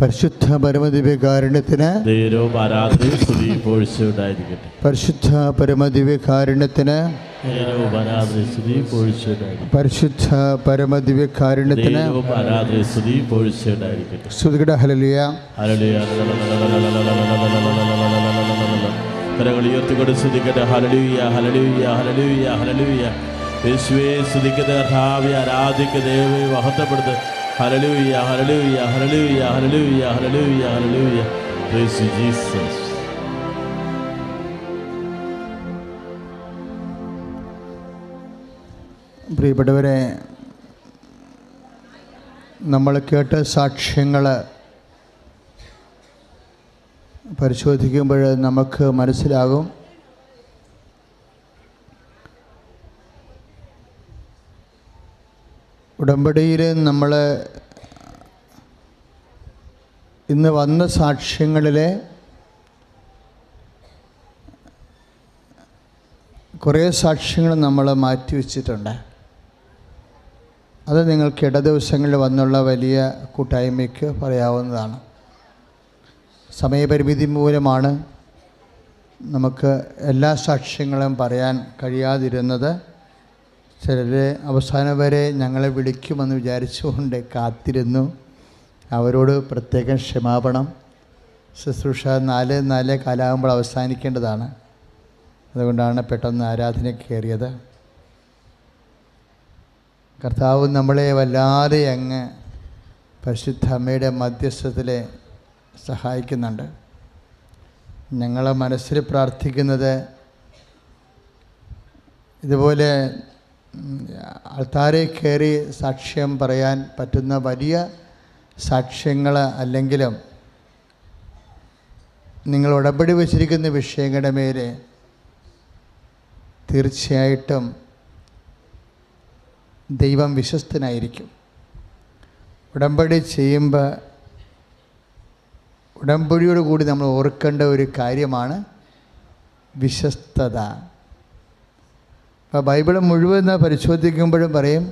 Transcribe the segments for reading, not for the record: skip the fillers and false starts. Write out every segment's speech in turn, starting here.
പരിശുദ്ധ പരമദിവ്യകാരുണ്യത്തിന് പരിശുദ്ധ പരമദിവ്യകാരുണ്യത്തിന് പരിശുദ്ധ പരമദിവ്യകാരുണ്യത്തിന് സ്തുതിക്കട്ടെ. ഹല്ലേലൂയ. കരങ്ങൾ ഉയർത്തിക്കൊണ്ട് സ്തുതിക്കട്ടെ. Hallelujah, hallelujah, hallelujah, hallelujah. യേശുവേ സ്തുതിക്കട്ടെ. കർത്താവേ ആരാധിക്കുക, ദൈവമേ മഹത്വപ്പെടുത്ത്. Hallelujah, hallelujah, hallelujah, hallelujah, hallelujah, hallelujah. Praise you Jesus. പ്രിയപ്പെട്ടവരെ, നമ്മൾ കേട്ട സാക്ഷ്യങ്ങൾ പരിശോധിക്കുമ്പോൾ നമുക്ക് മനസ്സിലാകും ഉടമ്പടിയിൽ നമ്മൾ ഇന്ന് വന്ന സാക്ഷ്യങ്ങളിലെ കുറേ സാക്ഷ്യങ്ങൾ നമ്മൾ മാറ്റിവെച്ചിട്ടുണ്ട്. അത് നിങ്ങൾക്ക് ഇടദിവസങ്ങളിൽ വന്നുള്ള വലിയ കൂട്ടായ്മയ്ക്ക് പറയാവുന്നതാണ്. സമയപരിമിതി മൂലമാണ് നമുക്ക് എല്ലാ സാക്ഷ്യങ്ങളും പറയാൻ കഴിയാതിരുന്നത്. ചിലർ അവസാനം വരെ ഞങ്ങളെ വിളിക്കുമെന്ന് വിചാരിച്ചുകൊണ്ട് കാത്തിരുന്നു. അവരോട് പ്രത്യേകം ക്ഷമാപണം. ശുശ്രൂഷ 4 കാലാകുമ്പോൾ അവസാനിക്കേണ്ടതാണ്. അതുകൊണ്ടാണ് പെട്ടെന്ന് ആരാധനയ്ക്ക് കയറിയത്. കർത്താവ് നമ്മളെ വല്ലാതെ അങ്ങ് പരിശുദ്ധ അമ്മയുടെ മധ്യസ്ഥത്തിൽ സഹായിക്കുന്നുണ്ട്. ഞങ്ങളെ മനസ്സിൽ പ്രാർത്ഥിക്കുന്നത് ഇതുപോലെ ആൾത്താരെ കയറി സാക്ഷ്യം പറയാൻ പറ്റുന്ന വലിയ സാക്ഷ്യങ്ങൾ അല്ലെങ്കിലും നിങ്ങൾ ഉടമ്പടി വച്ചിരിക്കുന്ന വിഷയങ്ങളുടെ മേൽ തീർച്ചയായിട്ടും ദൈവം വിശ്വസ്തനായിരിക്കും. ഉടമ്പടി ചെയ്യുമ്പോൾ ഉടമ്പടിയോട് കൂടി നമ്മൾ ഓർക്കേണ്ട ഒരു കാര്യമാണ് വിശ്വസ്തത. അപ്പോൾ ബൈബിൾ മുഴുവൻ പരിശോധിക്കുമ്പോഴും പറയും,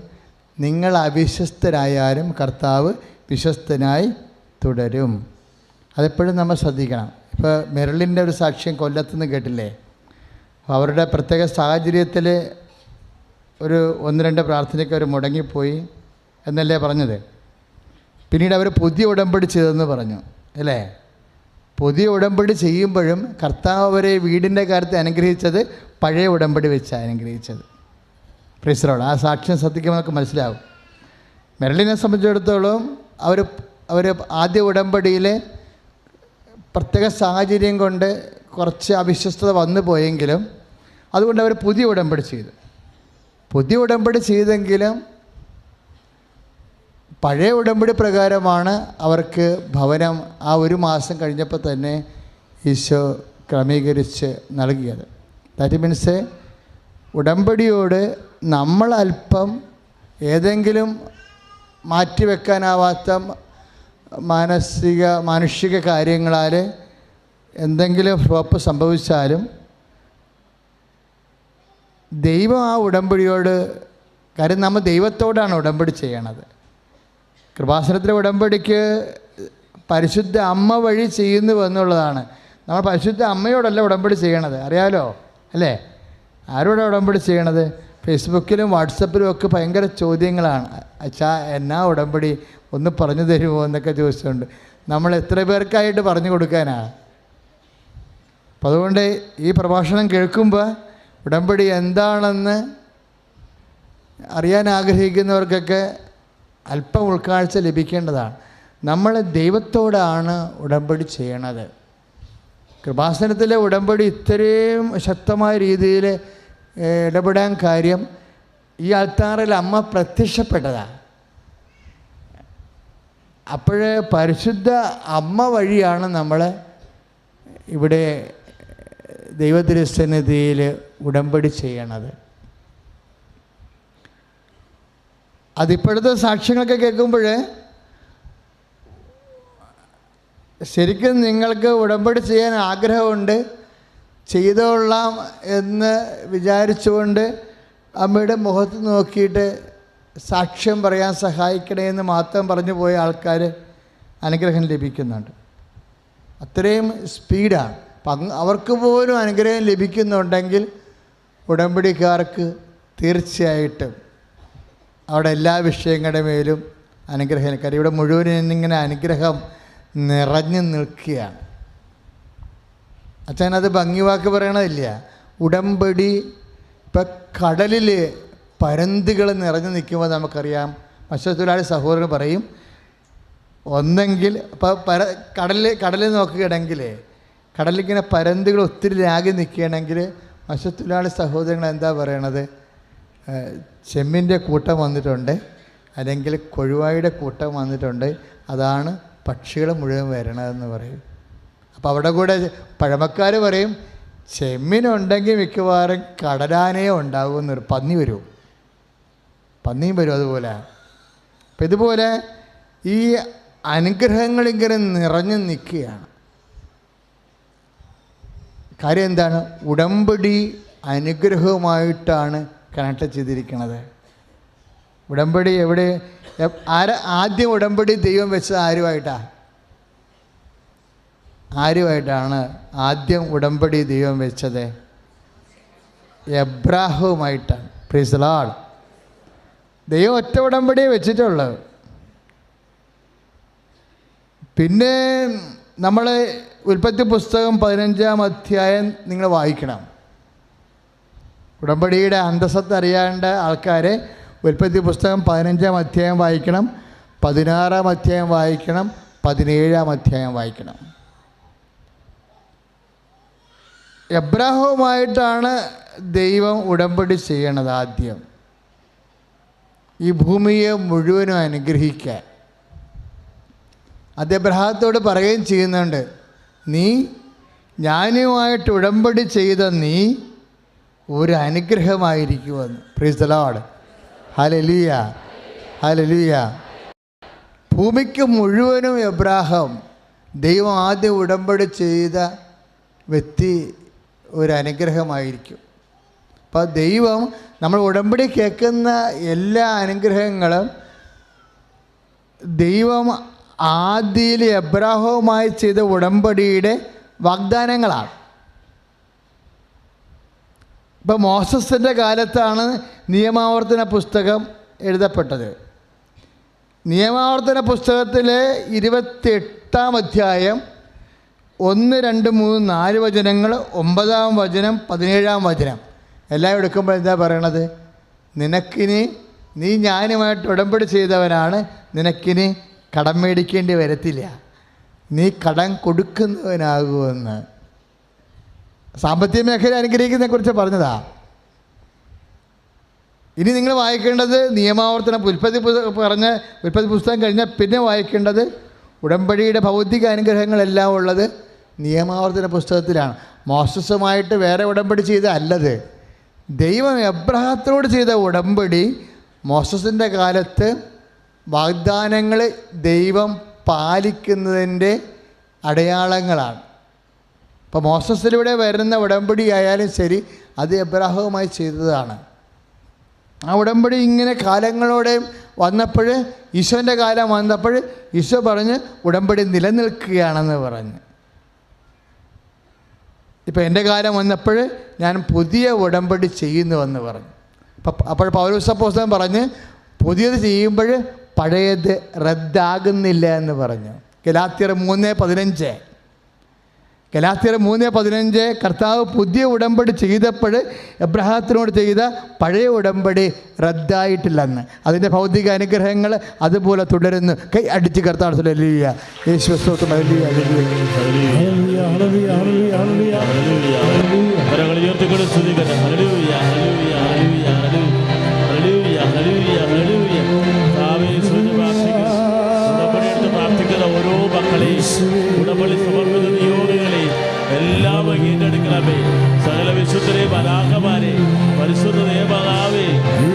നിങ്ങൾ അവിശ്വസ്തരായാലും കർത്താവ് വിശ്വസ്തനായി തുടരും. അതെപ്പോഴും നമ്മൾ ശ്രദ്ധിക്കണം. ഇപ്പോൾ മെറിലിൻ്റെ ഒരു സാക്ഷ്യം കൊല്ലത്തുനിന്ന് കേട്ടില്ലേ? അവരുടെ പ്രത്യേക സാഹചര്യത്തിൽ ഒരു 1-2 പ്രാർത്ഥനയ്ക്ക് അവർ മുടങ്ങിപ്പോയി എന്നല്ലേ പറഞ്ഞത്. പിന്നീട് അവർ പുതിയ ഉടമ്പടി ചെയ്തെന്ന് പറഞ്ഞു അല്ലേ? പുതിയ ഉടമ്പടി ചെയ്യുമ്പോഴും കർത്താവ് അവരെ വീടിൻ്റെ കാര്യത്തിൽ അനുഗ്രഹിച്ചത് പഴയ ഉടമ്പടി വെച്ചാണ് അനുഗ്രഹിച്ചത്. Price the Lord. ആ സാക്ഷ്യം ശ്രദ്ധിക്കുമ്പോൾ നമുക്ക് മനസ്സിലാവും. മെറിലിനെ സംബന്ധിച്ചിടത്തോളം അവർ ആദ്യ ഉടമ്പടിയിൽ പ്രത്യേക സാഹചര്യം കൊണ്ട് കുറച്ച് അവിശ്വസ്തത വന്നു പോയെങ്കിലും അതുകൊണ്ട് അവർ പുതിയ ഉടമ്പടി ചെയ്തു. പുതിയ ഉടമ്പടി ചെയ്തെങ്കിലും പഴയ ഉടമ്പടി പ്രകാരമാണ് അവർക്ക് ഭവനം ആ 1 മാസം കഴിഞ്ഞപ്പോൾ തന്നെ ഈശോ ക്രമീകരിച്ച് നൽകിയത്. ദാറ്റ് മീൻസ് ഉടമ്പടിയോട് നമ്മൾ അല്പം ഏതെങ്കിലും മാറ്റിവെക്കാനാവാത്ത മാനുഷിക കാര്യങ്ങളാൽ എന്തെങ്കിലും ഫ്ലോപ്പ് സംഭവിച്ചാലും ദൈവം ആ ഉടമ്പടിയോട്, കാര്യം നമ്മൾ ദൈവത്തോടാണ് ഉടമ്പടി ചെയ്യണത്. കൃപാസനത്തിലെ ഉടമ്പടിക്ക് പരിശുദ്ധ അമ്മ വഴി ചെയ്യുന്നു എന്നുള്ളതാണ്. നമ്മൾ പരിശുദ്ധ അമ്മയോടല്ല ഉടമ്പടി ചെയ്യണത്, അറിയാലോ അല്ലേ? ആരോടാണ് ഉടമ്പടി ചെയ്യണത്? ഫേസ്ബുക്കിലും വാട്സപ്പിലും ഒക്കെ ഭയങ്കര ചോദ്യങ്ങളാണ്. അച്ഛാ എന്നാ ഉടമ്പടി ഒന്ന് പറഞ്ഞു തരുമോ എന്നൊക്കെ ചോദിച്ചുകൊണ്ട് നമ്മൾ എത്ര പേർക്കായിട്ട് പറഞ്ഞു കൊടുക്കാനാണ്. അപ്പം അതുകൊണ്ട് ഈ പ്രഭാഷണം കേൾക്കുമ്പോൾ ഉടമ്പടി എന്താണെന്ന് അറിയാൻ ആഗ്രഹിക്കുന്നവർക്കൊക്കെ അല്പം ഉൾക്കാഴ്ച ലഭിക്കേണ്ടതാണ്. നമ്മൾ ദൈവത്തോടാണ് ഉടമ്പടി ചെയ്യണത്. കൃപാസനത്തിലെ ഉടമ്പടി ഇത്രയും ശക്തമായ രീതിയിൽ ഇടപെടാൻ കാര്യം ഈ അൾത്താറിൽ അമ്മ പ്രത്യക്ഷപ്പെട്ടതാണ്. അപ്പോഴേ പരിശുദ്ധ അമ്മ വഴിയാണ് നമ്മൾ ഇവിടെ ദൈവതിരുസന്നിധിയിൽ ഉടമ്പടി ചെയ്യണത്. അതിപ്പോഴത്തെ സാക്ഷ്യങ്ങളൊക്കെ കേൾക്കുമ്പോൾ ശരിക്കും നിങ്ങൾക്ക് ഉടമ്പടി ചെയ്യാൻ ആഗ്രഹമുണ്ട്, ചെയ്തോളാം എന്ന് വിചാരിച്ചുകൊണ്ട് അമ്മയുടെ മുഖത്ത് നോക്കിയിട്ട് സാക്ഷ്യം പറയാൻ സഹായിക്കണേ എന്ന് മാത്രം പറഞ്ഞു പോയ ആൾക്കാർ അനുഗ്രഹം ലഭിക്കുന്നുണ്ട്. അത്രയും സ്പീഡാണ്. അപ്പം അവർക്ക് പോലും അനുഗ്രഹം ലഭിക്കുന്നുണ്ടെങ്കിൽ ഉടമ്പടിക്കാർക്ക് തീർച്ചയായിട്ടും അവിടെ എല്ലാ വിഷയങ്ങളുടെ മേലും അനുഗ്രഹം. കാര്യം ഇവിടെ മുഴുവനും ഇങ്ങനെ അനുഗ്രഹം നിറഞ്ഞു നിൽക്കുകയാണ്. അച്ഛനത് ഭംഗിവാക്ക് പറയണതില്ല. ഉടമ്പടി ഇപ്പം കടലിൽ പരന്തുകൾ നിറഞ്ഞു നിൽക്കുമ്പോൾ നമുക്കറിയാം, മത്സ്യത്തൊഴിലാളി സഹോദരൻ പറയും, ഒന്നെങ്കിൽ ഇപ്പം കടലിൽ നോക്കുകയാണെങ്കിൽ കടലിങ്ങനെ പരന്തുകൾ ഒത്തിരി ലാഗി നിൽക്കുകയാണെങ്കിൽ മത്സ്യത്തൊഴിലാളി സഹോദരങ്ങൾ എന്താ പറയണത്? ചെമ്മിൻ്റെ കൂട്ടം വന്നിട്ടുണ്ട്, അല്ലെങ്കിൽ കൊഴുവായുടെ കൂട്ടം വന്നിട്ടുണ്ട്, അതാണ് പക്ഷികൾ മുഴുവൻ വരണതെന്ന് പറയും. അപ്പോൾ അവിടെ കൂടെ പഴമക്കാർ പറയും, ചെമ്മിനുണ്ടെങ്കിൽ മിക്കവാറും കടലാനയോ ഉണ്ടാകുമെന്നൊരു പന്നിയും വരും അതുപോലെ. അപ്പം ഇതുപോലെ ഈ അനുഗ്രഹങ്ങളിങ്ങനെ നിറഞ്ഞു നിൽക്കുകയാണ്. കാര്യം എന്താണ്? ഉടമ്പടി അനുഗ്രഹവുമായിട്ടാണ് കണക്ട് ചെയ്തിരിക്കുന്നത്. ഉടമ്പടി എവിടെ ആദ്യം ഉടമ്പടി ദൈവം വെച്ചത് ആരുമായിട്ടാണ് ആദ്യം ഉടമ്പടി ദൈവം വെച്ചത്? എബ്രാഹവുമായിട്ടാണ്. Praise the Lord. ദൈവം ഒറ്റ ഉടമ്പടിയെ വെച്ചിട്ടുള്ളത്. പിന്നെ നമ്മൾ ഉൽപ്പത്തി പുസ്തകം 15-ാം അധ്യായം നിങ്ങൾ വായിക്കണം. ഉടമ്പടിയുടെ അന്തസ്സത്ത് അറിയേണ്ട ആൾക്കാരെ ഉൽപ്പത്തി പുസ്തകം 15-ാം അധ്യായം വായിക്കണം, 16-ാം അധ്യായം വായിക്കണം, 17-ാം അധ്യായം വായിക്കണം. എബ്രാഹവുമായിട്ടാണ് ദൈവം ഉടമ്പടി ചെയ്യണത്. ആദ്യം ഈ ഭൂമിയെ മുഴുവനും അനുഗ്രഹിക്കാൻ അത് എബ്രാഹത്തോട് പറയുകയും ചെയ്യുന്നുണ്ട്, നീ ഞാനുമായിട്ട് ഉടമ്പടി ചെയ്ത നീ ഒരു അനുഗ്രഹമായിരിക്കുമെന്ന്. Praise the Lord. Hallelujah, hallelujah. ഭൂമിക്ക് മുഴുവനും എബ്രാഹാം ദൈവം ആദ്യം ഉടമ്പടി ചെയ്ത വ്യക്തി ഒരു അനുഗ്രഹമായിരിക്കും. അപ്പോൾ ദൈവം നമ്മൾ ഉടമ്പടി കേൾക്കുന്ന എല്ലാ അനുഗ്രഹങ്ങളും ദൈവം ആദിയിൽ എബ്രാഹവുമായി ചെയ്ത ഉടമ്പടിയുടെ വാഗ്ദാനങ്ങളാണ്. ഇപ്പോൾ മോസസിൻ്റെ കാലത്താണ് നിയമാവർത്തന പുസ്തകം എഴുതപ്പെട്ടത്. നിയമാവർത്തന പുസ്തകത്തിലെ 28-ാം അധ്യായം 1, 2, 3, 4 വചനങ്ങൾ, 9-ാം വചനം, 17-ാം വചനം എല്ലാം എടുക്കുമ്പോൾ എന്താ പറയണത്? നീ ഞാനുമായിട്ട് ഉടമ്പടി ചെയ്തവനാണ്, നിനക്കിനി കടം മേടിക്കേണ്ടി വരത്തില്ല, നീ കടം കൊടുക്കുന്നവനാകുമെന്ന്. സാമ്പത്തിക മേഖല അനുഗ്രഹിക്കുന്നതിനെക്കുറിച്ച് പറഞ്ഞതാ. ഇനി നിങ്ങൾ വായിക്കേണ്ടത് നിയമാവർത്തനം ഉൽപ്പത്തി പുസ്തകം കഴിഞ്ഞാൽ പിന്നെ വായിക്കേണ്ടത് ഉടമ്പടിയുടെ ഭൗതിക അനുഗ്രഹങ്ങളെല്ലാം ഉള്ളത് നിയമാവർത്തന പുസ്തകത്തിലാണ്. മോസസുമായിട്ട് വേറെ ഉടമ്പടി ചെയ്ത അല്ലത്. ദൈവം എബ്രാഹത്തോട് ചെയ്ത ഉടമ്പടി മോസസിൻ്റെ കാലത്ത് വാഗ്ദാനങ്ങൾ ദൈവം പാലിക്കുന്നതിൻ്റെ അടയാളങ്ങളാണ്. അപ്പോൾ മോസസിലൂടെ വരുന്ന ഉടമ്പടി ആയാലും ശരി, അത് എബ്രാഹവുമായി ചെയ്തതാണ്. ആ ഉടമ്പടി ഇങ്ങനെ കാലങ്ങളോടെ വന്നപ്പോൾ, ഈശോൻ്റെ കാലം വന്നപ്പോൾ ഈശോ പറഞ്ഞ് ഉടമ്പടി നിലനിൽക്കുകയാണെന്ന് പറഞ്ഞ്. ഇപ്പോൾ എൻ്റെ കാലം വന്നപ്പോൾ ഞാൻ പുതിയ ഉടമ്പടി ചെയ്യുന്നുവെന്ന് പറഞ്ഞു. അപ്പോൾ പൗലോസ് അപ്പോസ്തലൻ പറഞ്ഞ് പുതിയത് ചെയ്യുമ്പോൾ പഴയത് റദ്ദാകുന്നില്ല എന്ന് പറഞ്ഞു. ഗലാത്യർ 3:15 കർത്താവ് പുതിയ ഉടമ്പടി ചെയ്തപ്പോൾ എബ്രാഹത്തിനോട് ചെയ്ത പഴയ ഉടമ്പടി റദ്ദായിട്ടില്ലെന്ന്. അതിൻ്റെ ഭൗതിക അനുഗ്രഹങ്ങൾ അതുപോലെ തുടരുന്നു. കൈ അടിച്ച് കർത്താവ് ഹല്ലേലൂയ, യേശു സ്തോത്രം, ഹല്ലേലൂയ, ഓരോ മക്കളെയും ഉടമ്പടി സമർപ്പിത നിയോഗങ്ങളെ എല്ലാം ഏറ്റെടുക്കണമേ. സകല വിശുദ്ധരെ മലാഖമാരെ പരിശുദ്ധ ദേവതാവേ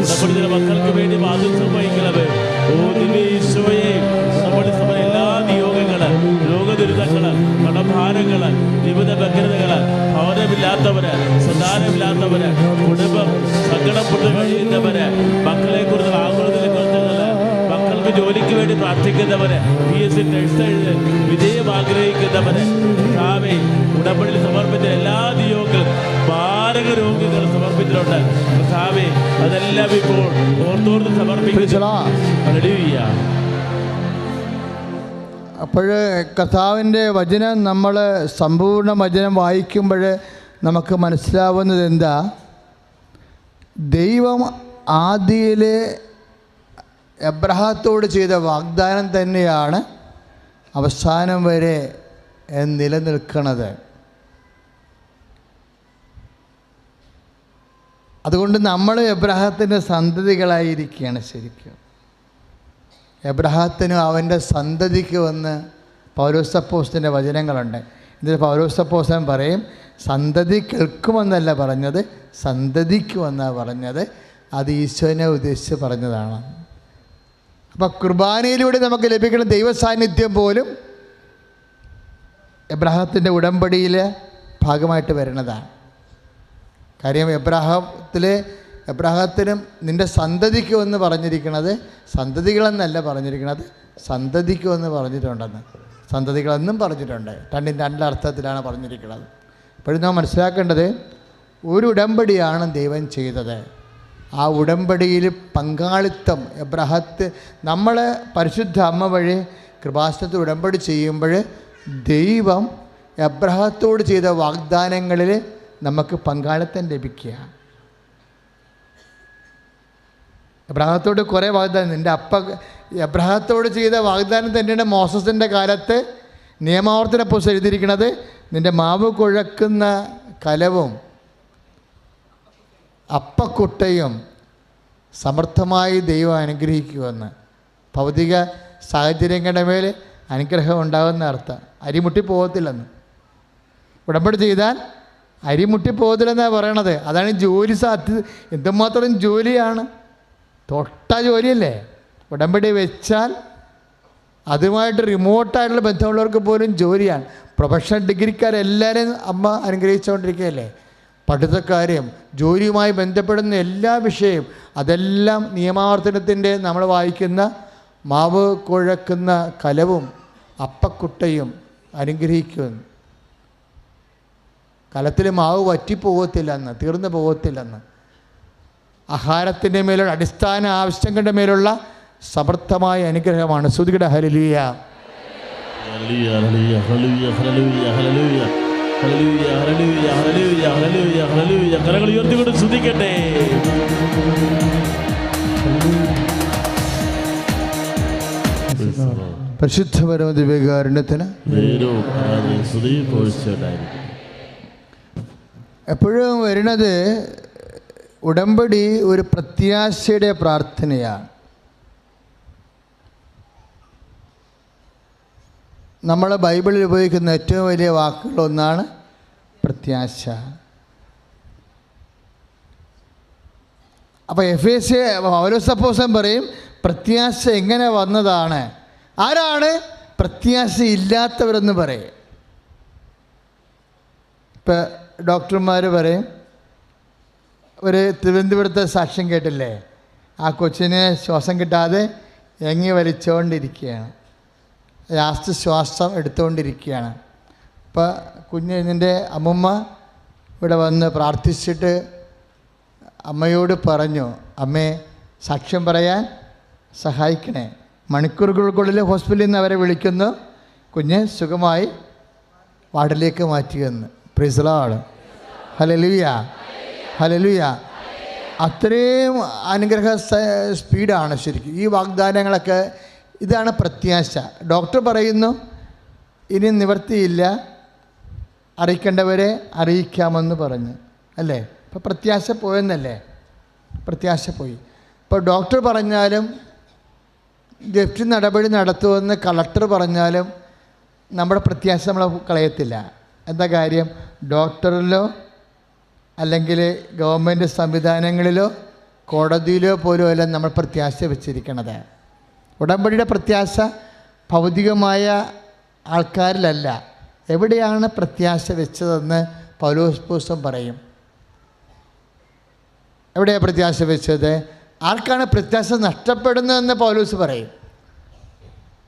ഉടമ്പടിയുടെ മക്കൾക്ക് വേണ്ടി മാതൃത്വം വഹിക്കണമേ. ഓ ദിവ്യേശുവയെ ഉടമ്പടി സമയ എല്ലാ നിയോഗങ്ങള്, രോഗദുരിതങ്ങള്, കടഭാരങ്ങള്, വിവിധ വ്യഗ്രതകള്, ഭവനമില്ലാത്തവര്, സന്താനമില്ലാത്തവര്, കുടുംബം സങ്കടപ്പെട്ട് കഴിയുന്നവര്, മക്കളെ കുറിച്ച് ആകുലതകള്, മക്കൾക്ക് ജോലിക്ക് വേണ്ടി പ്രാർത്ഥിക്കുന്നവന്, PSC ടെസ്റ്റ് എഴുതി വിജയം ആഗ്രഹിക്കുന്നവന് കർത്താവേ ഉടമ്പടിയിൽ സമർപ്പിച്ച എല്ലാ നിയോഗങ്ങളും മാരക രോഗികൾ സമർപ്പിച്ചിട്ടുണ്ട് കർത്താവേ. അതെല്ലാം ഇപ്പോൾ ഓർത്തോർത്ത് സമർപ്പിക്കുന്നു. ഹല്ലേലൂയ. അപ്പോൾ കർത്താവിൻ്റെ വചനം നമ്മൾ സമ്പൂർണ്ണ വചനം വായിക്കുമ്പോൾ നമുക്ക് മനസ്സിലാവുന്നത് എന്താ? ദൈവം ആദിയിൽ എബ്രഹാത്തോട് ചെയ്ത വാഗ്ദാനം തന്നെയാണ് അവസാനം വരെ നിലനിൽക്കുന്നത്. അതുകൊണ്ട് നമ്മൾ എബ്രഹാത്തിൻ്റെ സന്തതികളായിരിക്കുകയാണ്. ശരിക്കും എബ്രഹാത്തിനും അവൻ്റെ സന്തതിക്ക് വന്ന് പൗലോസ് അപ്പോസ്തലൻ്റെ വചനങ്ങളുണ്ട്. ഇതിൽ പൗലോസ് അപ്പോസ്തലൻ പറയും, സന്തതി കേൾക്കുമെന്നല്ല പറഞ്ഞത്, സന്തതിക്കുമെന്നാണ് പറഞ്ഞത്. അത് ഈശോനെ ഉദ്ദേശിച്ച് പറഞ്ഞതാണ്. അപ്പോൾ കുർബാനയിലൂടെ നമുക്ക് ലഭിക്കുന്ന ദൈവസാന്നിധ്യം പോലും എബ്രഹാത്തിൻ്റെ ഉടമ്പടിയിലെ ഭാഗമായിട്ട് വരുന്നതാണ്. കാര്യം എബ്രഹാത്തിനും നിൻ്റെ സന്തതിക്കുമെന്ന് പറഞ്ഞിരിക്കുന്നത് സന്തതികളെന്നല്ല പറഞ്ഞിരിക്കുന്നത്, സന്തതിക്കുമെന്ന് പറഞ്ഞിട്ടുണ്ടെന്ന്. സന്തതികളെന്നും പറഞ്ഞിട്ടുണ്ട്. രണ്ടിൻ്റെ അർത്ഥത്തിലാണ് പറഞ്ഞിരിക്കുന്നത്. ഇപ്പോഴും നാം മനസ്സിലാക്കേണ്ടത് ഒരു ഉടമ്പടിയാണ് ദൈവം ചെയ്തത്. ആ ഉടമ്പടിയിൽ പങ്കാളിത്തം നമ്മൾ പരിശുദ്ധ അമ്മ വഴി കൃപാസനത്തിൽ ഉടമ്പടി ചെയ്യുമ്പോൾ ദൈവം എബ്രഹാത്തോട് ചെയ്ത വാഗ്ദാനങ്ങളിൽ നമുക്ക് പങ്കാളിത്തം ലഭിക്കുക. എബ്രഹാത്തോട് കുറേ വാഗ്ദാനം, എബ്രഹാത്തോട് ചെയ്ത വാഗ്ദാനം തന്നെയാണ് മോസസിൻ്റെ കാലത്ത് നിയമാവർത്തന പുസ്തകം എഴുതിയിരിക്കുന്നത്. നിൻ്റെ മാവ് കുഴക്കുന്ന കലവും അപ്പക്കുട്ടയും സമർത്ഥമായി ദൈവം അനുഗ്രഹിക്കുമെന്ന്. ഭൗതിക സാഹചര്യങ്ങളുടെ മേൽ അനുഗ്രഹം ഉണ്ടാകുന്ന അർത്ഥം. അരിമുട്ടി പോകത്തില്ലെന്ന്. ഉടമ്പടി ചെയ്താൽ അരിമുട്ടി പോകത്തില്ലെന്നാണ് പറയണത്. അതാണ് ജോലി എന്തുമാത്രം ജോലിയാണ്, തൊട്ട ജോലിയല്ലേ. ഉടമ്പടി വെച്ചാൽ അതുമായിട്ട് റിമോട്ടായിട്ടുള്ള ബന്ധമുള്ളവർക്ക് പോലും ജോലിയാണ്. പ്രൊഫഷണൽ ഡിഗ്രിക്കാരെല്ലാവരും അമ്മ അനുഗ്രഹിച്ചുകൊണ്ടിരിക്കുകയല്ലേ. പഠിത്തക്കാര്യം, ജോലിയുമായി ബന്ധപ്പെടുന്ന എല്ലാ വിഷയവും അതെല്ലാം നിയമാവർത്തനത്തിൻ്റെ നമ്മൾ വായിക്കുന്ന മാവ് കുഴക്കുന്ന കലവും അപ്പക്കുട്ടയും അനുഗ്രഹിക്കുമെന്ന്. കലത്തിൽ മാവ് വറ്റിപ്പോകത്തില്ലെന്ന്, തീർന്നു പോകത്തില്ലെന്ന്. ആഹാരത്തിൻ്റെ മേലുള്ള അടിസ്ഥാന ആവശ്യങ്ങളുടെ മേലുള്ള സമർത്ഥമായ അനുഗ്രഹമാണ്. സ്തുതിക്കട്ടെ hallelujah. Hallelujah hallelujah hallelujah hallelujah hallelujah hallelujah hallelujah hallelujah ഹല്ലേലൂയ. കരങ്ങൾ ഉയർത്തിക്കൊണ്ട് സ്തുതിക്കട്ടെ. പരിശുദ്ധ പരമ ദിവ്യകാരുണ്യത്തിന് എപ്പോഴും വരുന്നത് ഉടമ്പടി ഒരു പ്രത്യാശയുടെ പ്രാർത്ഥനയാണ്. നമ്മൾ ബൈബിളിൽ ഉപയോഗിക്കുന്ന ഏറ്റവും വലിയ വാക്കുകളൊന്നാണ് പ്രത്യാശ. അപ്പോൾ പൗലോസ് അപ്പോസ്തലൻ പറയും പ്രത്യാശ എങ്ങനെ വന്നതാണ്. ആരാണ് പ്രത്യാശ ഇല്ലാത്തവരെന്ന് പറയും. ഇപ്പം ഡോക്ടർമാർ പറയും, ഒരു തിരുവനന്തപുരത്തെ സാക്ഷ്യം കേട്ടില്ലേ, ആ കൊച്ചിന് ശ്വാസം കിട്ടാതെ എങ്ങി വലിച്ചുകൊണ്ടിരിക്കുകയാണ്, ലാസ്റ്റ് ശ്വാസം എടുത്തുകൊണ്ടിരിക്കുകയാണ്. അപ്പോൾ നിൻ്റെ അമ്മൂമ്മ ഇവിടെ വന്ന് പ്രാർത്ഥിച്ചിട്ട് അമ്മയോട് പറഞ്ഞു, അമ്മേ സാക്ഷ്യം പറയാൻ സഹായിക്കണേ. മണിക്കൂറുകൾക്കുള്ളിൽ ഹോസ്പിറ്റലിൽ നിന്ന് അവരെ വിളിക്കുന്നു, കുഞ്ഞ് സുഖമായി വാർഡിലേക്ക് മാറ്റിയെന്ന്. Praise the Lord. ഹല്ലേലൂയ ഹല്ലേലൂയ. അത്രയും അനുഗ്രഹ സ്പീഡാണ് ശരിക്കും ഈ വാഗ്ദാനങ്ങളൊക്കെ. ഇതാണ് പ്രത്യാശ. ഡോക്ടർ പറയുന്നു ഇനി നിവൃത്തിയില്ല, അറിയിക്കേണ്ടവരെ അറിയിക്കാമെന്ന് പറഞ്ഞു അല്ലേ. ഇപ്പോൾ പ്രത്യാശ പോയെന്നല്ലേ, പ്രത്യാശ പോയി. ഇപ്പോൾ ഡോക്ടർ പറഞ്ഞാലും ജപ്തി നടപടി നടത്തുമെന്ന് കളക്ടർ പറഞ്ഞാലും നമ്മുടെ പ്രത്യാശ നമ്മൾ കളയത്തില്ല. എന്താ കാര്യം? ഡോക്ടറിലോ അല്ലെങ്കിൽ ഗവൺമെൻറ് സംവിധാനങ്ങളിലോ കോടതിയിലോ പോലും അല്ല നമ്മൾ പ്രത്യാശ വെച്ചിരിക്കണത്. ഉടമ്പടിയുടെ പ്രത്യാശ ഭൗതികമായ ആൾക്കാരിലല്ല. എവിടെയാണ് പ്രത്യാശ വെച്ചതെന്ന് പൗലോസ് അപ്പോസ്തലൻ പറയും. എവിടെയാണ് പ്രത്യാശ വെച്ചത്? ആർക്കാണ് പ്രത്യാശ നഷ്ടപ്പെടുന്നതെന്ന് പൗലോസ് പറയും.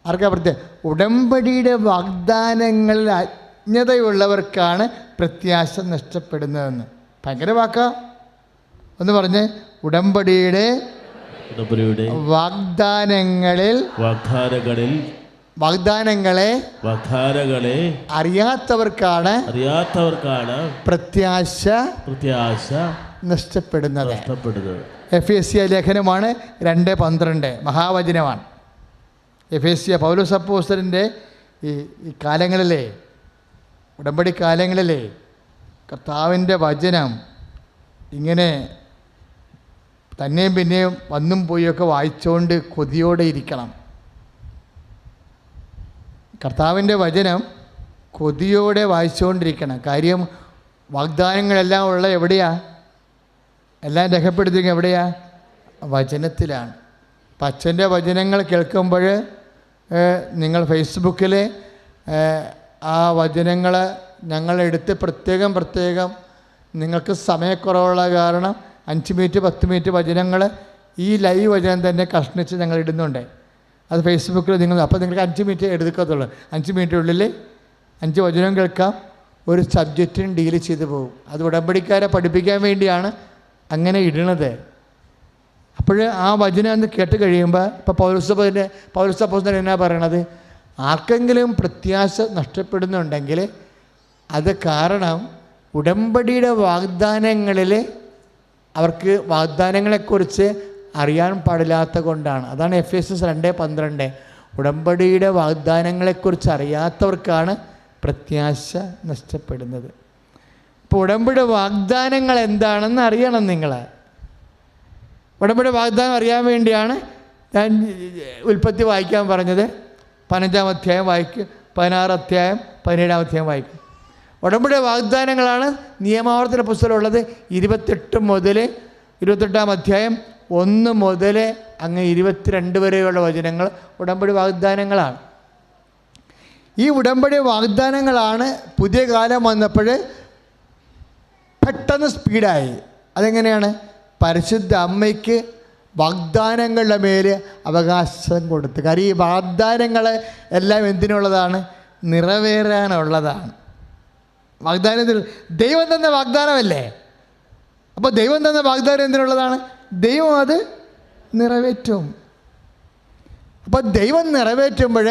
ആർക്കാ പ്രത്യേകം? ഉടമ്പടിയുടെ വാഗ്ദാനങ്ങളിൽ അജ്ഞതയുള്ളവർക്കാണ് പ്രത്യാശ നഷ്ടപ്പെടുന്നതെന്ന്. ഭയങ്കര വാക്കാ. ഒന്ന് പറഞ്ഞ്, ഉടമ്പടിയുടെ വാഗ്ദാനങ്ങളെ അറിയാത്തവർക്കാണ് പ്രത്യാശ നഷ്ടപ്പെടുന്നത്. എഫേസ്യ ലേഖനമാണ് 2:12, മഹാവചനമാണ്. എഫേസ്യ പൗലോസ് അപ്പോസ്തലൻ്റെ ഈ കാലങ്ങളിലെ, ഉടമ്പടി കാലങ്ങളിലെ കർത്താവിൻ്റെ വചനം ഇങ്ങനെ തന്നെയും പിന്നെയും വന്നും പോയൊക്കെ വായിച്ചുകൊണ്ട് കൊതിയോടെ ഇരിക്കണം. കർത്താവിൻ്റെ വചനം കൊതിയോടെ വായിച്ചുകൊണ്ടിരിക്കണം. കാര്യം വാഗ്ദാനങ്ങളെല്ലാം ഉള്ള എവിടെയാ? എല്ലാം രേഖപ്പെടുത്തിയിരിക്കുന്നത് എവിടെയാ? വചനത്തിലാണ്. അപ്പം അച്ഛൻ്റെ വചനങ്ങൾ കേൾക്കുമ്പോൾ നിങ്ങൾ ഫേസ്ബുക്കിൽ ആ വചനങ്ങൾ ഞങ്ങളെടുത്ത് പ്രത്യേകം നിങ്ങൾക്ക് സമയക്കുറവുള്ള കാരണം 5 മിനിറ്റ് 10 മിനിറ്റ് വചനങ്ങൾ ഈ ലൈവ് വചനം തന്നെ കഷ്ണിച്ച് ഞങ്ങൾ ഇടുന്നുണ്ട്. അത് ഫേസ്ബുക്കിൽ നിങ്ങൾ, അപ്പോൾ നിങ്ങൾക്ക് 5 മിനിറ്റ് എടുക്കത്തുള്ളൂ. 5 മിനിറ്റിനുള്ളിൽ 5 വചനം കേൾക്കാം, ഒരു സബ്ജക്റ്റിനും ഡീൽ ചെയ്ത് പോകും. അത് ഉടമ്പടിക്കാരെ പഠിപ്പിക്കാൻ വേണ്ടിയാണ് അങ്ങനെ ഇടുന്നത്. അപ്പോൾ ആ വചനം ഒന്ന് കേട്ട് കഴിയുമ്പോൾ ഇപ്പോൾ പൗലോസ് അപ്പോസ്തലൻ എന്നാ പറയണത്? ആർക്കെങ്കിലും പ്രത്യാശ നഷ്ടപ്പെടുന്നുണ്ടെങ്കിൽ അത് കാരണം ഉടമ്പടിയുടെ വാഗ്ദാനങ്ങളിൽ അവർക്ക് വാഗ്ദാനങ്ങളെക്കുറിച്ച് അറിയാൻ പാടില്ലാത്ത കൊണ്ടാണ്. അതാണ് എഫേസ്യസ് 2:12. ഉടമ്പടിയുടെ വാഗ്ദാനങ്ങളെക്കുറിച്ച് അറിയാത്തവർക്കാണ് പ്രത്യാശ നഷ്ടപ്പെടുന്നത്. ഇപ്പോൾ ഉടമ്പടിയുടെ വാഗ്ദാനങ്ങൾ എന്താണെന്ന് അറിയണം നിങ്ങൾ. ഉടമ്പടിയുടെ വാഗ്ദാനം അറിയാൻ വേണ്ടിയാണ് ഞാൻ ഉൽപ്പത്തി വായിക്കാൻ പറഞ്ഞത്. 15-ാം അധ്യായം വായിക്കും, 16 അധ്യായം, 17-ാം അധ്യായം വായിക്കും. ഉടമ്പടിയുടെ വാഗ്ദാനങ്ങളാണ് നിയമാവർത്തന പുസ്തകമുള്ളത്. 28 മുതൽ 28-ാം അധ്യായം 1 മുതൽ അങ്ങ് 22 വരെയുള്ള വചനങ്ങൾ ഉടമ്പടി വാഗ്ദാനങ്ങളാണ്. ഈ ഉടമ്പടി വാഗ്ദാനങ്ങളാണ് പുതിയ കാലം വന്നപ്പോൾ പെട്ടെന്ന് സ്പീഡായി. അതെങ്ങനെയാണ്? പരിശുദ്ധ അമ്മയ്ക്ക് വാഗ്ദാനങ്ങളുടെ മേൽ അവകാശം കൊടുത്തു. കാര്യം ഈ വാഗ്ദാനങ്ങൾ എല്ലാം എന്തിനുള്ളതാണ്? നിറവേറാനുള്ളതാണ്. വാഗ്ദാനത്തിൽ ദൈവം തന്ന വാഗ്ദാനമല്ലേ. അപ്പോൾ ദൈവം തന്ന വാഗ്ദാനം എന്തിനുള്ളതാണ്? ദൈവം അത് നിറവേറ്റും. അപ്പോൾ ദൈവം നിറവേറ്റുമ്പോൾ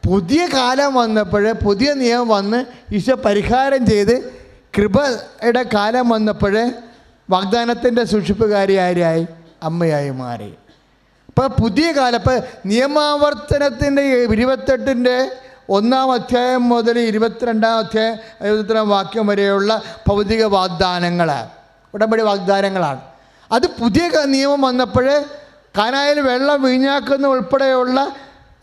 പുതിയ കാലം വന്നപ്പോൾ, പുതിയ നിയമം വന്ന് ഈശോ പരിഹാരം ചെയ്ത് കൃപയുടെ കാലം വന്നപ്പോൾ വാഗ്ദാനത്തിൻ്റെ സൂക്ഷിപ്പുകാരി ആരായി? അമ്മയായി മാറി. ഇപ്പോൾ പുതിയ കാലം, ഇപ്പോൾ നിയമാവർത്തനത്തിൻ്റെ 28-ൻ്റെ 1-ാം അധ്യായം മുതൽ 22-ാം അധ്യായം 23-ാം വാക്യം വരെയുള്ള ഭൗതിക വാഗ്ദാനങ്ങൾ ഉടമ്പടി വാഗ്ദാനങ്ങളാണ്. അത് പുതിയ നിയമം വന്നപ്പോൾ കാനായിൽ വെള്ളം വീഞ്ഞാക്കുന്ന ഉൾപ്പെടെയുള്ള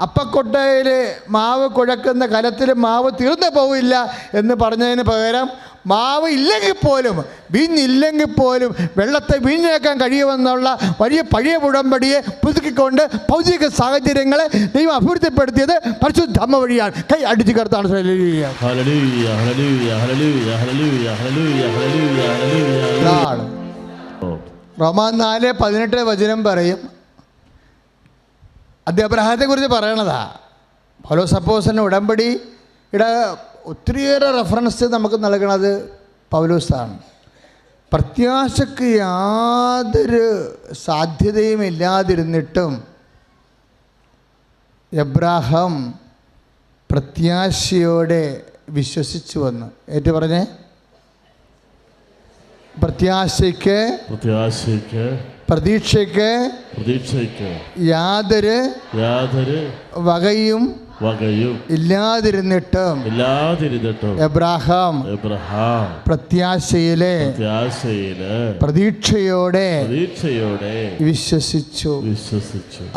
അപ്പക്കൊട്ടയിൽ മാവ് കുഴക്കുന്ന കലത്തിൽ മാവ് തീർന്നു പോവില്ല എന്ന് പറഞ്ഞതിന് പകരം മാവ് ഇല്ലെങ്കിൽ പോലും, വീഞ്ഞില്ലെങ്കിൽ പോലും വെള്ളത്തെ വീഞ്ഞാക്കാൻ കഴിയുമെന്നുള്ള വലിയ പഴയ ഉടമ്പടിയെ പുതുക്കിക്കൊണ്ട് ഭൗതിക സാഹചര്യങ്ങളെ ദൈവം അഭിവൃദ്ധിപ്പെടുത്തിയത് പരിശുദ്ധ അമ്മ വഴിയാണ്. കൈ അടിച്ചു കർത്താണ്. റോമാ 4:18 വചനം പറയും. അത് അബ്രഹാത്തെക്കുറിച്ച് പറയണതാ. പൗലോസ് അപ്പോസ്തലൻ ഉടമ്പടിയുടെ ഒത്തിരിയേറെ റെഫറൻസ് നമുക്ക് നൽകണത് പൗലോസാണ്. പ്രത്യാശയ്ക്ക് യാതൊരു സാധ്യതയും ഇല്ലാതിരുന്നിട്ടും എബ്രാഹാം പ്രത്യാശയോടെ വിശ്വസിച്ചു വന്നു. ഏറ്റു പറഞ്ഞേ, പ്രതീക്ഷയ്ക്ക് യാതൊരു വകയും ഇല്ലാതിരുന്നിട്ടും എബ്രാഹാം പ്രത്യാശയിലെ പ്രതീക്ഷയോടെ വിശ്വസിച്ചു.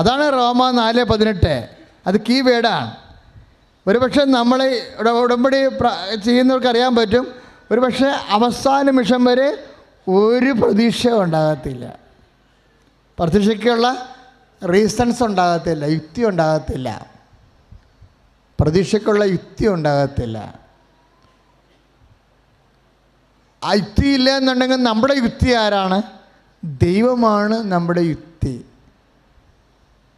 അതാണ് റോമാ 4:18. അത് കീ വേർഡാണ്. ഒരുപക്ഷെ നമ്മൾ ഉടമ്പടി ചെയ്യുന്നവർക്ക് അറിയാൻ പറ്റും, ഒരുപക്ഷെ അവസാന നിമിഷം വരെ ഒരു പ്രതീക്ഷ ഉണ്ടാകത്തില്ല, പ്രതീക്ഷയ്ക്കുള്ള റീസൺസ് ഉണ്ടാകത്തില്ല, യുക്തി ഉണ്ടാകത്തില്ല, പ്രതീക്ഷയ്ക്കുള്ള യുക്തി ഉണ്ടാകത്തില്ല. ആ യുക്തി ഇല്ല എന്നുണ്ടെങ്കിൽ നമ്മുടെ യുക്തി ആരാണ്? ദൈവമാണ് നമ്മുടെ യുക്തി.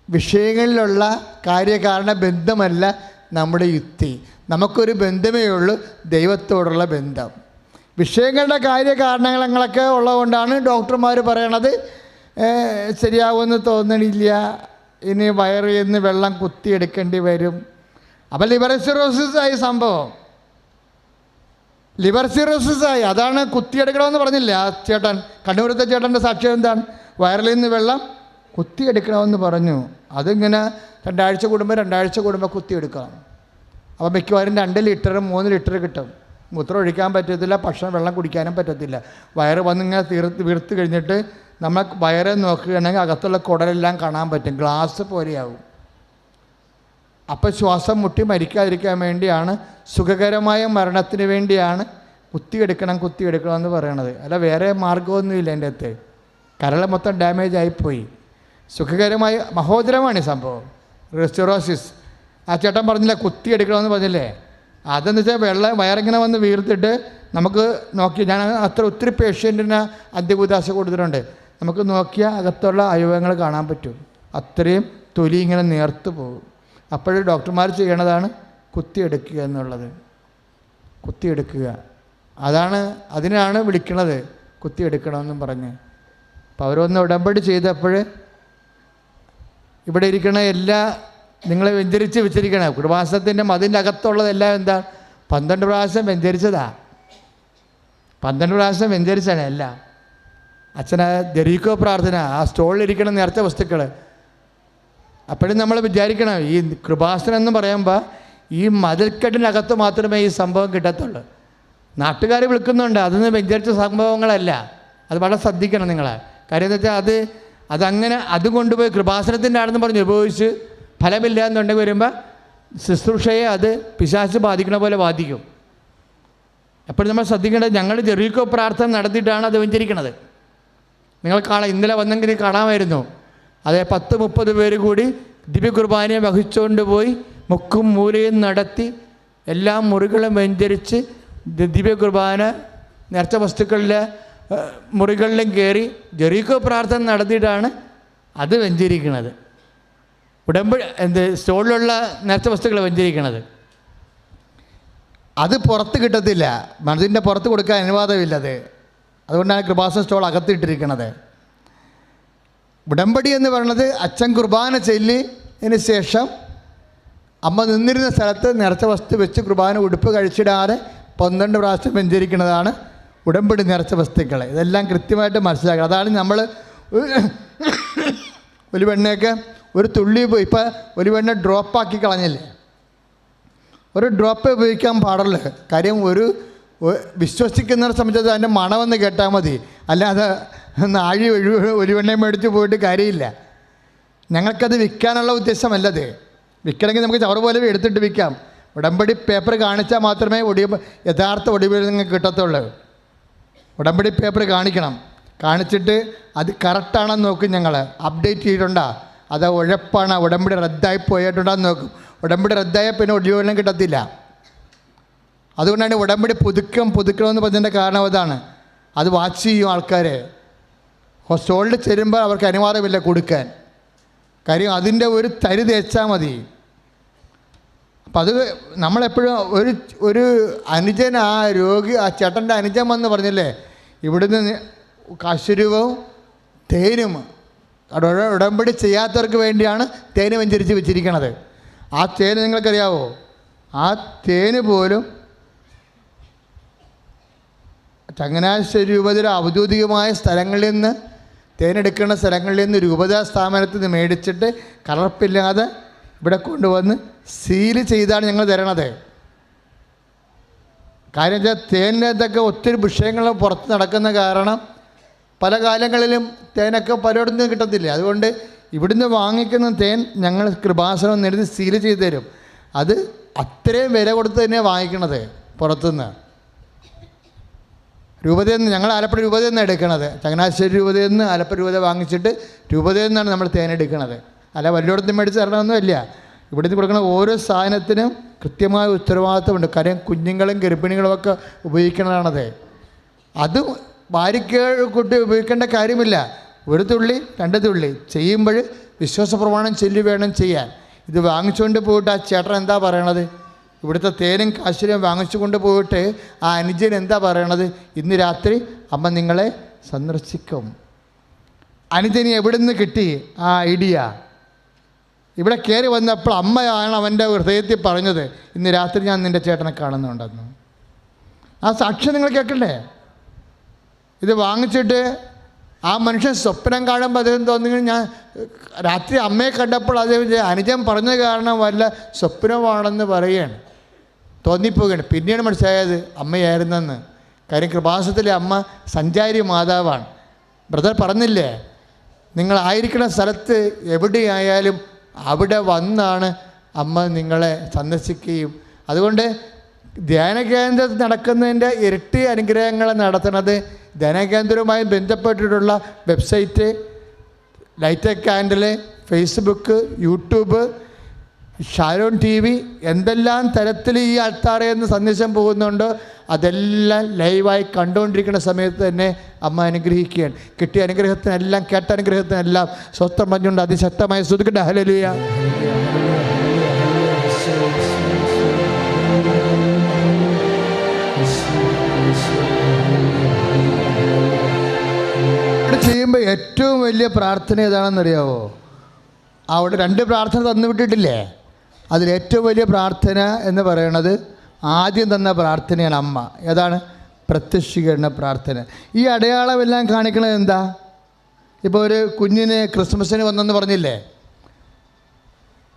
വിഷയങ്ങളിലുള്ള കാര്യകാരണ ബന്ധമല്ല നമ്മുടെ യുക്തി. നമുക്കൊരു ബന്ധമേ ഉള്ളൂ, ദൈവത്തോടുള്ള ബന്ധം. വിഷയങ്ങളുടെ കാര്യകാരണങ്ങളൊക്കെ ഉള്ളതുകൊണ്ടാണ് ഡോക്ടർമാർ പറയണത് ശരിയാവുമെന്ന് തോന്നണില്ല, ഇനി വയറിൽ നിന്ന് വെള്ളം കുത്തിയെടുക്കേണ്ടി വരും. അപ്പം ലിവർ സിറോസിസായി സംഭവം, ലിവർ സിറോസിസായി. അതാണ് കുത്തിയെടുക്കണമെന്ന് പറഞ്ഞില്ല ആ ചേട്ടൻ, കണ്ണൂരത്തെ ചേട്ടൻ്റെ സാക്ഷ്യം എന്താണ്? വയറിൽ നിന്ന് വെള്ളം കുത്തിയെടുക്കണമെന്ന് പറഞ്ഞു. അതിങ്ങനെ 2 ആഴ്ച കൂടുമ്പോൾ കുത്തിയെടുക്കാം. അപ്പോൾ മിക്കവാറും 2 ലിറ്റർ 3 ലിറ്റർ കിട്ടും. മൂത്രം ഒഴിക്കാൻ പറ്റത്തില്ല, ഭക്ഷണം വെള്ളം കുടിക്കാനും പറ്റത്തില്ല. വയറ് വന്നിങ്ങനെ വീർത്ത് കഴിഞ്ഞിട്ട് നമ്മൾ വയറെ നോക്കുകയാണെങ്കിൽ അകത്തുള്ള കുടലെല്ലാം കാണാൻ പറ്റും, ഗ്ലാസ് പോലെയാവും. അപ്പോൾ ശ്വാസം മുട്ടി മരിക്കാതിരിക്കാൻ വേണ്ടിയാണ്, സുഖകരമായ മരണത്തിന് വേണ്ടിയാണ് കുത്തിയെടുക്കണമെന്ന് പറയണത്. അല്ല വേറെ മാർഗമൊന്നുമില്ല. എൻ്റെ അടുത്ത് കരൾ മൊത്തം ഡാമേജ് ആയിപ്പോയി. സുഖകരമായ മഹോദരമാണ് ഈ സംഭവം, സിറോസിസ്. ആ ചേട്ടൻ പറഞ്ഞില്ല കുത്തിയെടുക്കണമെന്ന് പറഞ്ഞില്ലേ, അതെന്ന് വെച്ചാൽ വയറിങ്ങനെ വന്ന് വീർത്തിട്ട് നമുക്ക് നോക്കി, ഞാൻ ഒത്തിരി പേഷ്യൻറ്റിന് അന്ത്യകൂദാശ കൊടുത്തിട്ടുണ്ട്. നമുക്ക് നോക്കിയാൽ അകത്തുള്ള അവയവങ്ങൾ കാണാൻ പറ്റും, അത്രയും തൊലി ഇങ്ങനെ നേർത്ത് പോകും. അപ്പോഴും ഡോക്ടർമാർ ചെയ്യണതാണ് കുത്തിയെടുക്കുക എന്നുള്ളത്. കുത്തിയെടുക്കുക, അതിനാണ് വിളിക്കണത് കുത്തിയെടുക്കണമെന്നും പറഞ്ഞ്. അപ്പോൾ അവരൊന്ന് ഉടമ്പടി ചെയ്തപ്പോൾ ഇവിടെ ഇരിക്കണ എല്ലാ നിങ്ങളെ വ്യഞ്ചരിച്ച് വെച്ചിരിക്കണം. കൃപാസനത്തിൻ്റെ മതിൻ്റെ അകത്തുള്ളതെല്ലാം എന്താ? 12 പ്രാവശ്യം വ്യഞ്ചരിച്ചതാ. 12 പ്രാവശ്യം വ്യഞ്ചരിച്ചാണ് എല്ലാം. അച്ഛന് ജെറീക്കോ പ്രാർത്ഥന, ആ സ്റ്റോളിലിരിക്കണ നേർച്ച വസ്തുക്കൾ. അപ്പോഴും നമ്മൾ വിചാരിക്കണം, ഈ കൃപാസനം എന്ന് പറയുമ്പോൾ ഈ മതിൽക്കെട്ടിനകത്ത് മാത്രമേ ഈ സംഭവം കിട്ടത്തുള്ളൂ. നാട്ടുകാർ വിളിക്കുന്നുണ്ട്, അതൊന്നും വ്യഞ്ചരിച്ച സംഭവങ്ങളല്ല. അത് വളരെ ശ്രദ്ധിക്കണം നിങ്ങൾ. കാര്യം എന്ന് വെച്ചാൽ അതങ്ങനെ അത് കൊണ്ടുപോയി കൃപാസനത്തിൻ്റെ ആണെന്ന് പറഞ്ഞ് ഉപയോഗിച്ച് ഫലമില്ല എന്നുണ്ടെങ്കിൽ വരുമ്പോൾ ശുശ്രൂഷയെ അത് പിശാച് ബാധിക്കണ പോലെ ബാധിക്കും. എപ്പോഴും നമ്മൾ ശ്രദ്ധിക്കേണ്ടത്, ഞങ്ങൾ ജെറീക്കോ പ്രാർത്ഥന നടത്തിയിട്ടാണ് അത് വ്യഞ്ചരിക്കണത്. നിങ്ങൾ ഇന്നലെ വന്നെങ്കിൽ കാണാമായിരുന്നു. അതേ 10-30 പേര് കൂടി ദിവ്യകുർബാനയെ വഹിച്ചുകൊണ്ട് പോയി മുക്കും മൂലയും നടത്തി എല്ലാ മുറികളും വ്യഞ്ചരിച്ച് ദിവ്യകുർബാന നേർച്ച വസ്തുക്കളിലെ മുറികളിലും കയറി ജെറീക്കോ പ്രാർത്ഥന നടത്തിയിട്ടാണ് അത് വ്യഞ്ചരിക്കുന്നത്. സ്റ്റോളിലുള്ള നേർച്ച വസ്തുക്കൾ വ്യഞ്ചരിക്കണത്. അത് പുറത്ത് കിട്ടത്തില്ല, മനസ്സിൻ്റെ പുറത്ത് കൊടുക്കാൻ അനുവാദമില്ലത്. അതുകൊണ്ടാണ് കൃപാസന സ്റ്റോൾ അകത്തിട്ടിരിക്കുന്നത്. ഉടമ്പടി എന്ന് പറയുന്നത് അച്ഛൻ കുർബാന ചൊല്ലിയതിന് ശേഷം അമ്മ നിന്നിരുന്ന സ്ഥലത്ത് നേർച്ച വസ്തു വെച്ച് കുർബാന ഉടുപ്പ് കഴിച്ചിടാതെ 12 പ്രാവശ്യം വ്യഞ്ചരിക്കുന്നതാണ് ഉടമ്പടി നേർച്ച വസ്തുക്കൾ. ഇതെല്ലാം കൃത്യമായിട്ട് മനസ്സിലാക്കണം. അതാണ് നമ്മൾ ഒരു വെണ്ണയൊക്കെ ഒരു തുള്ളി പോയി ഇപ്പം ഒരു വെണ്ണ ഡ്രോപ്പാക്കി കളഞ്ഞില്ലേ, ഒരു ഡ്രോപ്പ് ഉപയോഗിക്കാൻ പാടുള്ളൂ. കാര്യം വിശ്വസിക്കുന്നവരെ സംബന്ധിച്ചത് അതിൻ്റെ മണമെന്ന് കേട്ടാൽ മതി, അല്ലാതെ ആഴി ഒരു വെണ്ണയും മേടിച്ച് പോയിട്ട് കാര്യമില്ല. ഞങ്ങൾക്കത് വിൽക്കാനുള്ള ഉദ്ദേശമല്ലത്. വിൽക്കണമെങ്കിൽ നമുക്ക് ചവറ് പോലെ എടുത്തിട്ട് വിൽക്കാം. ഉടമ്പടി പേപ്പർ കാണിച്ചാൽ മാത്രമേ യഥാർത്ഥ ഒടിവ് നിങ്ങൾക്ക് കിട്ടത്തുള്ളൂ. ഉടമ്പടി പേപ്പർ കാണിച്ചിട്ട് അത് കറക്റ്റാണെന്ന് നോക്കും. ഞങ്ങൾ അപ്ഡേറ്റ് ചെയ്തിട്ടുണ്ടോ, അത് ഉഴപ്പാണ്, ഉടമ്പടി റദ്ദായി പോയിട്ടുണ്ടെന്ന് നോക്കും. ഉടമ്പടി റദ്ദായ പിന്നെ ഒടിവുകളും കിട്ടത്തില്ല. അതുകൊണ്ടാണ് ഉടമ്പടി പുതുക്കണമെന്ന് പറഞ്ഞതിൻ്റെ കാരണം അതാണ്. അത് വാച്ച് ചെയ്യും ആൾക്കാർ. സ്റ്റോളിൽ ചെല്ലുമ്പോൾ അവർക്ക് അനുവാദമില്ല കൊടുക്കാൻ. കാര്യം അതിൻ്റെ ഒരു തരി തേച്ചാൽ മതി. അപ്പം അത് നമ്മളെപ്പോഴും ഒരു അനുജൻ, ആ ചേട്ടൻ്റെ അനുജൻ വന്ന് പറഞ്ഞില്ലേ, ഇവിടുന്ന് കശുരുവും തേനും ഉടമ്പടി ചെയ്യാത്തവർക്ക് വേണ്ടിയാണ് തേന് വെഞ്ചരിച്ച് വെച്ചിരിക്കണത്. ആ തേന് നിങ്ങൾക്കറിയാവോ, ആ തേന് പോലും ചങ്ങനാശ്ശേരി രൂപതയുടെ ഔദ്യോഗികമായ സ്ഥലങ്ങളിൽ നിന്ന്, തേനെടുക്കുന്ന സ്ഥലങ്ങളിൽ നിന്ന്, രൂപതാ സ്ഥാപനത്തിൽ നിന്ന് മേടിച്ചിട്ട് കലർപ്പില്ലാതെ ഇവിടെ കൊണ്ടുവന്ന് സീല് ചെയ്താണ് ഞങ്ങൾ തരണത്. കാര്യം വെച്ചാൽ തേനിനകത്തൊക്കെ ഒത്തിരി വിഷയങ്ങൾ പുറത്ത് നടക്കുന്ന കാരണം പല കാലങ്ങളിലും തേനൊക്കെ പലയിടത്തും നിന്ന് കിട്ടത്തില്ല. അതുകൊണ്ട് ഇവിടുന്ന് വാങ്ങിക്കുന്ന തേൻ ഞങ്ങൾ കൃപാസനം നേടി സീല് ചെയ്ത് തരും. അത് അത്രയും വില കൊടുത്ത് തന്നെയാണ് വാങ്ങിക്കണത് പുറത്തുനിന്ന്. രൂപതയിൽ നിന്ന്, ഞങ്ങൾ ആലപ്പുഴ രൂപതയിൽ നിന്ന് എടുക്കണത്. ചങ്ങനാശ്ശേരി രൂപതയിൽ നിന്ന് ആലപ്പുഴ രൂപത വാങ്ങിച്ചിട്ട് രൂപതയിൽ നിന്നാണ് നമ്മൾ തേനെടുക്കണത്. അല്ല വല്ലയിടത്തും മേടിച്ച് തരണമെന്നില്ല. ഇവിടുന്ന് കൊടുക്കുന്ന ഓരോ സാധനത്തിനും കൃത്യമായ ഉത്തരവാദിത്വമുണ്ട്. കാര്യം കുഞ്ഞുങ്ങളും ഗർഭിണികളുമൊക്കെ ഉപയോഗിക്കുന്നതാണത്. അതും വാരിക്കുട്ടി ഉപയോഗിക്കേണ്ട കാര്യമില്ല. 1 തുള്ളി 2 തുള്ളി ചെയ്യുമ്പോൾ വിശ്വാസപ്രമാണം ചൊല്ലി വേണം ചെയ്യാൻ. ഇത് വാങ്ങിച്ചുകൊണ്ട് പോയിട്ട് ആ ചേട്ടൻ എന്താ പറയണത്? ഇവിടുത്തെ തേനും കാശിലും വാങ്ങിച്ചു കൊണ്ട് പോയിട്ട് ആ അനുജൻ എന്താ പറയണത്? ഇന്ന് രാത്രി അമ്മ നിങ്ങളെ സന്ദർശിക്കും. അനുജന് എവിടെ നിന്ന് കിട്ടി ആ ഐഡിയ? ഇവിടെ കയറി വന്നപ്പോൾ അമ്മയാണ് അവൻ്റെ ഹൃദയത്തിൽ പറഞ്ഞത്, ഇന്ന് രാത്രി ഞാൻ നിൻ്റെ ചേട്ടനെ കാണുന്നുണ്ടെന്ന്. ആ സാക്ഷ്യം നിങ്ങൾ കേൾക്കണ്ടേ? ഇത് വാങ്ങിച്ചിട്ട് ആ മനുഷ്യൻ സ്വപ്നം കാണുമ്പോൾ അദ്ദേഹം തോന്നുന്നു, ഞാൻ രാത്രി അമ്മയെ കണ്ടപ്പോൾ അദ്ദേഹം അനുജൻ പറഞ്ഞ കാരണം വല്ല സ്വപ്നമാണെന്ന് പറയുകയാണ്, തോന്നിപ്പോവുകയാണ്. പിന്നീട് മനസ്സിലായത് അമ്മയായിരുന്നെന്ന്. കാര്യം കൃപാസനത്തിലെ അമ്മ സഞ്ചാരി മാതാവാണ്. ബ്രദർ പറഞ്ഞില്ലേ, നിങ്ങളായിരിക്കുന്ന സ്ഥലത്ത് എവിടെയായാലും അവിടെ വന്നാണ് അമ്മ നിങ്ങളെ സന്ദർശിക്കുകയും. അതുകൊണ്ട് ധ്യാനകേന്ദ്രത്തിൽ നടക്കുന്നതിൻ്റെ ഇരട്ടി അനുഗ്രഹങ്ങൾ നടത്തുന്നത് ധ്യാനകേന്ദ്രവുമായി ബന്ധപ്പെട്ടിട്ടുള്ള website, light candle, Facebook, YouTube, Sharon TV, എന്തെല്ലാം തരത്തിൽ ഈ അൾത്താറയെന്ന് സന്ദേശം പോകുന്നുണ്ടോ അതെല്ലാം ലൈവായി കണ്ടുകൊണ്ടിരിക്കുന്ന സമയത്ത് തന്നെ അമ്മ അനുഗ്രഹിക്കുകയാണ്. കിട്ടിയ അനുഗ്രഹത്തിനെല്ലാം, കേട്ട അനുഗ്രഹത്തിനെല്ലാം സ്വസ്ഥം പറഞ്ഞുകൊണ്ട് അതിശക്തമായി സ്തുതിക്കട്ടെ. ഹല്ലേലൂയ. ഇവിടെ ചെയ്യുമ്പോൾ ഏറ്റവും വലിയ പ്രാർത്ഥന ഏതാണെന്നറിയാവോ? അവിടെ 2 പ്രാർത്ഥന തന്നു വിട്ടിട്ടില്ലേ? അതിലേറ്റവും വലിയ പ്രാർത്ഥന എന്ന് പറയുന്നത് ആദ്യം തന്ന പ്രാർത്ഥനയാണ് അമ്മ. ഏതാണ്? പ്രത്യക്ഷീകരണ പ്രാർത്ഥന. ഈ അടയാളമെല്ലാം കാണിക്കുന്നത് എന്താ? ഇപ്പോൾ ഒരു കുഞ്ഞിന് ക്രിസ്മസിന് വന്നെന്ന് പറഞ്ഞില്ലേ,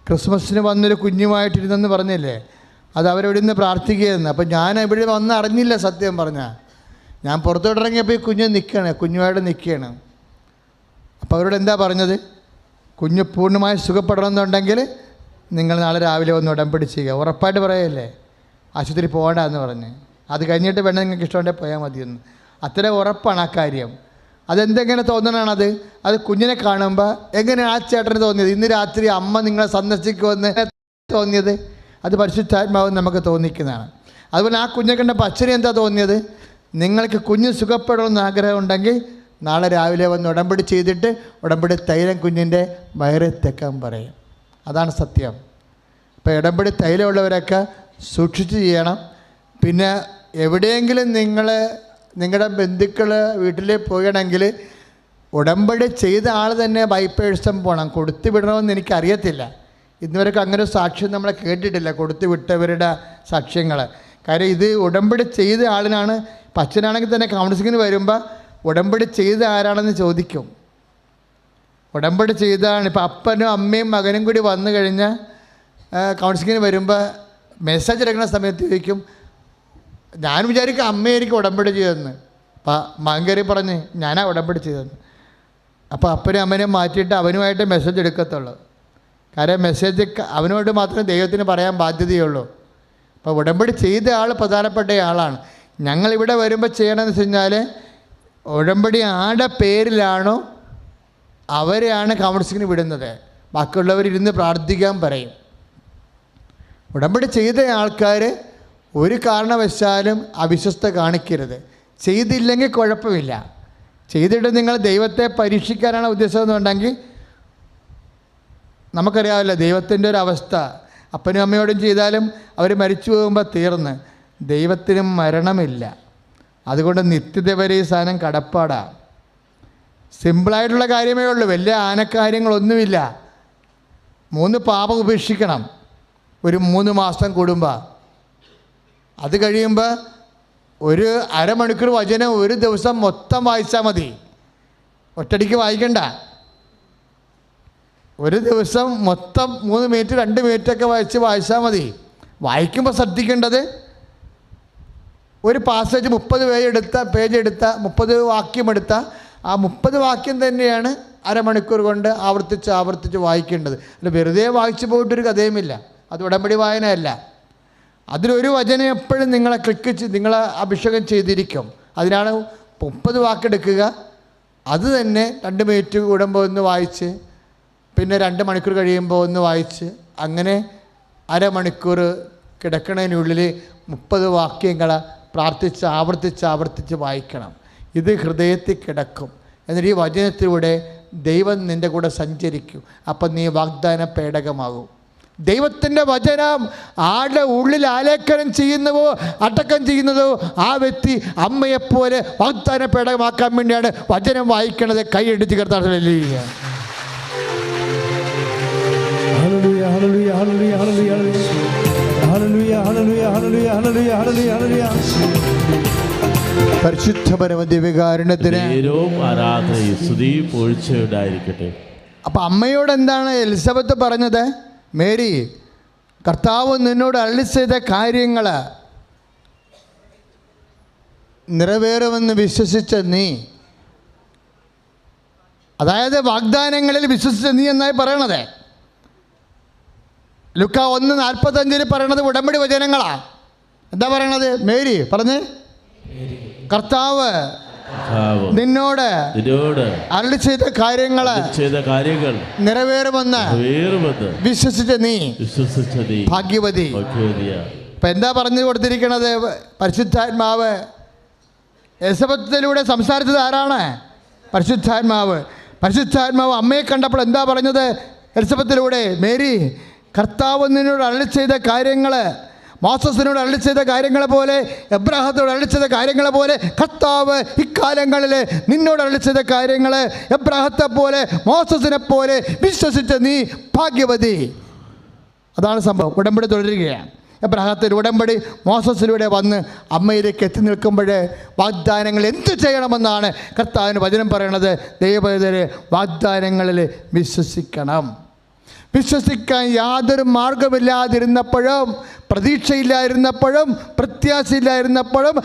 ക്രിസ്മസിന് വന്നൊരു കുഞ്ഞുമായിട്ടിരുന്നെന്ന് പറഞ്ഞില്ലേ, അത് അവരെവിടെ നിന്ന് പ്രാർത്ഥിക്കുകയായിരുന്നു. അപ്പം ഞാൻ ഇവിടെ വന്ന് അറിഞ്ഞില്ല. സത്യം പറഞ്ഞാൽ ഞാൻ പുറത്തോട്ടിറങ്ങിയപ്പോൾ ഈ കുഞ്ഞ് നിൽക്കുകയാണ്, കുഞ്ഞുമായിട്ട് നിൽക്കുകയാണ്. അപ്പോൾ അവരോട് എന്താ പറഞ്ഞത്? കുഞ്ഞ് പൂർണ്ണമായി സുഖപ്പെടണമെന്നുണ്ടെങ്കിൽ നിങ്ങൾ നാളെ രാവിലെ ഒന്ന് ഉടമ്പടി ചെയ്യുക. ഉറപ്പായിട്ട് പറയല്ലേ, ആശുപത്രി പോകണ്ട എന്ന് പറഞ്ഞ്. അത് കഴിഞ്ഞിട്ട് വേണം നിങ്ങൾക്ക് ഇഷ്ടമുണ്ടെങ്കിൽ പോയാൽ മതിയെന്ന്. അത്ര ഉറപ്പാണ് ആ കാര്യം. അതെന്തെങ്ങനെ തോന്നണത്? അത് കുഞ്ഞിനെ കാണുമ്പോൾ എങ്ങനെയാണ് ആ ചേട്ടന് തോന്നിയത്? ഇന്ന് രാത്രി അമ്മ നിങ്ങളെ സന്ദർശിക്കുമെന്ന് തോന്നിയത്? അത് പരിശുദ്ധാത്മാവ് നമുക്ക് തോന്നിക്കുന്നതാണ്. അതുപോലെ ആ കുഞ്ഞെ കണ്ടപ്പോൾ അച്ഛനെ എന്താ തോന്നിയത്? നിങ്ങൾക്ക് കുഞ്ഞ് സുഖപ്പെടണമെന്ന് ആഗ്രഹമുണ്ടെങ്കിൽ നാളെ രാവിലെ വന്ന് ഉടമ്പടി ചെയ്തിട്ട് ഉടമ്പടി തൈലം കുഞ്ഞിൻ്റെ വയറിൽ തെക്കാൻ പറയും. അതാണ് സത്യം. അപ്പോൾ ഉടമ്പടി തൈലമുള്ളവരൊക്കെ സൂക്ഷിച്ച് ചെയ്യണം. പിന്നെ എവിടെയെങ്കിലും നിങ്ങളുടെ ബന്ധുക്കൾ വീട്ടിൽ പോകണമെങ്കിൽ ഉടമ്പടി ചെയ്ത ആൾ തന്നെ ബൈപ്പേഴ്സം പോകണം. കൊടുത്തു വിടണമെന്ന് എനിക്കറിയത്തില്ല. ഇന്നുവരെയൊക്കെ അങ്ങനെ ഒരു സാക്ഷ്യം നമ്മളെ കേട്ടിട്ടില്ല, കൊടുത്തു വിട്ടവരുടെ സാക്ഷ്യങ്ങൾ. കാര്യം ഇത് ഉടമ്പടി ചെയ്ത ആളിനാണ്. ഇപ്പം അച്ഛനാണെങ്കിൽ തന്നെ കൗൺസിലിങ്ങിന് വരുമ്പോൾ ഉടമ്പടി ചെയ്ത ആരാണെന്ന് ചോദിക്കും. ഉടമ്പടി ചെയ്താണ്. ഇപ്പം അപ്പനും അമ്മയും മകനും കൂടി വന്നു കഴിഞ്ഞാൽ കൗൺസിലിങ്ങിന് വരുമ്പോൾ മെസ്സേജ് എടുക്കുന്ന സമയത്ത് ചോദിക്കും, ഞാൻ വിചാരിക്കും അമ്മയായിരിക്കും ഉടമ്പടി ചെയ്തതെന്ന്. അപ്പം മകൻ കയറി പറഞ്ഞ് ഞാനാ ഉടമ്പടി ചെയ്തതെന്ന്. അപ്പോൾ അപ്പനും അമ്മനെയും മാറ്റിയിട്ട് അവനുമായിട്ട് മെസ്സേജ് എടുക്കത്തുള്ളൂ. കാര്യം മെസ്സേജ് അവനോട് മാത്രമേ ദൈവത്തിന് പറയാൻ ബാധ്യതയുള്ളൂ. അപ്പോൾ ഉടമ്പടി ചെയ്ത ആൾ പ്രധാനപ്പെട്ട ആളാണ്. ഞങ്ങളിവിടെ വരുമ്പോൾ ചെയ്യണമെന്ന് വെച്ച് കഴിഞ്ഞാൽ ഉടമ്പടി ആരുടെ പേരിലാണോ അവരെയാണ് കൗൺസിലിങ്ങിന് വിടുന്നത്. ബാക്കിയുള്ളവരിരുന്ന് പ്രാർത്ഥിക്കാൻ പറയും. ഉടമ്പടി ചെയ്ത ആൾക്കാർ ഒരു കാരണവശാലും അവിശ്വസ്ത കാണിക്കരുത്. ചെയ്തില്ലെങ്കിൽ കുഴപ്പമില്ല. ചെയ്തിട്ട് നിങ്ങൾ ദൈവത്തെ പരീക്ഷിക്കാനാണ് ഉദ്ദേശമെന്നുണ്ടെങ്കിൽ നമുക്കറിയാമല്ലോ ദൈവത്തിൻ്റെ ഒരു അവസ്ഥ. അപ്പനും അമ്മയോടും ചെയ്താലും അവർ മരിച്ചു പോകുമ്പോൾ തീർന്ന്. ദൈവത്തിനും മരണമില്ല. അതുകൊണ്ട് നിത്യത വരെ ഈ സാധനം കടപ്പാടാണ്. സിമ്പിളായിട്ടുള്ള കാര്യമേ ഉള്ളൂ. വലിയ ആനക്കാര്യങ്ങളൊന്നുമില്ല. 3 പാപം ഉപേക്ഷിക്കണം ഒരു 3 മാസം കൂടുമ്പോൾ. അത് കഴിയുമ്പോൾ ഒരു അരമണിക്കൂർ വചനം ഒരു ദിവസം മൊത്തം വായിച്ചാൽ മതി. ഒറ്റടിക്ക് വായിക്കണ്ട. ഒരു ദിവസം മൊത്തം 3 മിനിറ്റ് 2 മിനിറ്റൊക്കെ വായിച്ചാൽ മതി. വായിക്കുമ്പോൾ ശ്രദ്ധിക്കേണ്ടത് ഒരു പാസേജ് 30 പേജ് എടുത്ത 30 വാക്യം എടുത്ത ആ 30 വാക്യം തന്നെയാണ് അരമണിക്കൂർ കൊണ്ട് ആവർത്തിച്ച് വായിക്കേണ്ടത്. അല്ല വെറുതെ വായിച്ചു പോയിട്ടൊരു കഥയുമില്ല. അത് ഉടമ്പടി വായനയല്ല. അതിലൊരു വചനം എപ്പോഴും നിങ്ങളെ അഭിഷേകം ചെയ്തിരിക്കും. അതിനാണ് 30 വാക്കെടുക്കുക. അത് തന്നെ 2 മിനിറ്റ് കൂടുമ്പോൾ ഒന്ന് വായിച്ച്, പിന്നെ 2 മണിക്കൂർ കഴിയുമ്പോൾ ഒന്ന് വായിച്ച്, അങ്ങനെ അരമണിക്കൂർ കിടക്കണതിനുള്ളിൽ 30 വാക്യങ്ങൾ ആവർത്തിച്ച് വായിക്കണം. ഇത് ഹൃദയത്തിൽ കിടക്കും. എന്നിട്ട് ഈ വചനത്തിലൂടെ ദൈവം നിൻ്റെ കൂടെ സഞ്ചരിക്കും. അപ്പം നീ വാഗ്ദാന പേടകമാകും. ദൈവത്തിൻ്റെ വചനം ആരുടെ ഉള്ളിൽ ആലേഖനം ചെയ്യുന്നവോ അടക്കം ചെയ്യുന്നതോ ആ വ്യക്തി അമ്മയെപ്പോലെ വാഗ്ദാന പേടകമാക്കാൻ വേണ്ടിയാണ് വചനം വായിക്കണത്. കൈയടിച്ച് കർത്താവ് പരിശുദ്ധ പരമദിവ്യകാരുണ്യത്തിന് ഉണ്ടായിരിക്കട്ടെ. അപ്പം അമ്മയോട് എന്താണ് എലിസബത്ത് പറഞ്ഞത്? മേരി, കർത്താവ് നിന്നോട് അരുളി ചെയ്ത കാര്യങ്ങൾ നിറവേറുമെന്ന് വിശ്വസിച്ച നീ, അതായത് വാഗ്ദാനങ്ങളിൽ വിശ്വസിച്ച നീ എന്നായി പറയണത്. ലുക്ക 1:45 പറയണത് ഉടമ്പടി വചനങ്ങളാ. എന്താ പറയണത്? മേരി പറഞ്ഞ്, കർത്താവ് നിന്നോട് അരുളി ചെയ്ത കാര്യങ്ങൾ നിറവേറുമെന്ന് വിശ്വസിച്ച നീ ഭാഗ്യവതി. ഇപ്പം എന്താ പറഞ്ഞു കൊടുത്തിരിക്കണത്? പരിശുദ്ധാത്മാവ് എലിസബത്തിലൂടെ സംസാരിച്ചത് ആരാണ്? പരിശുദ്ധാത്മാവ്. പരിശുദ്ധാത്മാവ് അമ്മയെ കണ്ടപ്പോൾ എന്താ പറഞ്ഞത് എലിസബത്തിലൂടെ? മേരി, കർത്താവ് നിന്നോട് അരുളി ചെയ്ത കാര്യങ്ങൾ, മോസസിനോട് അരുളി ചെയ്ത കാര്യങ്ങളെ പോലെ, എബ്രാഹത്തോട് അരുളി ചെയ്ത കാര്യങ്ങളെ പോലെ കർത്താവ് ഇക്കാലങ്ങളിൽ നിന്നോട് അരുളി ചെയ്ത കാര്യങ്ങൾ എബ്രാഹത്തെ പോലെ മോസസിനെ പോലെ വിശ്വസിച്ച നീ ഭാഗ്യവതി. അതാണ് സംഭവം. ഉടമ്പടി തുടരുകയാണ്. എബ്രാഹത്തിൽ ഉടമ്പടി മോസസിലൂടെ വന്ന് അമ്മയിലേക്ക് എത്തി നിൽക്കുമ്പോൾ വാഗ്ദാനങ്ങൾ എന്തു ചെയ്യണമെന്നാണ് കർത്താവിന് വചനം പറയണത്. ദൈവപൈതരെ വാഗ്ദാനങ്ങളിൽ വിശ്വസിക്കണം. വിശ്വസിക്കാൻ യാതൊരു മാർഗമില്ലാതിരുന്നപ്പോഴും, പ്രതീക്ഷയില്ലായിരുന്നപ്പോഴും, പ്രത്യാശയില്ലായിരുന്നപ്പോഴും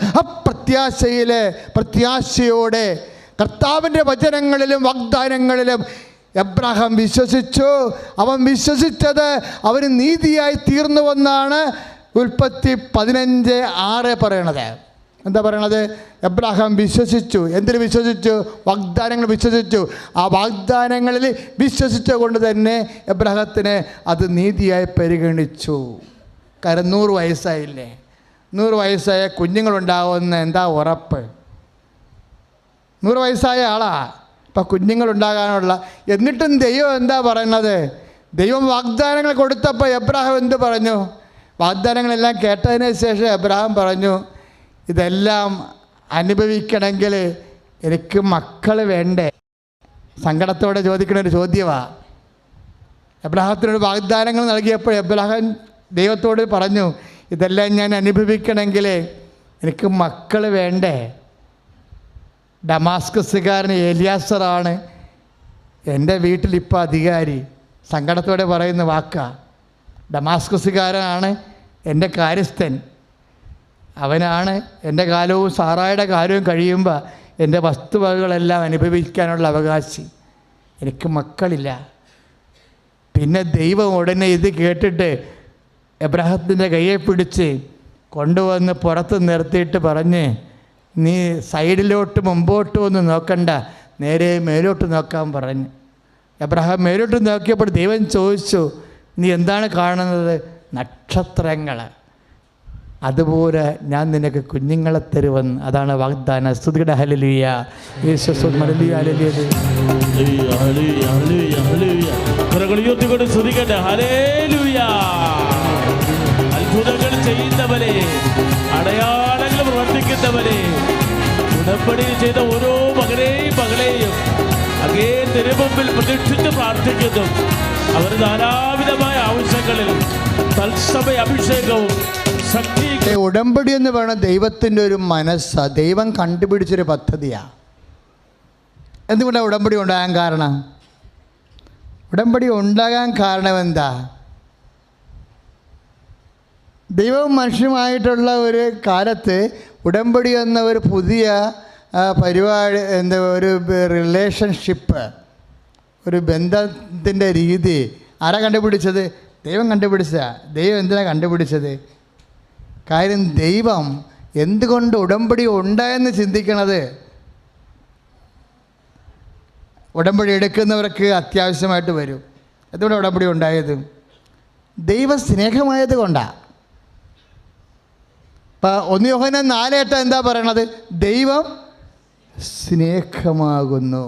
പ്രത്യാശയോടെ കർത്താവിൻ്റെ വചനങ്ങളിലും വാഗ്ദാനങ്ങളിലും എബ്രാഹാം വിശ്വസിച്ചു. അവൻ വിശ്വസിച്ചത് അവന് നീതിയായി തീർന്നുവെന്നാണ് ഉൽപ്പത്തി 15:6 പറയണത്. എന്താ പറയണത്? എബ്രാഹാം വിശ്വസിച്ചു. എന്തിന് വിശ്വസിച്ചു? വാഗ്ദാനങ്ങൾ വിശ്വസിച്ചു. ആ വാഗ്ദാനങ്ങളിൽ വിശ്വസിച്ച കൊണ്ട് തന്നെ എബ്രാഹത്തിന് അത് നീതിയായി പരിഗണിച്ചു. കാരണം 100 വയസ്സായില്ലേ? 100 വയസ്സായ കുഞ്ഞുങ്ങളുണ്ടാകുമെന്ന് എന്താ ഉറപ്പ്? 100 വയസ്സായ ആളാ ഇപ്പം കുഞ്ഞുങ്ങളുണ്ടാകാനുള്ള. എന്നിട്ടും ദൈവം എന്താ പറയുന്നത്? ദൈവം വാഗ്ദാനങ്ങൾ കൊടുത്തപ്പോൾ എബ്രാഹാം എന്ത് പറഞ്ഞു? വാഗ്ദാനങ്ങളെല്ലാം കേട്ടതിന് ശേഷം എബ്രാഹാം പറഞ്ഞു, ഇതെല്ലാം അനുഭവിക്കണമെങ്കിൽ എനിക്ക് മക്കൾ വേണ്ടേ? സങ്കടത്തോടെ ചോദിക്കുന്ന ഒരു ചോദ്യമാണ്. എബ്രാഹത്തിനോട് വാഗ്ദാനങ്ങൾ നൽകിയപ്പോൾ എബ്രാഹാം ദൈവത്തോട് പറഞ്ഞു, ഇതെല്ലാം ഞാൻ അനുഭവിക്കണമെങ്കിൽ എനിക്ക് മക്കൾ വേണ്ടേ? ഡമാസ്കസുകാരൻ എലിയാസറാണ് എൻ്റെ വീട്ടിലിപ്പോൾ അധികാരി. സങ്കടത്തോടെ പറയുന്ന വാക്കാ. ഡമാസ്കസുകാരനാണ് എൻ്റെ കാര്യസ്ഥൻ. അവനാണ് എൻ്റെ കാലവും സാറായുടെ കാലവും കഴിയുമ്പോൾ എൻ്റെ വസ്തുവകകളെല്ലാം അനുഭവിക്കാനുള്ള അവകാശി. എനിക്ക് മക്കളില്ല. പിന്നെ ദൈവം ഉടനെ ഇത് കേട്ടിട്ട് എബ്രാഹത്തിൻ്റെ കയ്യെ പിടിച്ച് കൊണ്ടുവന്ന് പുറത്ത് നിർത്തിയിട്ട് പറഞ്ഞ്, നീ സൈഡിലോട്ട് മുമ്പോട്ടും ഒന്നും നോക്കണ്ട, നേരെ മേലോട്ട് നോക്കാൻ പറഞ്ഞു. എബ്രാഹാം മേലോട്ട് നോക്കിയപ്പോൾ ദൈവം ചോദിച്ചു, നീ എന്താണ് കാണുന്നത്? നക്ഷത്രങ്ങൾ. അതുപോലെ ഞാൻ നിനക്ക് കുഞ്ഞുങ്ങളെ തരുമെന്ന്. അതാണ് വാഗ്ദാനം. സ്തുതിയുടെ ഹല്ലേലൂയ. യേശുസ്തുതി ഹല്ലേലൂയ ഹല്ലേലൂയ. കരങ്ങളുയർത്തിക്കൊണ്ട് സ്തുതിക്കട്ടെ. ഹല്ലേലൂയ. അത്ഭുതങ്ങൾ ചെയ്യുന്നവരെ, അടയാളങ്ങൾ പ്രവർത്തിക്കുന്നവരെ, ഉടമ്പടി ചെയ്ത ഓരോ മകളെയും അങ്ങേ തിരുമുമ്പിൽ പ്രതീക്ഷിച്ച് പ്രാർത്ഥിക്കുന്നു. അവർ നാനാവിധമായ ആവശ്യങ്ങളിൽ തത്സമയ അഭിഷേകവും ശക്തി. ഉടമ്പടി എന്ന് പറയുന്നത് ദൈവത്തിൻ്റെ ഒരു മനസ്സാണ്. ദൈവം കണ്ടുപിടിച്ചൊരു പദ്ധതിയാണ്. എന്തുകൊണ്ടാണ് ഉടമ്പടി ഉണ്ടാകാൻ കാരണം? ഉടമ്പടി ഉണ്ടാകാൻ കാരണം എന്താ? ദൈവവും മനുഷ്യനുമായിട്ടുള്ള ഒരു കാലത്ത് ഉടമ്പടി എന്ന ഒരു പുതിയ പരിപാടി, ഒരു റിലേഷൻഷിപ്പ്, ഒരു ബന്ധത്തിൻ്റെ രീതി ആരാ കണ്ടുപിടിച്ചത്? ദൈവം കണ്ടുപിടിച്ചതാണ്. ദൈവം എന്തിനാണ് കണ്ടുപിടിച്ചത്? കാര്യം ദൈവം എന്തുകൊണ്ട് ഉടമ്പടി ഉണ്ടായെന്ന് ചിന്തിക്കണത്. ഉടമ്പടി എടുക്കുന്നവർക്ക് അത്യാവശ്യമായിട്ട് വരും. എന്തുകൊണ്ട് ഉടമ്പടി ഉണ്ടായത്? ദൈവം സ്നേഹമായത് കൊണ്ടാണ്. ഇപ്പം 1 യോഹന്നാൻ 4:8 എന്താ പറയണത്? ദൈവം സ്നേഹമാകുന്നു.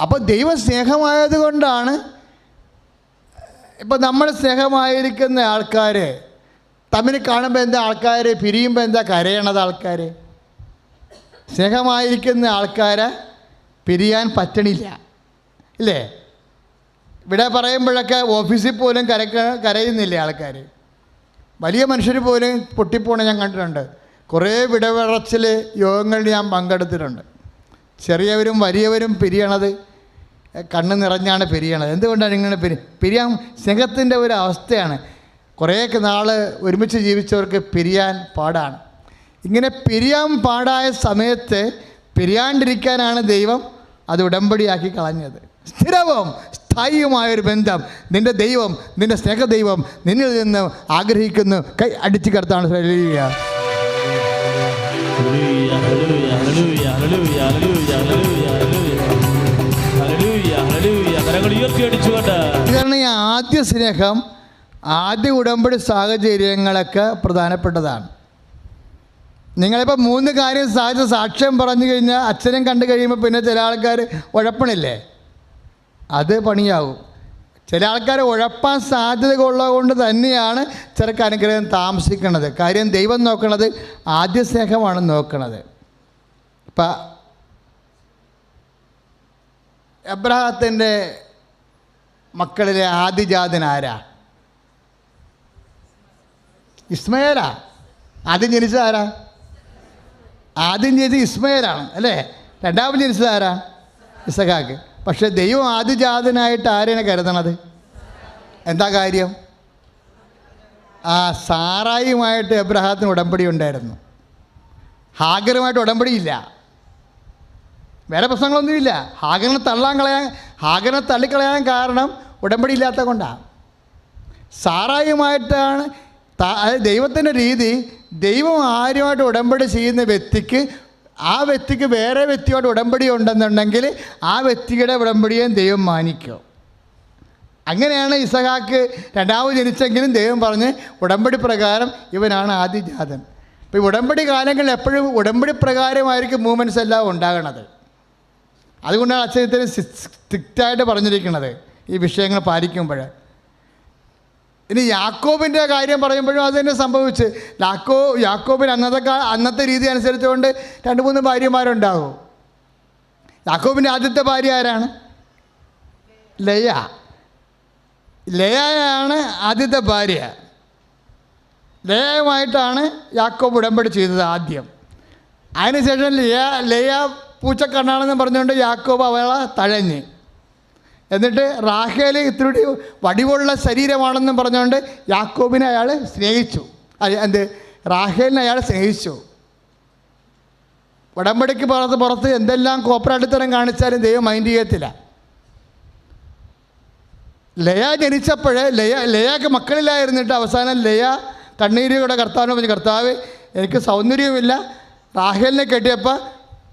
അപ്പോൾ ദൈവം സ്നേഹമായതുകൊണ്ടാണ്. ഇപ്പം നമ്മൾ സ്നേഹമായിരിക്കുന്ന ആൾക്കാർ തമ്മിൽ കാണുമ്പോൾ എന്താ ആൾക്കാർ പിരിയുമ്പോൾ എന്താ കരയണത്? ആൾക്കാർ സ്നേഹമായിരിക്കുന്ന ആൾക്കാരെ പിരിയാൻ പറ്റണില്ല, ഇല്ലേ? ഇവിടെ പറയുമ്പോഴൊക്കെ ഓഫീസിൽ പോലും കരയുന്നില്ല ആൾക്കാർ. വലിയ മനുഷ്യർ പോലും പൊട്ടിപ്പോണ ഞാൻ കണ്ടിട്ടുണ്ട്. കുറേ വിടവിറച്ചിൽ യോഗങ്ങളിൽ ഞാൻ പങ്കെടുത്തിട്ടുണ്ട്. ചെറിയവരും വലിയവരും പിരിയണത് കണ്ണ് നിറഞ്ഞാണ് പിരിയണത്. എന്തുകൊണ്ടാണ് ഇങ്ങനെ പിരിയാൻ? സ്നേഹത്തിൻ്റെ ഒരു അവസ്ഥയാണ്. കുറേ നാൾ ഒരുമിച്ച് ജീവിച്ചവർക്ക് പിരിയാൻ പാടാണ്. ഇങ്ങനെ പിരിയാൻ പാടായ സമയത്ത് പിരിയാണ്ടിരിക്കാനാണ് ദൈവം അത് ഉടമ്പടിയാക്കി കളഞ്ഞത്. സ്ഥിരവും സ്ഥായിയുമായൊരു ബന്ധം നിൻ്റെ ദൈവം, നിൻ്റെ സ്നേഹദൈവം നിന്നിൽ നിന്ന് ആഗ്രഹിക്കുന്നു. കൈ അടിച്ചു കർത്താണ്. ഇതാണ് ഈ ആദ്യ സ്നേഹം. ആദ്യ ഉടമ്പടി സാഹചര്യങ്ങളൊക്കെ പ്രധാനപ്പെട്ടതാണ്. നിങ്ങളിപ്പോൾ 3 കാര്യം സാക്ഷ്യം പറഞ്ഞു കഴിഞ്ഞാൽ അച്ഛനും കണ്ടു കഴിയുമ്പോൾ പിന്നെ ചില ആൾക്കാർ ഉഴപ്പണില്ലേ, അത് പണിയാവും. ചില ആൾക്കാർ ഉഴപ്പാൻ സാധ്യത ഉള്ളതുകൊണ്ട് തന്നെയാണ് ചിലർക്ക് അനുഗ്രഹം താമസിക്കുന്നത്. കാര്യം ദൈവം നോക്കണത് ആദ്യ സ്നേഹമാണ് നോക്കണത്. ഇപ്പം എബ്രഹാത്തിൻ്റെ മക്കളിലെ ആദിജാതൻ ആരാ? ഇസ്മയേലാ. ആദ്യം ജനിച്ചത് ആരാ? ആദ്യം ജനിച്ചത് ഇസ്മയേലാണ്, അല്ലേ? രണ്ടാമത് ജനിച്ചത് ആരാ? ഇസഹാക്ക്. പക്ഷേ ദൈവം ആദിജാതനായിട്ട് ആരെയാണ് കരുതണത്? എന്താ കാര്യം? ആ സാറായുമായിട്ട് എബ്രഹാത്തിന് ഉടമ്പടി ഉണ്ടായിരുന്നു. ഹാഗറുമായിട്ട് ഉടമ്പടിയില്ല. വേറെ പ്രശ്നങ്ങളൊന്നുമില്ല. ഹാഗറിനെ തള്ളിക്കളയാൻ കാരണം ഉടമ്പടി ഇല്ലാത്ത കൊണ്ടാണ്. സാറായുമായിട്ടാണ് ദൈവത്തിൻ്റെ രീതി. ദൈവം ആരുമായിട്ട് ഉടമ്പടി ചെയ്യുന്ന വ്യക്തിക്ക് ആ വ്യക്തിക്ക് വേറെ വ്യക്തിയോട് ഉടമ്പടി ഉണ്ടെന്നുണ്ടെങ്കിൽ ആ വ്യക്തിയുടെ ഉടമ്പടിയെ ദൈവം മാനിക്കും. അങ്ങനെയാണ് ഇസഹാക്ക് രണ്ടാമത് ജനിച്ചെങ്കിലും ദൈവം പറഞ്ഞ് ഉടമ്പടി പ്രകാരം ഇവനാണ് ആദിജാതൻ. അപ്പോൾ ഈ ഉടമ്പടി കാലങ്ങളിൽ എപ്പോഴും ഉടമ്പടി പ്രകാരമായിരിക്കും മൂവ്മെൻറ്റ്സ് എല്ലാം ഉണ്ടാകണത്. അതുകൊണ്ടാണ് അച്ഛനത്തിന് സ്ട്രിക്റ്റായിട്ട് പറഞ്ഞിരിക്കുന്നത് ഈ വിഷയങ്ങൾ പാലിക്കുമ്പോൾ. ഇനി യാക്കോബിൻ്റെ കാര്യം പറയുമ്പോഴും അത് തന്നെ സംഭവിച്ച്. യാക്കോബിന് അന്നത്തെ രീതി അനുസരിച്ചുകൊണ്ട് 2-3 ഭാര്യമാരുണ്ടാകും. യാക്കോബിൻ്റെ ആദ്യത്തെ ഭാര്യ ആരാണ്? ലേയാണ് ആദ്യത്തെ ഭാര്യ. ലേയുമായിട്ടാണ് യാക്കോബ് ഉടമ്പടി ചെയ്തത് ആദ്യം. അതിനുശേഷം ലേയ പൂച്ചക്കണ്ണാണെന്ന് പറഞ്ഞുകൊണ്ട് യാക്കോബ് അവളെ തഴഞ്ഞ്. എന്നിട്ട് റാഹേൽ ഇത്തിരി വടിവുള്ള ശരീരമാണെന്നും പറഞ്ഞുകൊണ്ട് യാക്കോബിനെ അയാൾ സ്നേഹിച്ചു. റാഹേലിനെ അയാൾ സ്നേഹിച്ചു. ഉടമ്പടിക്ക് പുറത്ത് എന്തെല്ലാം കോപ്പറേറ്റിത്തരം കാണിച്ചാലും ദൈവം മൈൻഡ് ചെയ്യത്തില്ല. ലയ ജനിച്ചപ്പോൾ ലയക്ക് മക്കളിലായിരുന്നിട്ട് അവസാനം ലയ കണ്ണീരോടെ കർത്താവിനെ പറഞ്ഞു, കർത്താവ് എനിക്ക് സൗന്ദര്യവുമില്ല, റാഹേലിനെ കെട്ടിയപ്പോൾ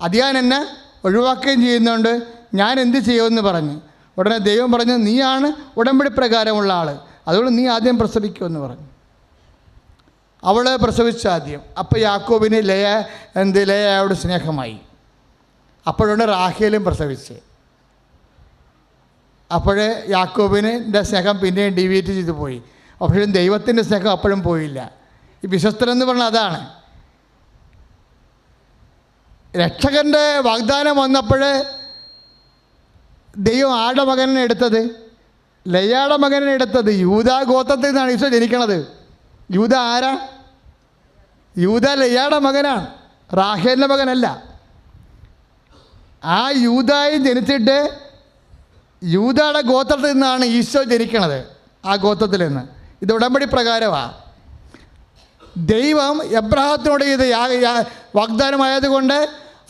അതിയാൻ എന്നെ ഒഴിവാക്കുകയും ചെയ്യുന്നുണ്ട്, ഞാൻ എന്ത് ചെയ്യുമെന്ന് പറഞ്ഞു. ഉടനെ ദൈവം പറഞ്ഞു, നീയാണ് ഉടമ്പടി പ്രകാരമുള്ള ആൾ, അതുകൊണ്ട് നീ ആദ്യം പ്രസവിക്കുമെന്ന് പറഞ്ഞു. അവൾ പ്രസവിച്ച ആദ്യം. അപ്പോൾ യാക്കോബിന് ലയയോട് സ്നേഹമായി. അപ്പോഴാണ് റാഹേലും പ്രസവിച്ച്. അപ്പോൾ യാക്കോബിൻ്റെ സ്നേഹം പിന്നെയും ഡിവീറ്റ് ചെയ്ത് പോയി. അപ്പോഴും ദൈവത്തിൻ്റെ സ്നേഹം അപ്പോഴും പോയില്ല. ഈ വിശ്വസ്തനെന്ന് പറഞ്ഞാൽ അതാണ്. രക്ഷകൻ്റെ വാഗ്ദാനം വന്നപ്പോൾ ദൈവം ആരുടെ മകനെ എടുത്തത്? ലയയുടെ മകനെ എടുത്തത്. യൂദാ ഗോത്രത്തിൽ നിന്നാണ് ഈശോ ജനിക്കണത്. യൂദ ആരാ? യൂദ ലയയുടെ മകനാണ്, റാഹേലിൻ്റെ മകനല്ല. ആ യൂദായും ജനിച്ചിട്ട് യൂദയുടെ ഗോത്രത്തിൽ നിന്നാണ് ഈശോ ജനിക്കണത്. ആ ഗോത്രത്തിൽ നിന്ന്. ഇത് ഉടമ്പടി പ്രകാരമാണ്. ദൈവം എബ്രഹാത്തിനോട് ചെയ്ത വാഗ്ദാനമായതുകൊണ്ട്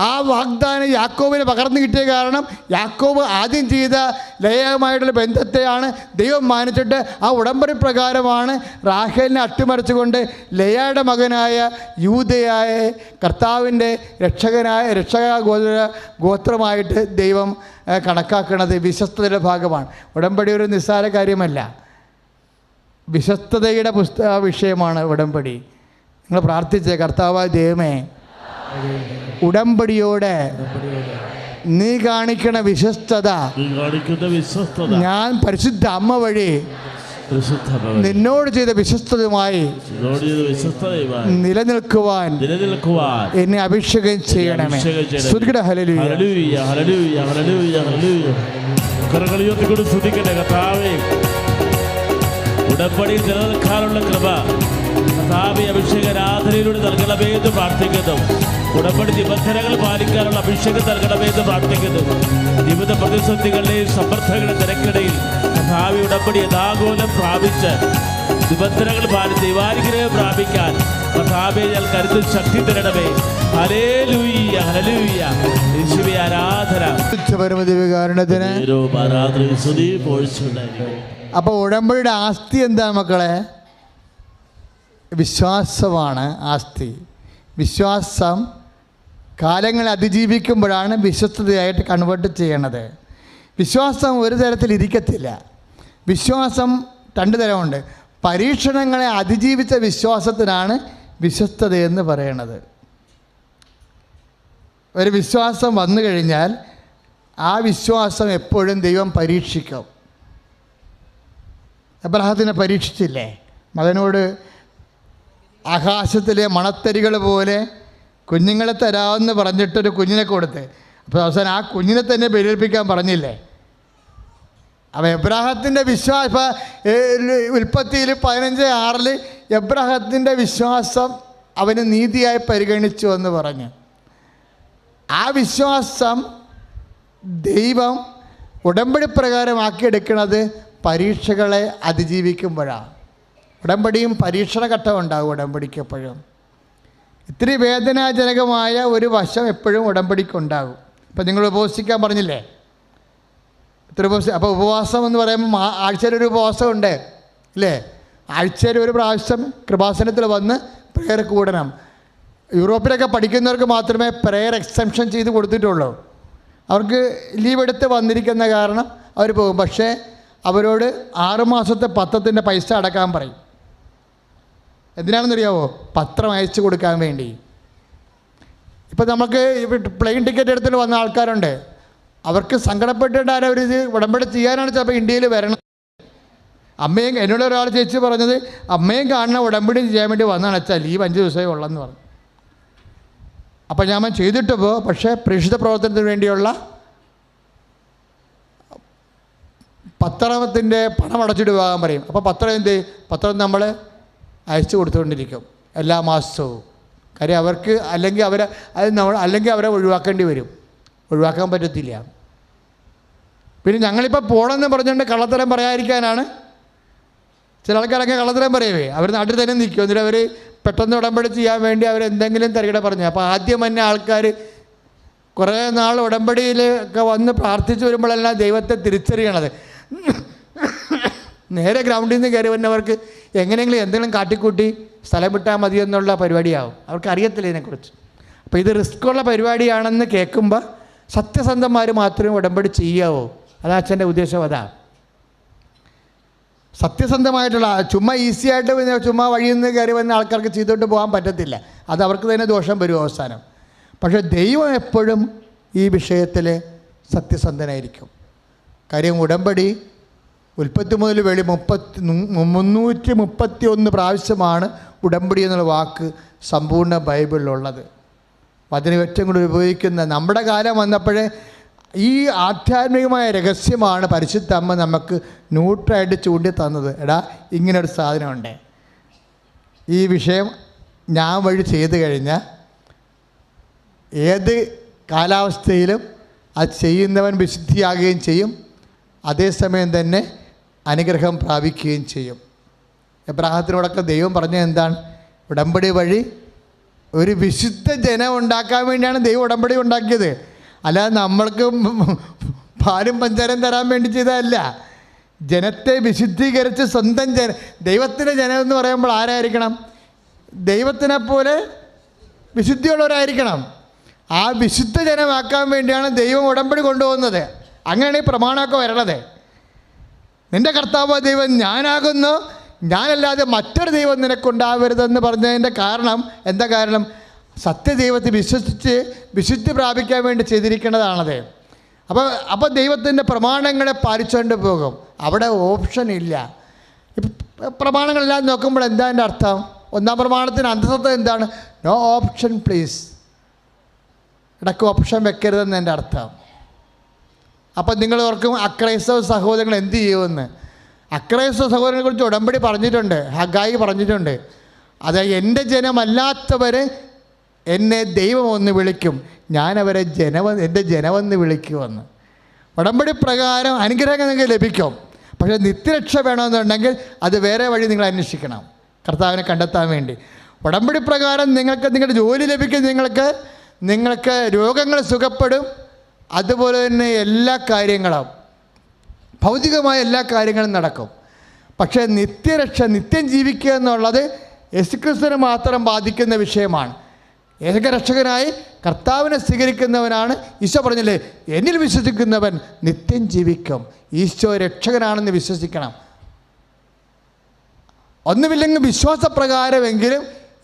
ആ വാഗ്ദാനം യാക്കോബിന് പകർന്നു കിട്ടിയ കാരണം യാക്കോബ് ആദ്യം ചെയ്ത ലയയുമായിട്ടുള്ള ബന്ധത്തെയാണ് ദൈവം മാനിച്ചിട്ട് ആ ഉടമ്പടി പ്രകാരമാണ് റാഹേലിനെ അട്ടിമറിച്ചുകൊണ്ട് ലയയുടെ മകനായ യൂദയായ കർത്താവിൻ്റെ ഗോത്രമായിട്ട് ദൈവം കണക്കാക്കുന്നത്. വിശ്വസ്തതയുടെ ഭാഗമാണ്. ഉടമ്പടി ഒരു നിസ്സാര കാര്യമല്ല, വിശ്വസ്തതയുടെ വിഷയമാണ് ഉടമ്പടി. നിങ്ങൾ പ്രാർത്ഥിച്ചേ, കർത്താവായ ദൈവമേ, ഉടമ്പടിയോടെ നീ കാണിക്കുന്ന വിശ്വസ്തത ഞാൻ പരിശുദ്ധ അമ്മ വഴി നിന്നോട് ചെയ്ത വിശ്വസ്തതയുമായി നിലനിൽക്കുവാൻ എന്നെ അഭിഷേകം ചെയ്യണമേ. സ്തുതിക്കട്ടെ. ഹല്ലേലൂയ. ഹല്ലേലൂയ. ഹല്ലേലൂയ. ഹല്ലേലൂയ. ഹല്ലേലൂയ. കരങ്ങളിയോട് സ്തുതിക്കട്ടെ കർത്താവേ. ഉടമ്പടിയിൽ നിലനിൽക്കാനുള്ള കൃപ കർത്താവേ അഭിഷേക ആരാധനയിലൂടെ നൽകണമേ എന്ന് പ്രാർത്ഥിക്കുന്നു. ഉടമ്പടി നിബന്ധനകൾ പാലിക്കാനുള്ള അഭിഷേകം നൽകണമേ എന്ന് പ്രാർത്ഥിക്കുന്നു. വിവിധ പ്രതിസന്ധികളുടെയും സമ്മർദ്ദങ്ങളുടെ തിരക്കിടയിൽ കർത്താവേ ഉടമ്പടി യഥാകൂലം പ്രാപിച്ച് നിബന്ധനകൾ പാലിച്ച് ദൈവാനുഗ്രഹം പ്രാപിക്കാൻ കർത്താവേ ഞങ്ങൾക്ക് കരുത്തും ശക്തി തരണമേ. ഹല്ലേലൂയ. ഹല്ലേലൂയ. യേശുവേ ആരാധന. അപ്പോൾ ഉടമ്പടിയുടെ ആസ്തി എന്താ മക്കളെ? വിശ്വാസമാണ് ആസ്തി. വിശ്വാസം കാലങ്ങളെ അതിജീവിക്കുമ്പോഴാണ് വിശ്വസ്തതയായിട്ട് കൺവേർട്ട് ചെയ്യണത്. വിശ്വാസം ഒരു തരത്തിൽ ഇരിക്കത്തില്ല. വിശ്വാസം രണ്ട് തരമുണ്ട്. പരീക്ഷണങ്ങളെ അതിജീവിച്ച വിശ്വാസത്തിനാണ് വിശ്വസ്തതയെന്ന് പറയണത്. ഒരു വിശ്വാസം വന്നു കഴിഞ്ഞാൽ ആ വിശ്വാസം എപ്പോഴും ദൈവം പരീക്ഷിക്കും. അബ്രഹാത്തിനെ പരീക്ഷിച്ചില്ലേ? മകനോട് ആകാശത്തിലെ മണത്തരികൾ പോലെ കുഞ്ഞുങ്ങളെ തരാമെന്ന് പറഞ്ഞിട്ടൊരു കുഞ്ഞിനെ കൊടുത്ത്, അപ്പോൾ അവസാനം ആ കുഞ്ഞിനെ തന്നെ ബലിയർപ്പിക്കാൻ പറഞ്ഞില്ലേ? അപ്പോൾ എബ്രാഹത്തിൻ്റെ വിശ്വാസം, ഇപ്പോൾ ഉൽപ്പത്തിയിൽ 15:6 എബ്രാഹത്തിൻ്റെ വിശ്വാസം അവന് നീതിയായി പരിഗണിച്ചു എന്ന് പറഞ്ഞു. ആ വിശ്വാസം ദൈവം ഉടമ്പടി പ്രകാരമാക്കിയെടുക്കുന്നത് പരീക്ഷകളെ അതിജീവിക്കുമ്പോഴാണ്. ഉടമ്പടിയും പരീക്ഷണ ഘട്ടമുണ്ടാകും ഉടമ്പടിക്ക് എപ്പോഴും. ഇത്തിരി വേദനാജനകമായ ഒരു വശം എപ്പോഴും ഉടമ്പടിക്കുണ്ടാകും. ഇപ്പം നിങ്ങൾ ഉപവസിക്കാൻ പറഞ്ഞില്ലേ? അപ്പോൾ ഉപവാസം എന്ന് പറയുമ്പോൾ ആഴ്ചയിലൊരു ഉപവാസമുണ്ട് ഇല്ലേ? ആഴ്ചയിൽ ഒരു പ്രാവശ്യം കൃപാസനത്തിൽ വന്ന് പ്രെയർ കൂടണം. യൂറോപ്പിലൊക്കെ പഠിക്കുന്നവർക്ക് മാത്രമേ പ്രെയർ എക്സംഷൻ ചെയ്ത് കൊടുത്തിട്ടുള്ളൂ. അവർക്ക് ലീവ് എടുത്ത് വന്നിരിക്കുന്ന കാരണം അവർ പോകും. പക്ഷേ അവരോട് 6 മാസത്തെ പത്രത്തിൻ്റെ പൈസ അടക്കാൻ പറയും. എന്തിനാണെന്നറിയാവോ? പത്രം അയച്ചു കൊടുക്കാൻ വേണ്ടി. ഇപ്പം നമുക്ക് പ്ലെയിൻ ടിക്കറ്റ് എടുത്തിട്ട് വന്ന ആൾക്കാരുണ്ട്. അവർക്ക് സങ്കടപ്പെട്ടിട്ട് അവർ ഇത് ഉടമ്പടി ചെയ്യാനാണ് ചിലപ്പോൾ ഇന്ത്യയിൽ വരണം. അമ്മയും എന്നോട് ഒരാൾ ചേച്ചി പറഞ്ഞത്, അമ്മയും കാണുന്ന ഉടമ്പടി ചെയ്യാൻ വേണ്ടി വന്നതാണ് വെച്ചാൽ ലീവ് 5 ദിവസമേ ഉള്ളെന്ന് പറഞ്ഞു. അപ്പം ഞാൻ ചെയ്തിട്ട് പക്ഷേ പ്രേക്ഷിത പ്രവർത്തനത്തിന് വേണ്ടിയുള്ള പത്രത്തിൻ്റെ പണം അടച്ചിട്ട് പോകാൻ പറയും. അപ്പോൾ പത്രം നമ്മൾ അയച്ചു കൊടുത്തുകൊണ്ടിരിക്കും എല്ലാ മാസവും. കാര്യം അവർക്ക് അല്ലെങ്കിൽ അവരെ ഒഴിവാക്കേണ്ടി വരും. ഒഴിവാക്കാൻ പറ്റത്തില്ല. പിന്നെ ഞങ്ങളിപ്പോൾ പോകണമെന്ന് പറഞ്ഞുകൊണ്ട് കള്ളത്തരം പറയാതിരിക്കാനാണ്. ചില ആൾക്കാരൊക്കെ കള്ളത്തരം പറയുവേ. അവർ നാട്ടിൽ തന്നെ നിൽക്കും. എന്നിട്ട് അവർ പെട്ടെന്ന് ഉടമ്പടി ചെയ്യാൻ വേണ്ടി അവരെന്തെങ്കിലും തരികട പറഞ്ഞു. അപ്പോൾ ആദ്യം തന്നെ ആൾക്കാർ കുറേ നാൾ ഉടമ്പടിയിലൊക്കെ വന്ന് പ്രാർത്ഥിച്ച് വരുമ്പോഴെല്ലാം ദൈവത്തെ തിരിച്ചറിയണത്. നേരെ ഗ്രൗണ്ടിൽ നിന്ന് കയറി വന്നവർക്ക് എങ്ങനെയെങ്കിലും എന്തെങ്കിലും കാട്ടിക്കൂട്ടി സ്ഥലം വിട്ടാൽ മതി എന്നുള്ള പരിപാടിയാവും. അവർക്ക് അറിയത്തില്ല ഇതിനെക്കുറിച്ച്. അപ്പോൾ ഇത് റിസ്ക്കുള്ള പരിപാടിയാണെന്ന് കേൾക്കുമ്പോൾ സത്യസന്ധന്മാർ മാത്രമേ ഉടമ്പടി ചെയ്യാവൂ. അതാ അച്ഛൻ്റെ ഉദ്ദേശം. അതാ സത്യസന്ധമായിട്ടുള്ള, ചുമ്മാ ഈസിയായിട്ട് ചുമ്മാ വഴിയിൽ നിന്ന് കയറി വന്ന ആൾക്കാർക്ക് ചെയ്തുകൊണ്ട് പോകാൻ പറ്റത്തില്ല. അത് അവർക്ക് തന്നെ ദോഷം വരും അവസാനം. പക്ഷേ ദൈവം എപ്പോഴും ഈ വിഷയത്തിൽ സത്യസന്ധനായിരിക്കും. കാര്യം ഉടമ്പടി ഉൽപ്പത്തി മുതൽ വെളി 331 പ്രാവശ്യമാണ് ഉടമ്പടി എന്നുള്ള വാക്ക് സമ്പൂർണ്ണ ബൈബിളിലുള്ളത്. അതിന് ഏറ്റവും കൂടി ഉപയോഗിക്കുന്ന നമ്മുടെ കാലം വന്നപ്പോഴേ ഈ ആധ്യാത്മികമായ രഹസ്യമാണ് പരിശുദ്ധ അമ്മ നമുക്ക് ന്യൂട്രായിട്ട് ചൂണ്ടി തന്നത്. എടാ ഇങ്ങനൊരു സാധനമുണ്ട്. ഈ വിഷയം ഞാൻ വഴി ചെയ്ത് കഴിഞ്ഞാൽ ഏത് കാലാവസ്ഥയിലും അത് ചെയ്യുന്നവൻ വിശുദ്ധിയാകുകയും ചെയ്യും, അതേസമയം തന്നെ അനുഗ്രഹം പ്രാപിക്കുകയും ചെയ്യും. എബ്രാഹത്തിനോടൊക്കെ ദൈവം പറഞ്ഞത് എന്താണ്? ഉടമ്പടി വഴി ഒരു വിശുദ്ധ ജനം ഉണ്ടാക്കാൻ വേണ്ടിയാണ് ദൈവം ഉടമ്പടി ഉണ്ടാക്കിയത്. അല്ലാതെ നമ്മൾക്ക് പാലും പഞ്ചാരം തരാൻ വേണ്ടി ചെയ്തതല്ല. ജനത്തെ വിശുദ്ധീകരിച്ച് സ്വന്തം ദൈവത്തിൻ്റെ ജനം എന്ന് പറയുമ്പോൾ ആരായിരിക്കണം? ദൈവത്തിനെപ്പോലെ വിശുദ്ധിയുള്ളവരായിരിക്കണം. ആ വിശുദ്ധ ജനമാക്കാൻ വേണ്ടിയാണ് ദൈവം ഉടമ്പടി കൊണ്ടുപോകുന്നത്. അങ്ങനെയാണ് ഈ പ്രമാണമൊക്കെ വരണത്. നിൻ്റെ കർത്താവ് ദൈവം ഞാനാകുന്നു, ഞാനല്ലാതെ മറ്റൊരു ദൈവം നിനക്കുണ്ടാവരുതെന്ന് പറഞ്ഞതിൻ്റെ കാരണം എന്താ? കാരണം സത്യദൈവത്തെ വിശ്വസിച്ച് വിശുദ്ധി പ്രാപിക്കാൻ വേണ്ടി ചെയ്തിരിക്കുന്നതാണത്. അപ്പോൾ ദൈവത്തിൻ്റെ പ്രമാണങ്ങളെ പാലിച്ചുകൊണ്ട് പോകും. അവിടെ ഓപ്ഷൻ ഇല്ല. ഇപ്പം പ്രമാണങ്ങളെല്ലാം നോക്കുമ്പോൾ എന്താ എൻ്റെ അർത്ഥം? ഒന്നാം പ്രമാണത്തിന് അന്തസത്ത എന്താണ്? നോ ഓപ്ഷൻ പ്ലീസ്, ഇടയ്ക്ക് ഓപ്ഷൻ വെക്കരുതെന്ന് എൻ്റെ അർത്ഥം. അപ്പം നിങ്ങൾ ഓർക്കും അക്രൈസ്തവ സഹോദരങ്ങൾ എന്ത് ചെയ്യുമെന്ന്. അക്രൈസ്തവ സഹോദരനെ കുറിച്ച് ഉടമ്പടി പറഞ്ഞിട്ടുണ്ട്, ഹഗായി പറഞ്ഞിട്ടുണ്ട്. അത് എൻ്റെ ജനമല്ലാത്തവർ എന്നെ ദൈവമെന്ന് വിളിക്കും, ഞാനവരെ എൻ്റെ ജനമെന്ന് വിളിക്കുമെന്ന്. ഉടമ്പടി പ്രകാരം അനുഗ്രഹം നിങ്ങൾക്ക് ലഭിക്കും. പക്ഷേ നിത്യരക്ഷ വേണമെന്നുണ്ടെങ്കിൽ അത് വേറെ വഴി നിങ്ങൾ അന്വേഷിക്കണം, കർത്താവിനെ കണ്ടെത്താൻ വേണ്ടി. ഉടമ്പടി പ്രകാരം നിങ്ങൾക്ക് നിങ്ങളുടെ ജോലി ലഭിക്കും, നിങ്ങൾക്ക് രോഗങ്ങൾ സുഖപ്പെടും, അതുപോലെ തന്നെ എല്ലാ കാര്യങ്ങളും ഭൗതികമായ എല്ലാ കാര്യങ്ങളും നടക്കും. പക്ഷേ നിത്യരക്ഷ, നിത്യം ജീവിക്കുക എന്നുള്ളത് യേശുക്രിസ്തുവിനെ മാത്രം ബാധിക്കുന്ന വിഷയമാണ്. ഏകരക്ഷകനായി കർത്താവിനെ സ്വീകരിക്കുന്നവനാണ്. ഈശോ പറഞ്ഞില്ലേ, എന്നിൽ വിശ്വസിക്കുന്നവൻ നിത്യം ജീവിക്കും. ഈശോ രക്ഷകനാണെന്ന് വിശ്വസിക്കണം. ഒന്നുമില്ലെങ്കിൽ വിശ്വാസപ്രകാരമെങ്കിലും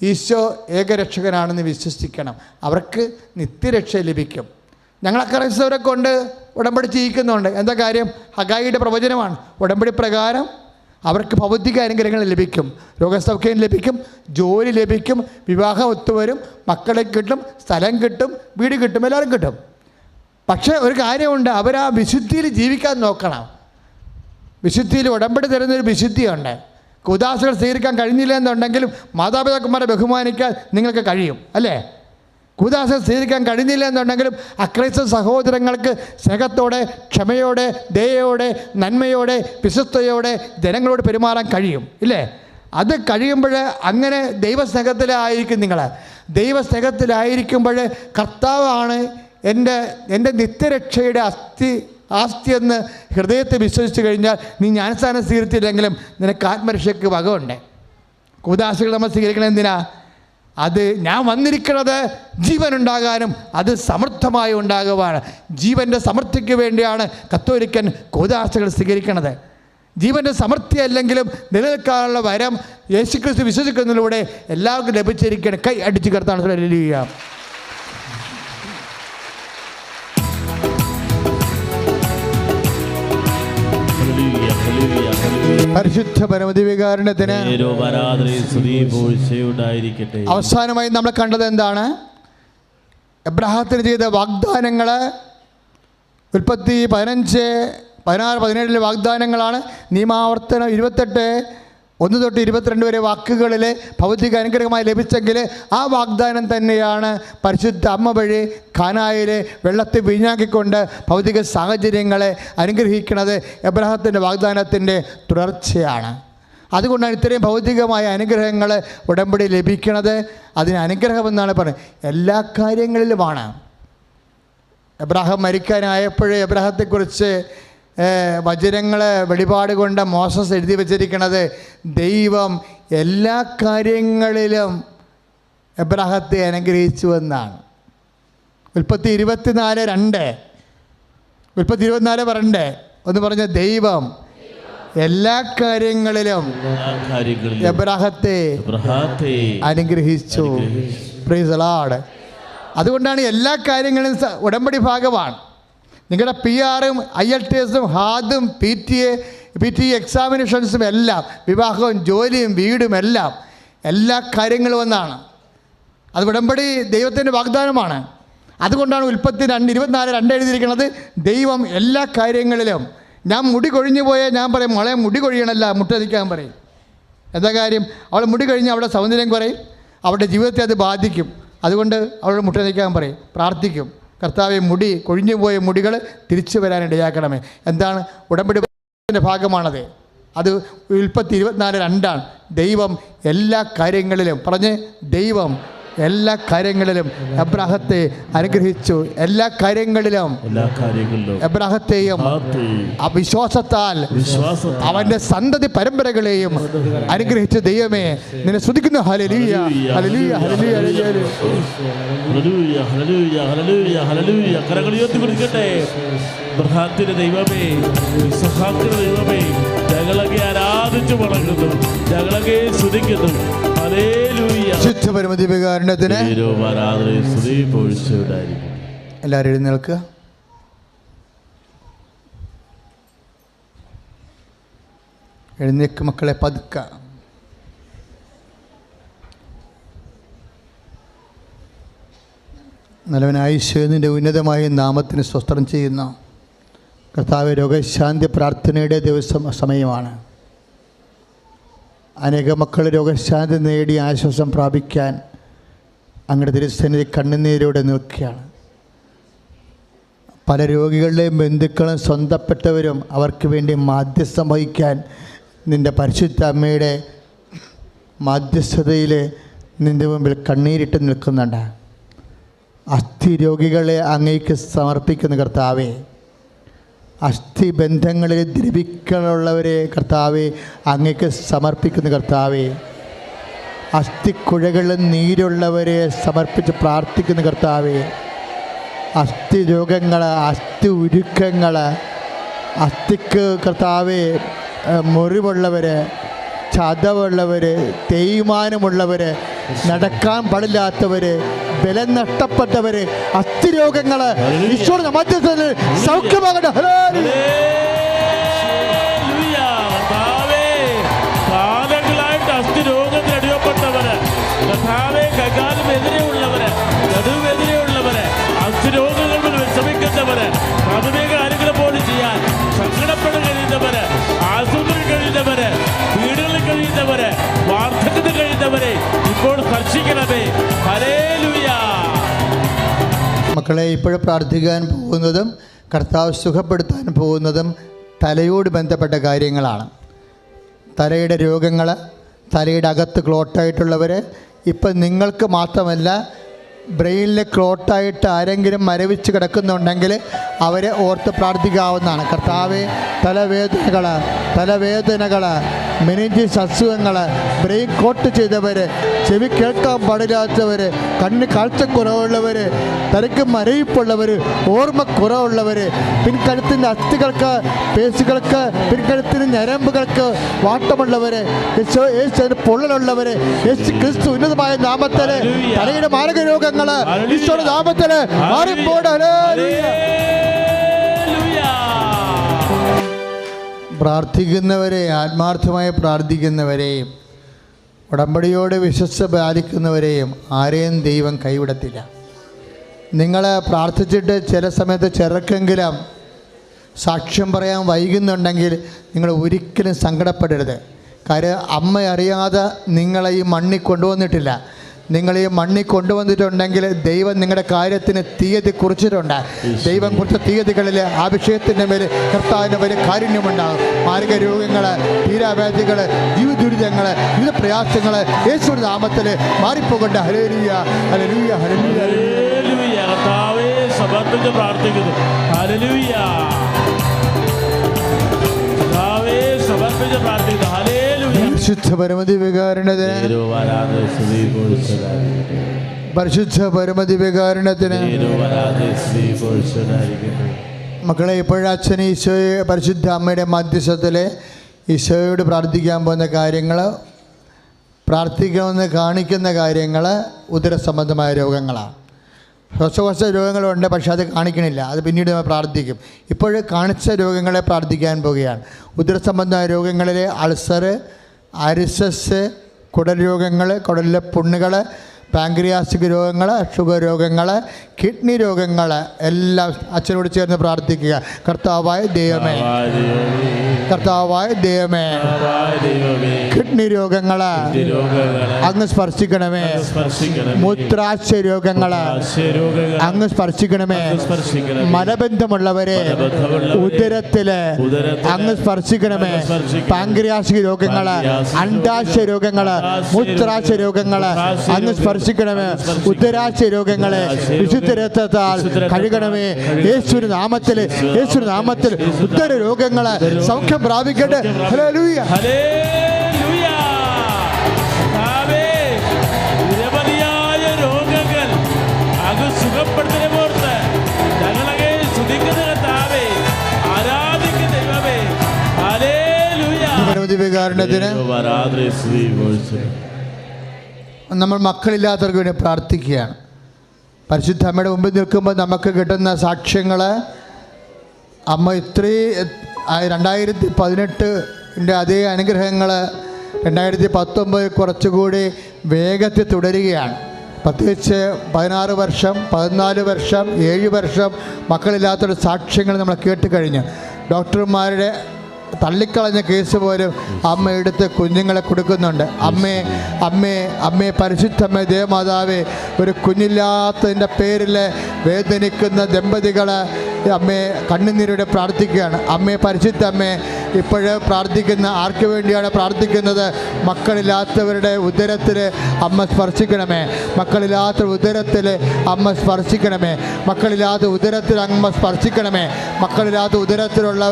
ഈശോ ഏകരക്ഷകനാണെന്ന് വിശ്വസിക്കണം. അവർക്ക് നിത്യരക്ഷ ലഭിക്കും. ഞങ്ങൾ അക്രൈസ്തവരെ കൊണ്ട് ഉടമ്പടി ചെയ്യിക്കുന്നുണ്ട്. എന്താ കാര്യം? ഹഗായിയുടെ പ്രവചനമാണ്. ഉടമ്പടി പ്രകാരം അവർക്ക് ഭൗതിക അനുഗ്രഹങ്ങൾ ലഭിക്കും, രോഗസൗഖ്യം ലഭിക്കും, ജോലി ലഭിക്കും, വിവാഹം ഒത്തുവരും, മക്കളെ കിട്ടും, സ്ഥലം കിട്ടും, വീട് കിട്ടും, എല്ലാവരും കിട്ടും. പക്ഷേ ഒരു കാര്യമുണ്ട്, അവർ ആ വിശുദ്ധിയിൽ ജീവിക്കാൻ നോക്കണം. വിശുദ്ധിയിൽ ഉടമ്പടി തരുന്നൊരു വിശുദ്ധിയുണ്ട്. കൂദാശകൾ സ്വീകരിക്കാൻ കഴിഞ്ഞില്ല എന്നുണ്ടെങ്കിലും മാതാപിതാക്കന്മാരെ ബഹുമാനിക്കാൻ നിങ്ങൾക്ക് കഴിയും, അല്ലേ? കൂദാശകൾ സ്വീകരിക്കാൻ കഴിഞ്ഞില്ല എന്നുണ്ടെങ്കിലും അക്രൈസ്തവ സഹോദരങ്ങൾക്ക് സ്നേഹത്തോടെ, ക്ഷമയോടെ, ദയയോടെ, നന്മയോടെ, വിശ്വസ്തയോടെ ജനങ്ങളോട് പെരുമാറാൻ കഴിയും, ഇല്ലേ? അത് കഴിയുമ്പോൾ അങ്ങനെ ദൈവസ്നേഹത്തിലായിരിക്കും. നിങ്ങൾ ദൈവസ്നേഹത്തിലായിരിക്കുമ്പോൾ കർത്താവാണ് എൻ്റെ നിത്യരക്ഷയുടെ ആസ്തിയെന്ന് ഹൃദയത്തെ വിശ്വസിച്ച് കഴിഞ്ഞാൽ നീ ജ്ഞാനസ്നാനം സ്വീകരിച്ചില്ലെങ്കിലും നിനക്ക് ആത്മരക്ഷയ്ക്ക് വകയുണ്ട്. കൂദാശകൾ നമ്മൾ സ്വീകരിക്കണം എന്തിനാ? അത് ഞാൻ വന്നിരിക്കുന്നത് ജീവനുണ്ടാകാനും അത് സമൃദ്ധമായി ഉണ്ടാകുവാണ്. ജീവൻ്റെ സമൃദ്ധിക്ക് വേണ്ടിയാണ് കത്തോലിക്കൻ കൂദാശകൾ സ്വീകരിക്കുന്നത്. ജീവൻ്റെ സമൃദ്ധി അല്ലെങ്കിലും നിലനിൽക്കാനുള്ള വരം യേശുക്രിസ്തു വിശ്വസിക്കുന്നതിലൂടെ എല്ലാവർക്കും ലഭിച്ചിരിക്കണം. കൈ അടിച്ച് കർത്താണ്. ഹല്ലേലൂയ. പരിശുദ്ധ പരമദിവ്യകാരുണ്യത്തിന് അവസാനമായി നമ്മൾ കണ്ടത് എന്താണ്? എബ്രാഹത്തിന് ചെയ്ത വാഗ്ദാനങ്ങൾ. ഉൽപ്പത്തി 15, 16, 17 വാഗ്ദാനങ്ങളാണ്. നിയമാവർത്തനം 28, 1 തൊട്ട് 22 വരെ വാക്കുകളിൽ ഭൗതിക അനുഗ്രഹമായി ലഭിച്ചെങ്കിൽ ആ വാഗ്ദാനം തന്നെയാണ് പരിശുദ്ധ അമ്മ വഴി ഖാനായിലെ വെള്ളത്തെ വീഞ്ഞാക്കിക്കൊണ്ട് ഭൗതിക സാഹചര്യങ്ങളെ അനുഗ്രഹിക്കുന്നത്. എബ്രാഹത്തിൻ്റെ വാഗ്ദാനത്തിൻ്റെ തുടർച്ചയാണ്. അതുകൊണ്ടാണ് ഇത്രയും ഭൗതികമായ അനുഗ്രഹങ്ങൾ ഉടമ്പടി ലഭിക്കുന്നത്. അതിന് അനുഗ്രഹമെന്നാണ് പറയുന്നത്. എല്ലാ കാര്യങ്ങളിലുമാണ്. എബ്രാഹാം മരിക്കാനായപ്പോഴേ എബ്രാഹത്തെക്കുറിച്ച് വചനങ്ങൾ വെളിപാട് കൊണ്ട് മോസസ് എഴുതി വച്ചിരിക്കുന്നത് ദൈവം എല്ലാ കാര്യങ്ങളിലും എബ്രാഹത്തെ അനുഗ്രഹിച്ചു എന്നാണ്. ഉൽപ്പത്തി 24:2 ഉൽപ്പത്തി 24:2 ഒന്ന് പറഞ്ഞ ദൈവം എല്ലാ കാര്യങ്ങളിലും എബ്രാഹത്തെ അനുഗ്രഹിച്ചു. Price the Lord. അതുകൊണ്ടാണ് എല്ലാ കാര്യങ്ങളും ഉടമ്പടി ഭാഗമാണ്. നിങ്ങളുടെ PR-ഉം IELTS-ഉം ഹാദും PT എക്സാമിനേഷൻസും എല്ലാം, വിവാഹവും ജോലിയും വീടും എല്ലാം എല്ലാ കാര്യങ്ങളും ഒന്നാണ്. അത് ഉടമ്പടി ദൈവത്തിൻ്റെ വാഗ്ദാനമാണ്. അതുകൊണ്ടാണ് ഉൽപ്പത്തി 24:2 എഴുതിയിരിക്കുന്നത് ദൈവം എല്ലാ കാര്യങ്ങളിലും. ഞാൻ മുടി കൊഴിഞ്ഞു പോയാൽ ഞാൻ പറയും മോളെ മുടി കൊഴിയണമല്ല, മുട്ടതിക്കാൻ പറയും. എന്താ കാര്യം? അവളെ മുടി കഴിഞ്ഞ് അവളുടെ സൗന്ദര്യം കുറയും, അവളുടെ ജീവിതത്തെ അത് ബാധിക്കും. അതുകൊണ്ട് അവളുടെ മുട്ടതിക്കാൻ പറയും, പ്രാർത്ഥിക്കും, കർത്താവെ മുടി കൊഴിഞ്ഞു പോയ മുടികൾ തിരിച്ചു വരാനിടയാക്കണമേ. എന്താണ്? ഉടമ്പടിയുടെ ഭാഗമാണത്. അത് ഉൽപ്പത്തി 24:2 ദൈവം എല്ലാ കാര്യങ്ങളിലും പറഞ്ഞ് ദൈവം എല്ലാ കാര്യങ്ങളിലും എബ്രാഹത്തെ അനുഗ്രഹിച്ചു. എല്ലാ കാര്യങ്ങളിലും എബ്രാഹത്തെയും വിശ്വാസത്താൽ അവന്റെ സന്തതി പരമ്പരകളെയും അനുഗ്രഹിച്ചു. ദൈവമേ നിന്നെ സ്തുതിക്കുന്നു. Hallelujah, hallelujah, hallelujah, hallelujah, hallelujah, ഹല്ലേലൂയ. കരങ്ങൾ ഉയർത്തി കൊടുക്കട്ടെ. ബ്രഹാത്തിന്റെ ദൈവമേ, ഇസ്ഹാക്കിന്റെ ദൈവമേ, ഞങ്ങളൊക്കെ ആരാധിച്ചു വളർന്നു, ഞങ്ങളൊക്കെ സ്തുതിക്കുന്നു. എല്ലാവരും എഴുന്നേൽക്കുക. എഴുന്നേക്ക് മക്കളെ, പതുക്കെ. നല്ലവനായ ഈശോയുടെ ഉന്നതമായ നാമത്തിന് സ്തോത്രം ചെയ്യുന്ന കർത്താവേ, രോഗശാന്തി പ്രാർത്ഥനയുടെ സമയമാണ്. അനേക മക്കൾ രോഗശാന്തി നേടി ആശ്വാസം പ്രാപിക്കാൻ അങ്ങയുടെ തിരുസന്നിധി കണ്ണുനീരോടെ നിൽക്കുകയാണ്. പല രോഗികളുടെയും ബന്ധുക്കളും സ്വന്തപ്പെട്ടവരും അവർക്ക് വേണ്ടി മാധ്യസ്ഥം വഹിക്കാൻ നിൻ്റെ പരിശുദ്ധ അമ്മയുടെ മാധ്യസ്ഥതയിൽ നിൻ്റെ മുമ്പിൽ കണ്ണീരിട്ട് നിൽക്കുന്നുണ്ട്. അസ്ഥി രോഗികളെ അങ്ങേക്ക് സമർപ്പിക്കുന്ന കർത്താവേ, അസ്ഥി ബന്ധങ്ങളിൽ ദ്രവിക്കാനുള്ളവരെ കർത്താവെ അങ്ങേക്ക് സമർപ്പിക്കുന്ന കർത്താവേ, അസ്ഥിക്കുഴകളിൽ നീരുള്ളവരെ സമർപ്പിച്ച് പ്രാർത്ഥിക്കുന്ന കർത്താവേ, അസ്ഥി രോഗങ്ങൾ, അസ്ഥി ഉരുക്കങ്ങൾ, അസ്ഥിക്ക് കർത്താവെ മുറിവുള്ളവർ, ചതവുള്ളവർ, തേയ്മാനമുള്ളവർ, നടക്കാൻ പാടില്ലാത്തവർ, ബലം നഷ്ടപ്പെട്ടവർ, അസ്ഥി രോഗങ്ങൾ ഈശോയുടെ മധ്യത്തിൽ സൗഖ്യമാകട്ടെ. കാലങ്ങളായിട്ട് അസ്ഥി രോഗത്തിൽ അടിയപ്പെട്ടവര്, കൈകാലുമെതിരെയുള്ളവര്, നടുവെതിരെയുള്ളവര്, അസ്ഥി രോഗങ്ങൾ വിഷമിക്കുന്നവര്, പ്രാഥമിക കാര്യങ്ങൾ പോലും ചെയ്യാൻ സങ്കടപ്പെട്ട് കഴിയുന്നവര്, ആശുപത്രിയിൽ കഴിയുന്നവര്, വീടുകളിൽ കഴിയുന്നവര്, വാർദ്ധക്യത്തിൽ കഴിയുന്നവരെ ഇപ്പോൾ സ്പർശിക്കണമേ. ഹല്ലേലൂയ. മക്കളെ, ഇപ്പോൾ പ്രാർത്ഥിക്കാൻ പോകുന്നതും കർത്താവ് സുഖപ്പെടുത്താൻ പോകുന്നതും തലയോട് ബന്ധപ്പെട്ട കാര്യങ്ങളാണ്. തലയുടെ രോഗങ്ങൾ, തലയുടെ അകത്ത് ക്ലോട്ടായിട്ടുള്ളവർ, ഇപ്പം നിങ്ങൾക്ക് മാത്രമല്ല ബ്രെയിനിൽ ക്ലോട്ടായിട്ട് ആരെങ്കിലും മരവിച്ച് കിടക്കുന്നുണ്ടെങ്കിൽ അവരെ ഓർത്ത് പ്രാർത്ഥിക്കാവുന്നതാണ്. കർത്താവെ, തലവേദനകൾ, മെനിഞ്ചിസ് അസുഖങ്ങൾ, ബ്രെയിൻ കോട്ട് ചെയ്തവർ, ചെവി കേൾക്കാൻ പാടില്ലാത്തവർ, കണ്ണ് കാഴ്ചക്കുറവുള്ളവർ, തലയ്ക്ക് മരവിപ്പുള്ളവർ, ഓർമ്മക്കുറവുള്ളവർ, പിൻകഴുത്തിൻ്റെ അസ്ഥികൾക്ക്, പേശികൾക്ക്, പിൻകഴുത്തിന് ഞരമ്പുകൾക്ക് വാട്ടമുള്ളവർ, യേശുവിന് പൊള്ളലുള്ളവർ, യേശു ക്രിസ്തു ഉന്നതമായ നാമത്തിൽ തലയുടെ മാരക രോഗങ്ങൾ ഈശോയുടെ നാമത്തിൽ മാറിപ്പോടേ. പ്രാർത്ഥിക്കുന്നവരെ, ആത്മാർത്ഥമായി പ്രാർത്ഥിക്കുന്നവരെയും ഉടമ്പടിയോട് വിശ്വസ്ത പാലിക്കുന്നവരെയും ആരെയും ദൈവം കൈവിടത്തില്ല. നിങ്ങൾ പ്രാർത്ഥിച്ചിട്ട് ചില സമയത്ത് ചെറുക്കെങ്കിലും സാക്ഷ്യം പറയാൻ വൈകുന്നുണ്ടെങ്കിൽ നിങ്ങൾ ഒരിക്കലും സങ്കടപ്പെടരുത്. കാര്യം അമ്മ അറിയാതെ നിങ്ങളെ ഈ മണ്ണിൽ കൊണ്ടുവന്നിട്ടില്ല. നിങ്ങൾ ഈ മണ്ണിൽ കൊണ്ടുവന്നിട്ടുണ്ടെങ്കിൽ ദൈവം നിങ്ങളുടെ കാര്യത്തിന് തീയതി കുറിച്ചിട്ടുണ്ട്. ദൈവം കുറിച്ച തീയതികളിൽ ആ വിഷയത്തിൻ്റെ മേൽ കർത്താവിൻ്റെ വലിയ കാരുണ്യമുണ്ടാകും. മാരക രോഗങ്ങൾ, തീരാവ്യാധികൾ, ജീവിത ദുരിതങ്ങൾ, വിവിധ പ്രയാസങ്ങൾ യേശുവിന്റെ നാമത്തിൽ മാറിപ്പോകട്ടെ. ഹല്ലേലൂയ, ഹല്ലേലൂയ, ഹല്ലേലൂയ, ഹല്ലേലൂയ. കർത്താവേ, സമർപ്പിച്ച് പ്രാർത്ഥിക്കുന്നു. ഹല്ലേലൂയ. കർത്താവേ, സമർപ്പിച്ച് പ്രാർത്ഥിക്കുന്നു. ഹല്ലേലൂയ. പരിശുദ്ധ പരമദിവ്യകാരുണ്യത്തിന്, പരിശുദ്ധ പരമദിവ്യകാരുണ്യത്തിന്. മക്കളെ, ഇപ്പോഴും അച്ഛൻ ഈശോയെ പരിശുദ്ധ അമ്മയുടെ മധ്യസ്ഥത്തിൽ ഈശോയോട് പ്രാർത്ഥിക്കാൻ പോകുന്ന കാര്യങ്ങൾ, പ്രാർത്ഥിക്കണമെന്ന് കാണിക്കുന്ന കാര്യങ്ങൾ ഉദരസംബന്ധമായ രോഗങ്ങളാണ്. ശ്വാസകോശ രോഗങ്ങളുണ്ട്, പക്ഷേ അത് കാണിക്കണില്ല. അത് പിന്നീട് നമ്മൾ പ്രാർത്ഥിക്കും. ഇപ്പോൾ കാണിച്ച രോഗങ്ങളെ പ്രാർത്ഥിക്കാൻ പോവുകയാണ്. ഉദരസംബന്ധമായ രോഗങ്ങളിലെ അൾസർ, അരിസസ്, കുടൽ രോഗങ്ങൾ, കുടലിലെ പുണ്ണുകൾ, പാങ്ക്രിയാസിക് രോഗങ്ങൾ, ഷുഗർ രോഗങ്ങൾ, കിഡ്നി രോഗങ്ങൾ എല്ലാം അച്ഛനോട് ചേർന്ന് പ്രാർത്ഥിക്കുക. കർത്താവായ ദൈവമേ, കർത്താവായ ദൈവമേ, കിഡ്നി രോഗങ്ങൾ അങ്ങ് സ്പർശിക്കണമേ. മൂത്രാശയ രോഗങ്ങൾ അങ്ങ് സ്പർശിക്കണമേ. മലബന്ധമുള്ളവരെ ഉദരത്തില് അങ്ങ് സ്പർശിക്കണമേ. പാങ്ക്രിയാസിക് രോഗങ്ങൾ, അണ്ഡാശയ രോഗങ്ങൾ, മൂത്രാശയ രോഗങ്ങൾ അങ്ങ് സ്പർശിക്കണമേ. ഉദരാശയ രോഗങ്ങളെ വിശുദ്ധ രക്തത്താൽ കഴുകണമേ. യേശുവിന്റെ നാമത്തിൽ, യേശുവിന്റെ നാമത്തിൽ ഉദര രോഗങ്ങൾ സൗഖ്യം പ്രാപിക്കട്ടെ. Hallelujah, hallelujah. നിരവധിയായ രോഗങ്ങൾ അത് സുഖപ്പെടുത്തുന്നോർത്ത് ഞങ്ങളെ സ്തുതിക്കുന്ന കർത്താവേ, ആരാധിക്കുന്ന ദൈവമേ. ഹല്ലേലൂയ. പരമദിവ്യകാരുണ്യത്തിന് നമ്മൾ മക്കളില്ലാത്തവർക്ക് വേണ്ടി പ്രാർത്ഥിക്കുകയാണ്. പരിശുദ്ധ അമ്മയുടെ മുമ്പിൽ നിൽക്കുമ്പോൾ നമുക്ക് കിട്ടുന്ന സാക്ഷ്യങ്ങൾ, അമ്മ 2018 അതേ അനുഗ്രഹങ്ങൾ 2019 കുറച്ചുകൂടി വേഗത്തിൽ തുടരുകയാണ്. പ്രത്യേകിച്ച് 16 വർഷം 14 വർഷം 7 വർഷം മക്കളില്ലാത്തൊരു സാക്ഷ്യങ്ങൾ നമ്മൾ കേട്ട് കഴിഞ്ഞു. ഡോക്ടർമാരുടെ തള്ളിക്കളഞ്ഞ കേസ് പോലും അമ്മ എടുത്ത് കുഞ്ഞുങ്ങളെ കൊടുക്കുന്നുണ്ട്. അമ്മേ പരിശുദ്ധമ്മേ ദേവമാതാവേ, ഒരു കുഞ്ഞില്ലാത്തതിൻ്റെ പേരിൽ വേദനിക്കുന്ന ദമ്പതികൾ അമ്മയെ കണ്ണുനീരോടെ പ്രാർത്ഥിക്കുകയാണ്. അമ്മേ പരിശുദ്ധമ്മേ, ഇപ്പോഴ് പ്രാർത്ഥിക്കുന്ന ആർക്ക് വേണ്ടിയാണ് പ്രാർത്ഥിക്കുന്നത്? മക്കളില്ലാത്തവരുടെ ഉദരത്തിൽ അമ്മ സ്പർശിക്കണമേ, മക്കളില്ലാത്ത ഉദരത്തിൽ അമ്മ സ്പർശിക്കണമേ, മക്കളില്ലാത്ത ഉദരത്തിൽ അമ്മ സ്പർശിക്കണമേ, മക്കളില്ലാത്ത ഉദരത്തിലുള്ള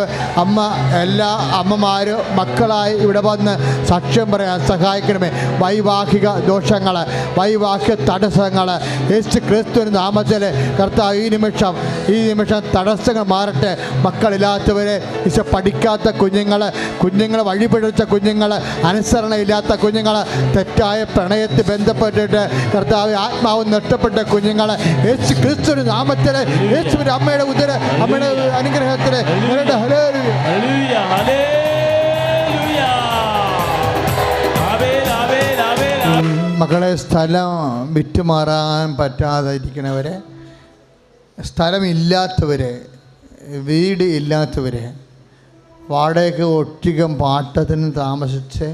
അമ്മ എല്ലാ അമ്മമാരും മക്കളായി ഇവിടെ വന്ന് സാക്ഷ്യം പറയാൻ സഹായിക്കണമേ. വൈവാഹിക ദോഷങ്ങൾ, വൈവാഹിക തടസ്സങ്ങൾ യേശു ക്രിസ്തുവിന്റെ നാമത്തിൽ കർത്താവ് ഈ നിമിഷം തടസ്സങ്ങൾ മാറട്ടെ. മക്കളില്ലാത്തവരെ ഈശോ പഠിക്കാത്ത കുഞ്ഞുങ്ങൾ വഴിപിഴച്ച കുഞ്ഞുങ്ങൾ, അനുസരണയില്ലാത്ത കുഞ്ഞുങ്ങൾ, തെറ്റായ പ്രണയത്തിൽ ബന്ധപ്പെട്ടിട്ട് കർത്താവ് ആത്മാവ് നഷ്ടപ്പെട്ട കുഞ്ഞുങ്ങൾ യേശു ക്രിസ്തുവിന്റെ നാമത്തിൽ യേശുവിന്റെ അമ്മയുടെ അനുഗ്രഹത്തിൽ മക്കളെ, സ്ഥലം വിറ്റുമാറാൻ പറ്റാതെ ഇരിക്കുന്നവരെ, സ്ഥലമില്ലാത്തവരെ, വീട് ഇല്ലാത്തവരെ, വാടകയ്ക്ക് ഒട്ടികം പാട്ടത്തിന് താമസിച്ച്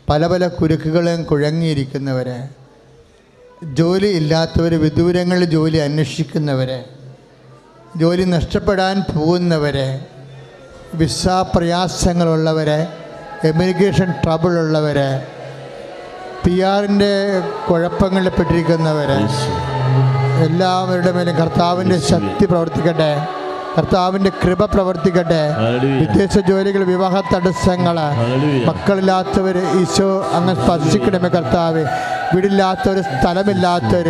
പല കുരുക്കുകളും കുഴങ്ങിയിരിക്കുന്നവരെ, ജോലി ഇല്ലാത്തവർ, വിദൂരങ്ങളിൽ ജോലി അന്വേഷിക്കുന്നവരെ, ജോലി നഷ്ടപ്പെടാൻ പോകുന്നവരെ, വിസ പ്രയാസങ്ങളുള്ളവരെ, എമിഗ്രേഷൻ ട്രബിളുള്ളവരെ, PR-ൻ്റെ കുഴപ്പങ്ങളിൽ പെട്ടിരിക്കുന്നവരെ, എല്ലാവരുടെ മേലും കർത്താവിൻ്റെ ശക്തി പ്രവർത്തിക്കട്ടെ, കർത്താവിൻ്റെ കൃപ പ്രവർത്തിക്കട്ടെ. വിദേശ ജോലികൾ, വിവാഹ തടസ്സങ്ങൾ, മക്കളില്ലാത്തവർ ഈശോ അങ്ങ് സ്പർശിക്കണമേ കർത്താവ്. വീടില്ലാത്തവർ, സ്ഥലമില്ലാത്തവർ,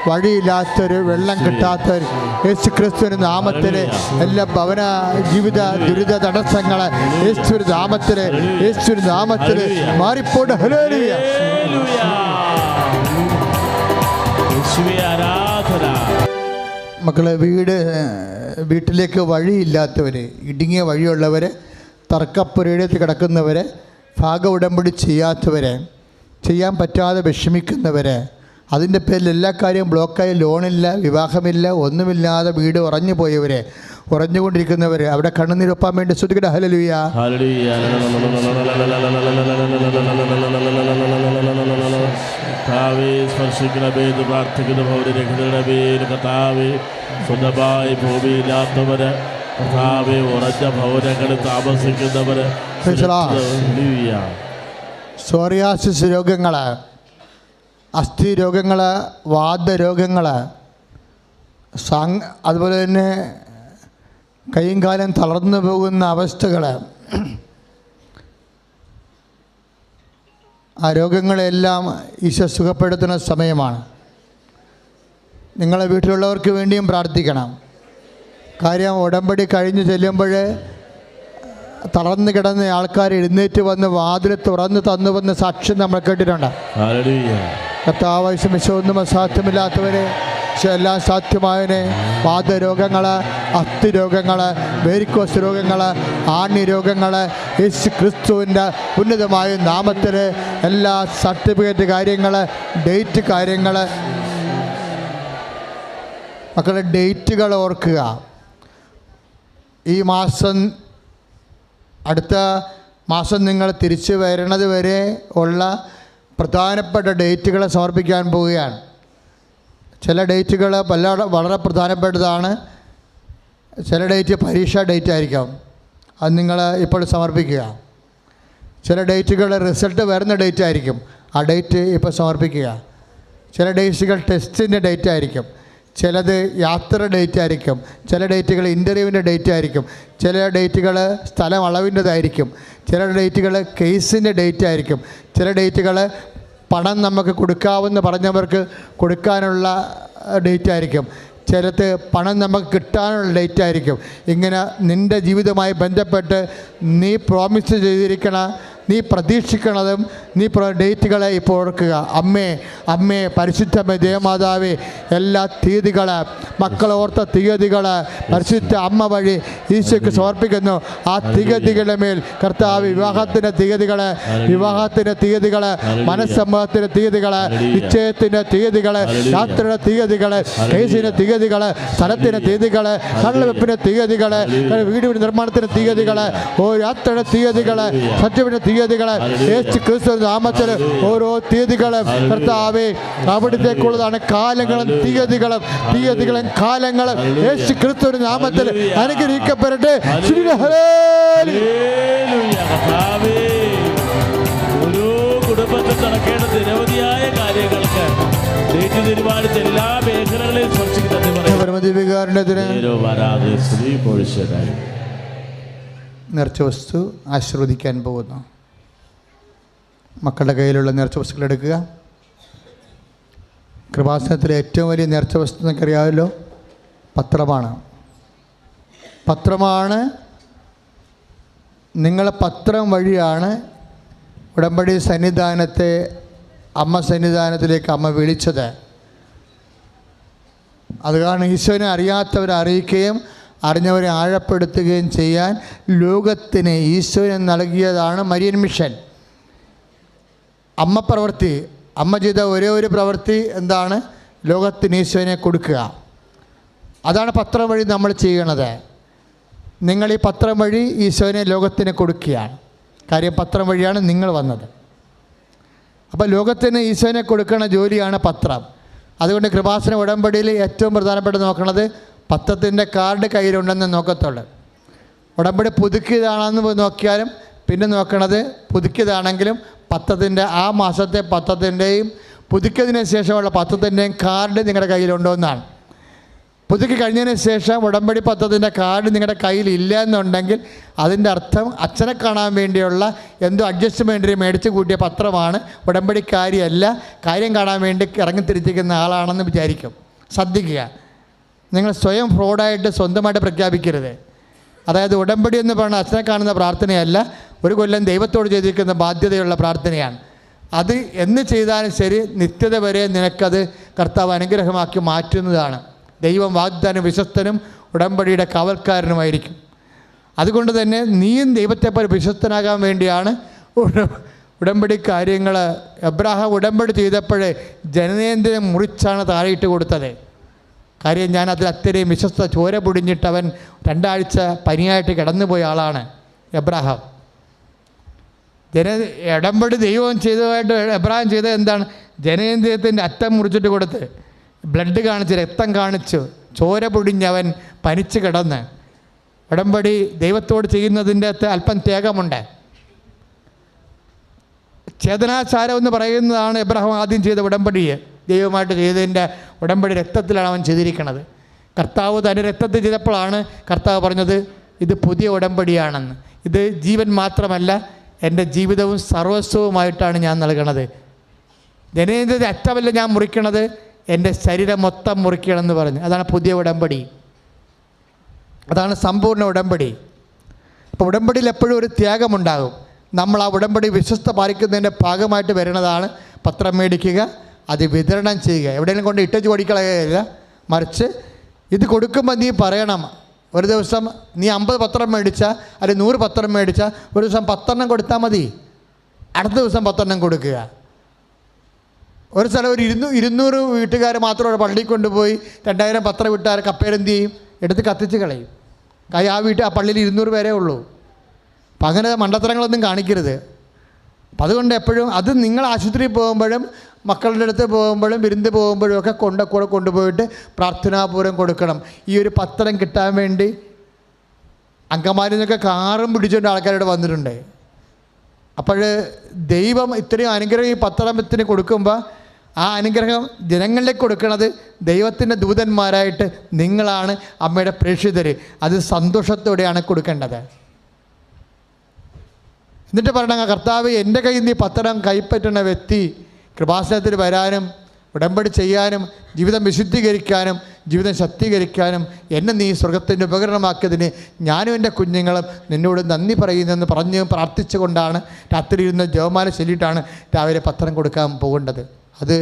വഴിയില്ലാത്തവർ, വെള്ളം കിട്ടാത്തവർ യേശു ക്രിസ്തുവിന്റെ നാമത്തിൽ എല്ലാ ഭവന ജീവിത ദുരിത തടസ്സങ്ങൾ യേശുവിന്റെ നാമത്തിൽ മാറിപ്പോട്ട്. ഹല്ലേലൂയ. മക്കളെ, വീട്ടിലേക്ക് വഴിയില്ലാത്തവർ, ഇടുങ്ങിയ വഴിയുള്ളവർ, തർക്കപ്പുരയിടത്ത് കിടക്കുന്നവർ, ഭാഗ ഉടമ്പടി ചെയ്യാത്തവരെ, ചെയ്യാൻ പറ്റാതെ വിഷമിക്കുന്നവർ, അതിൻ്റെ പേരിൽ എല്ലാ കാര്യവും ബ്ലോക്കായി, ലോണില്ല, വിവാഹമില്ല, ഒന്നുമില്ലാതെ വീട് ഉറഞ്ഞു പോയവരെ, ഉറഞ്ഞുകൊണ്ടിരിക്കുന്നവർ, അവിടെ കണ്ണുനീരൊപ്പാൻ വേണ്ടി സ്തുതിക്കട്ടെ. ഹല്ലേലൂയ. സ്പർശിക്കണമേ എന്ന് പ്രാർത്ഥിക്കുന്ന ഭൗരരഹിതരുടെ പേര് കർത്താവേ. സ്വന്തമായി ഭൂമിയില്ലാത്തവര്, കർത്താവേ, ഉറഞ്ഞ ഭവനങ്ങളിൽ താമസിക്കുന്നവര്, സോറിയാസിസ് രോഗങ്ങൾ, അസ്ഥി രോഗങ്ങൾ, വാതരോഗങ്ങൾ, അതുപോലെ തന്നെ കൈയും കാലം തളർന്നു പോകുന്ന അവസ്ഥകൾ, ആ രോഗങ്ങളെല്ലാം ഈശോ സുഖപ്പെടുത്തുന്ന സമയമാണ്. നിങ്ങളെ വീട്ടിലുള്ളവർക്ക് വേണ്ടിയും പ്രാർത്ഥിക്കണം. കാര്യം, ഉടമ്പടി കഴിഞ്ഞ് ചെല്ലുമ്പോൾ തളർന്നു കിടന്ന ആൾക്കാർ എഴുന്നേറ്റ് വന്ന് വാതിൽ തുറന്ന് തന്നുവന്ന സാക്ഷ്യം നമ്മൾ കേട്ടിട്ടുണ്ട്. കർത്താവ് ഒന്നും അസാധ്യമില്ലാത്തവരെ എല്ലാം സാധ്യമായവനെ. വാതരോഗങ്ങൾ, അസ്ഥി രോഗങ്ങൾ, വേരിക്കോസ് രോഗങ്ങൾ, ആണ്യ രോഗങ്ങൾ യേശു ക്രിസ്തുവിൻ്റെ ഉന്നതമായ നാമത്തിൽ എല്ലാ സർട്ടിഫിക്കറ്റ് കാര്യങ്ങൾ, ഡേറ്റ് കാര്യങ്ങൾ, മക്കളുടെ ഡേറ്റുകൾ ഓർക്കുക. ഈ മാസം, അടുത്ത മാസം നിങ്ങൾ തിരിച്ചു വരുന്നത് വരെ ഉള്ള പ്രധാനപ്പെട്ട ഡേറ്റുകൾ സമർപ്പിക്കാൻ പോവുകയാണ്. ചില ഡേറ്റുകൾ വളരെ പ്രധാനപ്പെട്ടതാണ്. ചില ഡേറ്റ് പരീക്ഷാ ഡേറ്റ് ആയിരിക്കാം, അത് നിങ്ങൾ ഇപ്പോൾ സമർപ്പിക്കുക. ചില ഡേറ്റുകൾ റിസൾട്ട് വരുന്ന ഡേറ്റ് ആയിരിക്കും, ആ ഡേറ്റ് ഇപ്പോൾ സമർപ്പിക്കുക. ചില ഡേറ്റുകൾ ടെസ്റ്റിൻ്റെ ഡേറ്റ് ആയിരിക്കും, ചിലത് യാത്ര ഡേറ്റ് ആയിരിക്കും, ചില ഡേറ്റുകൾ ഇൻ്റർവ്യൂവിൻ്റെ ഡേറ്റ് ആയിരിക്കും, ചില ഡേറ്റുകൾ സ്ഥലം അളവിൻ്റെതായിരിക്കും, ചില ഡേറ്റുകൾ കേസിൻ്റെ ഡേറ്റ് ആയിരിക്കും, ചില ഡേറ്റുകൾ പണം നമുക്ക് കൊടുക്കാമെന്ന് പറഞ്ഞവർക്ക് കൊടുക്കാനുള്ള ഡേറ്റ് ആയിരിക്കും, ചിലത് പണം നമുക്ക് കിട്ടാനുള്ള ഡേറ്റ് ആയിരിക്കും. ഇങ്ങനെ നിൻ്റെ ജീവിതവുമായി ബന്ധപ്പെട്ട് നീ പ്രോമിസ് ചെയ്തിരിക്കണ, നീ പ്രതീക്ഷിക്കണതും നീ ഡേറ്റുകളെ ഇപ്പോൾ ഓർക്കുക. അമ്മേ പരിശുദ്ധമേ ദേവമാതാവേ, എല്ലാ തീയതികൾ, മക്കൾ ഓർത്ത തീയതികൾ പരിശുദ്ധ അമ്മ വഴി ഈശോയ്ക്ക് സമർപ്പിക്കുന്നു. ആ തീയതികളുടെ മേൽ കർത്താവ് വിവാഹത്തിൻ്റെ തീയതികൾ, മനസ്സമ്മതത്തിൻ്റെ തീയതികൾ, നിശ്ചയത്തിൻ്റെ തീയതികൾ, യാത്രയുടെ തീയതികൾ, കേസിൻ്റെ തീയതികൾ, സ്ഥലത്തിൻ്റെ തീയതികൾ, കള്ളവെപ്പിൻ്റെ തീയതികൾ, വീട് നിർമ്മാണത്തിൻ്റെ തീയതികൾ, യാത്രയുടെ തീയതികൾ, സത്യത്തിൻ്റെ തീയതികൾ, യേശു ക്രിസ്തു നാമത്തിൽ ഓരോ തീയതികളും കർത്താവേ അവിടത്തേക്കുള്ളതാണ്. കാലങ്ങളും തീയതികളും കാലങ്ങളും യേശു ക്രിസ്തുവിന്റെ നാമത്തിൽ അനുഗ്രഹിക്കപ്പെടട്ടെ. ഓരോ കുടുംബത്തിൽ നടക്കേണ്ട നിരവധിയായ കാര്യങ്ങൾക്ക് തീരുമാനിച്ച എല്ലാ മേഖലകളെയും നേർച്ച വസ്തു ആശീർവദിക്കാൻ പോകുന്നു. മക്കളുടെ കയ്യിലുള്ള നേർച്ച വസ്തുക്കൾ എടുക്കുക. കൃപാസനത്തിലെ ഏറ്റവും വലിയ നേർച്ച വസ്തു എന്നൊക്കെ അറിയാമല്ലോ, പത്രമാണ്. നിങ്ങൾ പത്രം വഴിയാണ് ഉടമ്പടി സന്നിധാനത്തെ അമ്മ സന്നിധാനത്തിലേക്ക് അമ്മ വിളിച്ചത്. അത് കാരണം ഈശോനെ അറിയാത്തവരെ അറിയിക്കുകയും അറിഞ്ഞവരെ ആഴപ്പെടുത്തുകയും ചെയ്യാൻ ലോകത്തിന് ഈശോനെ നൽകിയതാണ് മരിയൻ മിഷൻ. അമ്മ ചെയ്ത ഒരേ ഒരു പ്രവൃത്തി എന്താണ്? ലോകത്തിന് ഈശോനെ കൊടുക്കുക. അതാണ് പത്രം വഴി നമ്മൾ ചെയ്യണത്. നിങ്ങൾ ഈ പത്രം വഴി ഈശോനെ ലോകത്തിന് കൊടുക്കുകയാണ്. കാര്യം പത്രം വഴിയാണ് നിങ്ങൾ വന്നത്. അപ്പോൾ ലോകത്തിന് ഈശോനെ കൊടുക്കുന്ന ജോലിയാണ് പത്രം. അതുകൊണ്ട് കൃപാസന ഉടമ്പടിയിൽ ഏറ്റവും പ്രധാനപ്പെട്ട നോക്കുന്നത് പത്രത്തിൻ്റെ കാർഡ് കയ്യിലുണ്ടെന്ന് നോക്കത്തുള്ളൂ. ഉടമ്പടി പുതുക്കിയതാണെന്ന് നോക്കിയാലും പിന്നെ നോക്കണത് പുതുക്കിയതാണെങ്കിലും പത്രത്തിൻ്റെ ആ മാസത്തെ പത്രത്തിൻ്റെയും പുതുക്കിയതിന് ശേഷമുള്ള പത്രത്തിൻ്റെയും കാർഡ് നിങ്ങളുടെ കയ്യിലുണ്ടോ എന്നാണ്. പുതുക്കി കഴിഞ്ഞതിന് ശേഷം ഉടമ്പടി പത്രത്തിൻ്റെ കാർഡ് നിങ്ങളുടെ കയ്യിൽ ഇല്ല എന്നുണ്ടെങ്കിൽ അതിൻ്റെ അർത്ഥം അച്ഛനെ കാണാൻ വേണ്ടിയുള്ള എന്തോ അഡ്ജസ്റ്റ്മെൻറ്റിന് മേടിച്ച് കൂട്ടിയ പത്രമാണ്, ഉടമ്പടിക്കാരിയല്ല, കാര്യം കാണാൻ വേണ്ടി ഇറങ്ങിത്തിരിച്ചിരിക്കുന്ന ആളാണെന്ന് വിചാരിക്കും. ശ്രദ്ധിക്കുക, നിങ്ങൾ സ്വയം ഫ്രോഡായിട്ട് സ്വന്തമായിട്ട് പ്രഖ്യാപിക്കരുത്. അതായത് ഉടമ്പടി എന്ന് പറഞ്ഞാൽ അച്ഛനെ കാണുന്ന പ്രാർത്ഥനയല്ല, ഒരു കൊല്ലം ദൈവത്തോട് ചെയ്തിരിക്കുന്ന ബാധ്യതയുള്ള പ്രാർത്ഥനയാണ്. അത് എന്ന് ചെയ്താലും ശരി, നിത്യത വരെ നിനക്കത് കർത്താവ് അനുഗ്രഹമാക്കി മാറ്റുന്നതാണ്. ദൈവം വാഗ്ദാനം വിശ്വസ്തനും ഉടമ്പടിയുടെ കാവൽക്കാരനുമായിരിക്കും. അതുകൊണ്ട് തന്നെ നീയും ദൈവത്തെപ്പോലെ വിശ്വസ്തനാകാൻ വേണ്ടിയാണ് ഉടമ്പടി കാര്യങ്ങൾ. എബ്രാഹാം ഉടമ്പടി ചെയ്തപ്പോഴേ ജനനേന്ദ്രിയം മുറിച്ചാണ് താഴെയിട്ട് കൊടുത്തത്. കാര്യം ഞാൻ അതിൽ അത്രയും വിശ്വസ്ത ചോര പൊടിഞ്ഞിട്ട് അവൻ 2 ആഴ്ച പനിയായിട്ട് കിടന്നുപോയ ആളാണ് എബ്രാഹാം. ഉടമ്പടി ദൈവം ചെയ്തതായിട്ട് എബ്രാഹാം ചെയ്തത് എന്താണ്? ജനേന്ദ്രിയത്തിൻ്റെ അറ്റം മുറിച്ചിട്ട് കൊടുത്ത് ബ്ലഡ് കാണിച്ച്, രക്തം കാണിച്ചു, ചോര പൊടിഞ്ഞവൻ പനിച്ച് കിടന്ന്. ഉടമ്പടി ദൈവത്തോട് ചെയ്യുന്നതിൻ്റെ അകത്ത് അല്പം ത്യാഗമുണ്ട്. ചേതനാചാരം എന്ന് പറയുന്നതാണ് എബ്രാഹാം ആദ്യം ചെയ്ത ഉടമ്പടിയെ. ദൈവമായിട്ട് ചെയ്തതിൻ്റെ ഉടമ്പടി രക്തത്തിലാണ് അവൻ ചെയ്തിരിക്കുന്നത്. കർത്താവ് തൻ്റെ രക്തത്തിൽ ചെയ്തപ്പോഴാണ് കർത്താവ് പറഞ്ഞത് ഇത് പുതിയ ഉടമ്പടിയാണെന്ന്. ഇത് ജീവൻ മാത്രമല്ല, എൻ്റെ ജീവിതവും സർവസ്വവുമായിട്ടാണ് ഞാൻ നൽകണത്. ജനേന്ദ്രൻ്റെ അറ്റമല്ല ഞാൻ മുറിക്കണത്, എൻ്റെ ശരീരം മൊത്തം മുറിക്കണമെന്ന് പറഞ്ഞു. അതാണ് പുതിയ ഉടമ്പടി, അതാണ് സമ്പൂർണ്ണ ഉടമ്പടി. അപ്പോൾ ഉടമ്പടിയിൽ എപ്പോഴും ഒരു ത്യാഗമുണ്ടാകും. നമ്മൾ ആ ഉടമ്പടി വിശ്വസ്ത പാലിക്കുന്നതിൻ്റെ ഭാഗമായിട്ട് വരുന്നതാണ് പത്രം മേടിക്കുക, അത് വിതരണം ചെയ്യുക. എവിടെയെങ്കിലും കൊണ്ട് ഇട്ടച്ച് ഓടിക്കളയുകയില്ല, മറിച്ച് ഇത് കൊടുക്കുമ്പോൾ നീ പറയണം. ഒരു ദിവസം നീ 50 പത്രം മേടിച്ചാൽ അല്ലെങ്കിൽ 100 പത്രം മേടിച്ചാൽ ഒരു ദിവസം 10 കൊടുത്താൽ മതി, അടുത്ത ദിവസം 10 കൊടുക്കുക. ഒരു സ്ഥലം ഒരു 200 വീട്ടുകാർ മാത്രം പള്ളിയിൽ കൊണ്ടുപോയി 2000 പത്രം വിട്ടാൽ കപ്പേരെന്ത് ചെയ്യും? എടുത്ത് കത്തിച്ച് കളയും. കാര്യം ആ പള്ളിയിൽ 200 പേരേ ഉള്ളൂ. അപ്പം അങ്ങനെ മണ്ടത്തരങ്ങളൊന്നും കാണിക്കരുത്. അപ്പം അതുകൊണ്ട് എപ്പോഴും അത് നിങ്ങൾ ആശുപത്രിയിൽ പോകുമ്പോഴും മക്കളുടെ അടുത്ത് പോകുമ്പോഴും വിരുന്ന് പോകുമ്പോഴും ഒക്കെ കൂടെ കൊണ്ടുപോയിട്ട് പ്രാർത്ഥനാപൂർവ്വം കൊടുക്കണം. ഈ ഒരു പത്രം കിട്ടാൻ വേണ്ടി അങ്കമാലിൽ നിന്നൊക്കെ കാറും പിടിച്ചുകൊണ്ട് ആൾക്കാരോട് വന്നിട്ടുണ്ട്. അപ്പോൾ ദൈവം ഇത്രയും അനുഗ്രഹം ഈ പത്രത്തിന് കൊടുക്കുമ്പോൾ ആ അനുഗ്രഹം ജനങ്ങളിലേക്ക് കൊടുക്കുന്നത് ദൈവത്തിൻ്റെ ദൂതന്മാരായിട്ട് നിങ്ങളാണ്, അമ്മയുടെ പ്രേക്ഷിതർ. അത് സന്തോഷത്തോടെയാണ് കൊടുക്കേണ്ടത്. എന്നിട്ട് പറയണം, കർത്താവ് എൻ്റെ കയ്യിൽ നിന്ന് ഈ പത്രം കൈപ്പറ്റുന്ന വ്യക്തി കൃപാസനത്തിൽ വരാനും ഉടമ്പടി ചെയ്യാനും ജീവിതം വിശുദ്ധീകരിക്കാനും ജീവിതം ശക്തീകരിക്കാനും എന്നെ നീ സ്വർഗത്തിൻ്റെ ഉപകരണമാക്കിയതിന് ഞാനും എൻ്റെ കുഞ്ഞുങ്ങളും നിന്നോട് നന്ദി പറയുന്നെന്ന് പറഞ്ഞ് പ്രാർത്ഥിച്ചുകൊണ്ടാണ് രാത്രി ഇരുന്ന് ജപമാല ചൊല്ലിയിട്ടാണ് രാവിലെ പത്രം കൊടുക്കാൻ പോകേണ്ടത്. അത്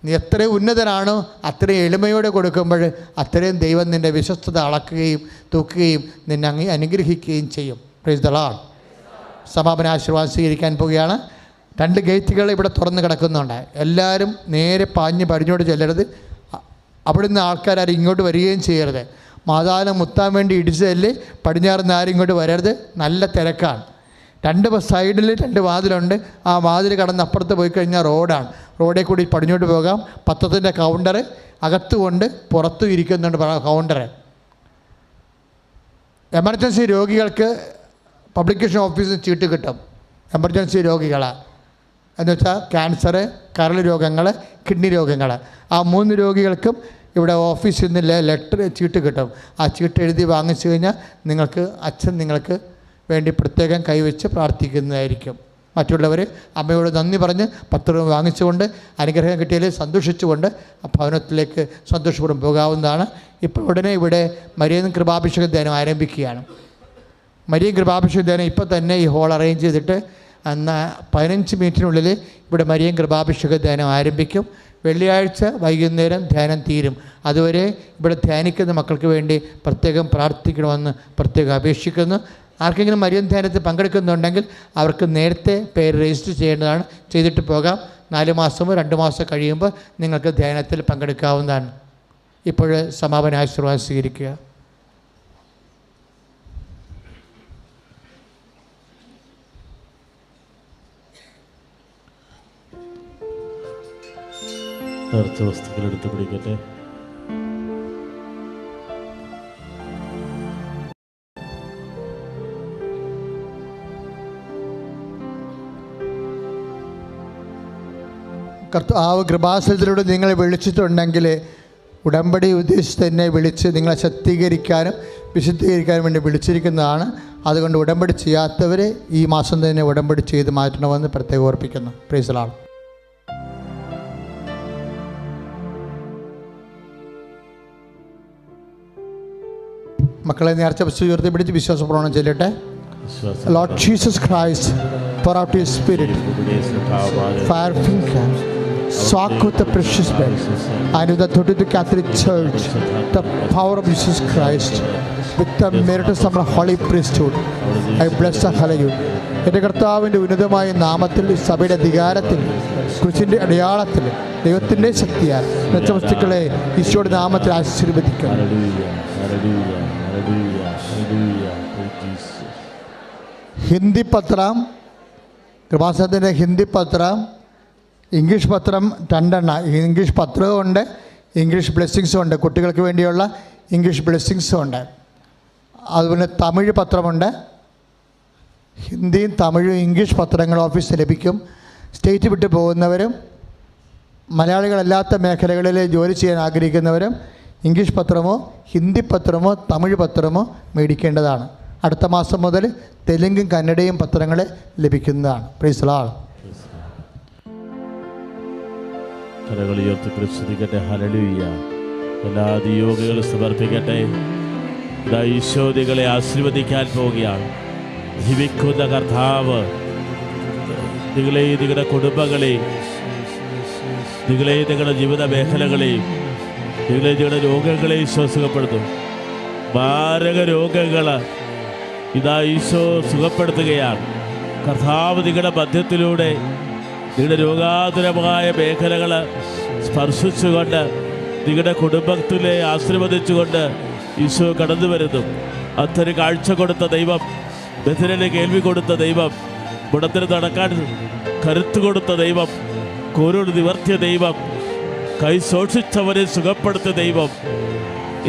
നീ എത്രയും ഉന്നതനാണോ അത്രയും എളിമയോടെ കൊടുക്കുമ്പോൾ അത്രയും ദൈവം നിൻ്റെ വിശ്വസ്തത അളക്കുകയും തൂക്കുകയും നിന്നെ അനുഗ്രഹിക്കുകയും ചെയ്യും. Price the Lord. സമാപന ആശീർവാദം സ്വീകരിക്കാൻ പോവുകയാണ്. 2 ഗേറ്റുകൾ ഇവിടെ തുറന്ന് കിടക്കുന്നുണ്ട്. എല്ലാവരും നേരെ പാഞ്ഞ് പടിഞ്ഞോട്ട് ചെല്ലരുത്. അവിടുന്ന് ആൾക്കാരും ഇങ്ങോട്ട് വരികയും ചെയ്യരുത്. മാതാവിനെ മുത്താൻ വേണ്ടി ഇടിച്ചതല്ലേ പടിഞ്ഞാറുന്ന് ആരും ഇങ്ങോട്ട് വരരുത്. നല്ല തിരക്കാണ്. 2 സൈഡിൽ 2 വാതിലുണ്ട്. ആ വാതിൽ കടന്ന് അപ്പുറത്ത് പോയി കഴിഞ്ഞാൽ റോഡാണ്. റോഡിൽ കൂടി പടിഞ്ഞോട്ട് പോകാം. പത്രത്തിൻ്റെ കൗണ്ടർ അകത്തുകൊണ്ട് പുറത്തും ഇരിക്കുന്നുണ്ട് കൗണ്ടർ. എമർജൻസി രോഗികൾക്ക് പബ്ലിക്കേഷൻ ഓഫീസിൽ ചീട്ട് കിട്ടും. എമർജൻസി രോഗികളാണ് എന്ന് വെച്ചാൽ ക്യാൻസർ, കരൾ രോഗങ്ങൾ, കിഡ്നി രോഗങ്ങൾ, ആ 3 രോഗികൾക്കും ഇവിടെ ഓഫീസിൽ നിന്ന് ലെറ്റർ ചീട്ട് കിട്ടും. ആ ചീട്ട് എഴുതി വാങ്ങിച്ചു കഴിഞ്ഞാൽ അച്ഛൻ നിങ്ങൾക്ക് വേണ്ടി പ്രത്യേകം കൈവച്ച് പ്രാർത്ഥിക്കുന്നതായിരിക്കും. മറ്റുള്ളവർ അമ്മയോട് നന്ദി പറഞ്ഞ് പത്രം വാങ്ങിച്ചുകൊണ്ട് അനുഗ്രഹം കിട്ടിയതിൽ സന്തോഷിച്ചുകൊണ്ട് ആ ഭവനത്തിലേക്ക് സന്തോഷപൂർവ്വം പോകാവുന്നതാണ്. ഇപ്പോൾ ഉടനെ ഇവിടെ മരിയൻ കൃപാഭിഷേക ധ്യാനം ആരംഭിക്കുകയാണ്. മരിയൻ കൃപാഭിഷേക ധ്യാനം ഇപ്പോൾ തന്നെ ഈ ഹോൾ അറേഞ്ച് ചെയ്തിട്ട് 15 മിനിറ്റിനുള്ളിൽ ഇവിടെ മരിയൻ കൃപാഭിഷേക ധ്യാനം ആരംഭിക്കും. വെള്ളിയാഴ്ച വൈകുന്നേരം ധ്യാനം തീരും. അതുവരെ ഇവിടെ ധ്യാനിക്കുന്ന മക്കൾക്ക് വേണ്ടി പ്രത്യേകം പ്രാർത്ഥിക്കണമെന്ന് പ്രത്യേകം അപേക്ഷിക്കുന്നു. ആർക്കെങ്കിലും മരിയൻ ധ്യാനത്തിൽ പങ്കെടുക്കുന്നുണ്ടെങ്കിൽ അവർക്ക് നേരത്തെ പേര് രജിസ്റ്റർ ചെയ്യേണ്ടതാണ്. ചെയ്തിട്ട് പോകാം. 4 മാസമോ 2 മാസമോ കഴിയുമ്പോൾ നിങ്ങൾക്ക് ധ്യാനത്തിൽ പങ്കെടുക്കാവുന്നതാണ്. ഇപ്പോൾ സമാപന ആശീർവാദം സ്വീകരിക്കുക. നേർച്ച വസ്തുക്കൾ എടുത്ത് പിടിക്കട്ടെ. കർത്താവ് കൃപാസനത്തിലൂടെ നിങ്ങളെ വിളിച്ചിട്ടുണ്ടെങ്കിൽ ഉടമ്പടി ഉദ്ദേശിച്ച് തന്നെ വിളിച്ച് നിങ്ങളെ ശക്തീകരിക്കാനും വിശുദ്ധീകരിക്കാനും വേണ്ടി വിളിച്ചിരിക്കുന്നതാണ്. അതുകൊണ്ട് ഉടമ്പടി ചെയ്യാത്തവർ ഈ മാസം തന്നെ ഉടമ്പടി ചെയ്ത് മാറ്റണമെന്ന് പ്രത്യേകം ഓർപ്പിക്കുന്നു. Praise the Lord. മക്കളെ നേർച്ച വസ്തു ഉയർത്തി പിടിച്ച് വിശ്വാസപ്രമാണം ചൊല്ലട്ടെ. Lord Jesus Christ, pour out His Spirit, fire finger, soak with the precious blood, and with the authority of the Catholic Church, the power of Jesus Christ, with the meritus of the Holy Priesthood, I bless and hallelujah. എൻ്റെ കർത്താവിൻ്റെ ഉന്നതമായ നാമത്തിൽ സഭയുടെ അധികാരത്തിൽ ക്രിസ്തുവിൻ്റെ അടയാളത്തിൽ ദൈവത്തിൻ്റെ ശക്തിയാൽ മെച്ചവസ്തുക്കളെ ഈശോയുടെ നാമത്തിൽ ആശീർവദിക്കും. ഹിന്ദി പത്രം, കൃപാസനത്തിൻ്റെ ഹിന്ദി പത്രം, ഇംഗ്ലീഷ് പത്രം 2 ഇംഗ്ലീഷ് പത്രവും ഉണ്ട്, ഇംഗ്ലീഷ് ബ്ലെസ്സിങ്സും ഉണ്ട്. കുട്ടികൾക്ക് വേണ്ടിയുള്ള ഇംഗ്ലീഷ് ബ്ലെസ്സിങ്സും ഉണ്ട്. അതുപോലെ തമിഴ് പത്രമുണ്ട്. ഹിന്ദിയും തമിഴും ഇംഗ്ലീഷ് പത്രങ്ങൾ ഓഫീസിൽ ലഭിക്കും. സ്റ്റേറ്റ് വിട്ട് പോകുന്നവരും മലയാളികളല്ലാത്ത മേഖലകളിൽ ജോലി ചെയ്യാൻ ആഗ്രഹിക്കുന്നവരും ഇംഗ്ലീഷ് പത്രമോ ഹിന്ദി പത്രമോ തമിഴ് പത്രമോ മേടിക്കേണ്ടതാണ്. അടുത്ത മാസം മുതൽ തെലുങ്കും കന്നഡയും പത്രങ്ങൾ ലഭിക്കുന്നതാണ്. Price the Lord. കരങ്ങൾ ഉയർത്തി പ്രസ്തുതിക്കട്ടെ. ഹല്ലേലൂയ. എല്ലാ നിയോഗങ്ങളും സമർപ്പിക്കട്ടെ. ഈശോദികളെ ആശീർവദിക്കാൻ പോവുകയാണ്. ജീവിക്കുന്ന കർത്താവ് നിങ്ങളെ, നിങ്ങളുടെ കുടുംബങ്ങളെ, നിങ്ങളെ, നിങ്ങളുടെ ജീവിത മേഖലകളെയും നിങ്ങളുടെ രോഗങ്ങളെ ഈശോ സുഖപ്പെടുത്തും. മാരക രോഗങ്ങൾ ഇതാ ഈശോ സുഖപ്പെടുത്തുകയാണ്. കർത്താവ് നിങ്ങളുടെ മധ്യത്തിലൂടെ നിങ്ങളുടെ രോഗാതുരമായ മേഖലകൾ സ്പർശിച്ചുകൊണ്ട് നിങ്ങളുടെ കുടുംബത്തിലെ ആശീർവദിച്ചുകൊണ്ട് ഈശോ കടന്നു വരുന്നു. അത്തരം കാഴ്ച കൊടുത്ത ദൈവം, ബധിരന് കേൾവി കൊടുത്ത ദൈവം, മുടത്തിന് നടക്കാൻ കരുത്ത് കൊടുത്ത ദൈവം, കോരോട് നിവർത്തിയ ദൈവം, കൈ സൂക്ഷിച്ചവരെ സുഖപ്പെടുത്തിയ ദൈവം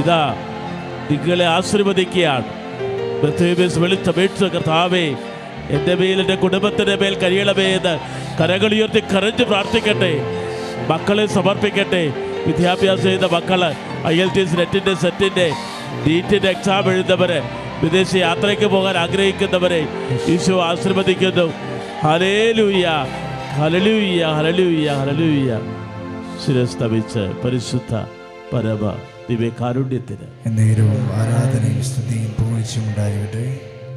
ഇതാ നിങ്ങളെ ആശീർവദിക്കുകയാണ്. വിളിച്ചപേക്ഷിച്ച കർത്താവേ, എൻ്റെ മേൽ, എൻ്റെ കുടുംബത്തിൻ്റെ മേൽ കഴിയണമേ എന്ന് കരങ്ങളുയർത്തി കരഞ്ഞ് പ്രാർത്ഥിക്കട്ടെ. മക്കളെ സമർപ്പിക്കട്ടെ. വിദ്യാഭ്യാസം ചെയ്ത മക്കൾ, IELTS നെറ്റിൻ്റെ സെറ്റിൻ്റെ നീറ്റിൻ്റെ എക്സാം എഴുതുന്നവർ, വിദേശ യാത്രയ്ക്ക് പോകാൻ ആഗ്രഹിക്കുന്നവരെ ഈശോ ആശീർവദിക്കുന്നു. ഹല്ലേലൂയ, ഹല്ലേലൂയ, ഹല്ലേലൂയ, ഹല്ലേലൂയ. ശിരസ്തമിച്ച് പരിശുദ്ധ പരമ ദിവ്യകാരുണ്യത്തിന് എന്നേരവും ആരാധനയും സ്തുതിയും പുകഴ്ചയും ഉണ്ടാകട്ടെ.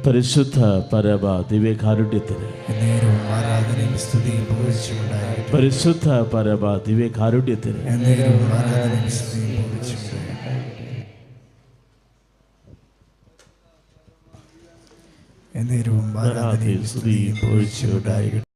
പരിശുദ്ധ പരമ ദിവ്യകാരുണ്യത്തിന് എന്നേരവും ആരാധനയും സ്തുതിയും പുകഴ്ചയും ഉണ്ടാകട്ടെ. പരിശുദ്ധ പരമ ദിവ്യകാരുണ്യത്തിന് എന്നേരവും ആരാധനയും സ്തുതിയും പുകഴ്ചയും ഉണ്ടാകട്ടെ. എന്നേരവും ആരാധനയും സ്തുതിയും പുകഴ്ചയും ഉണ്ടാകട്ടെ.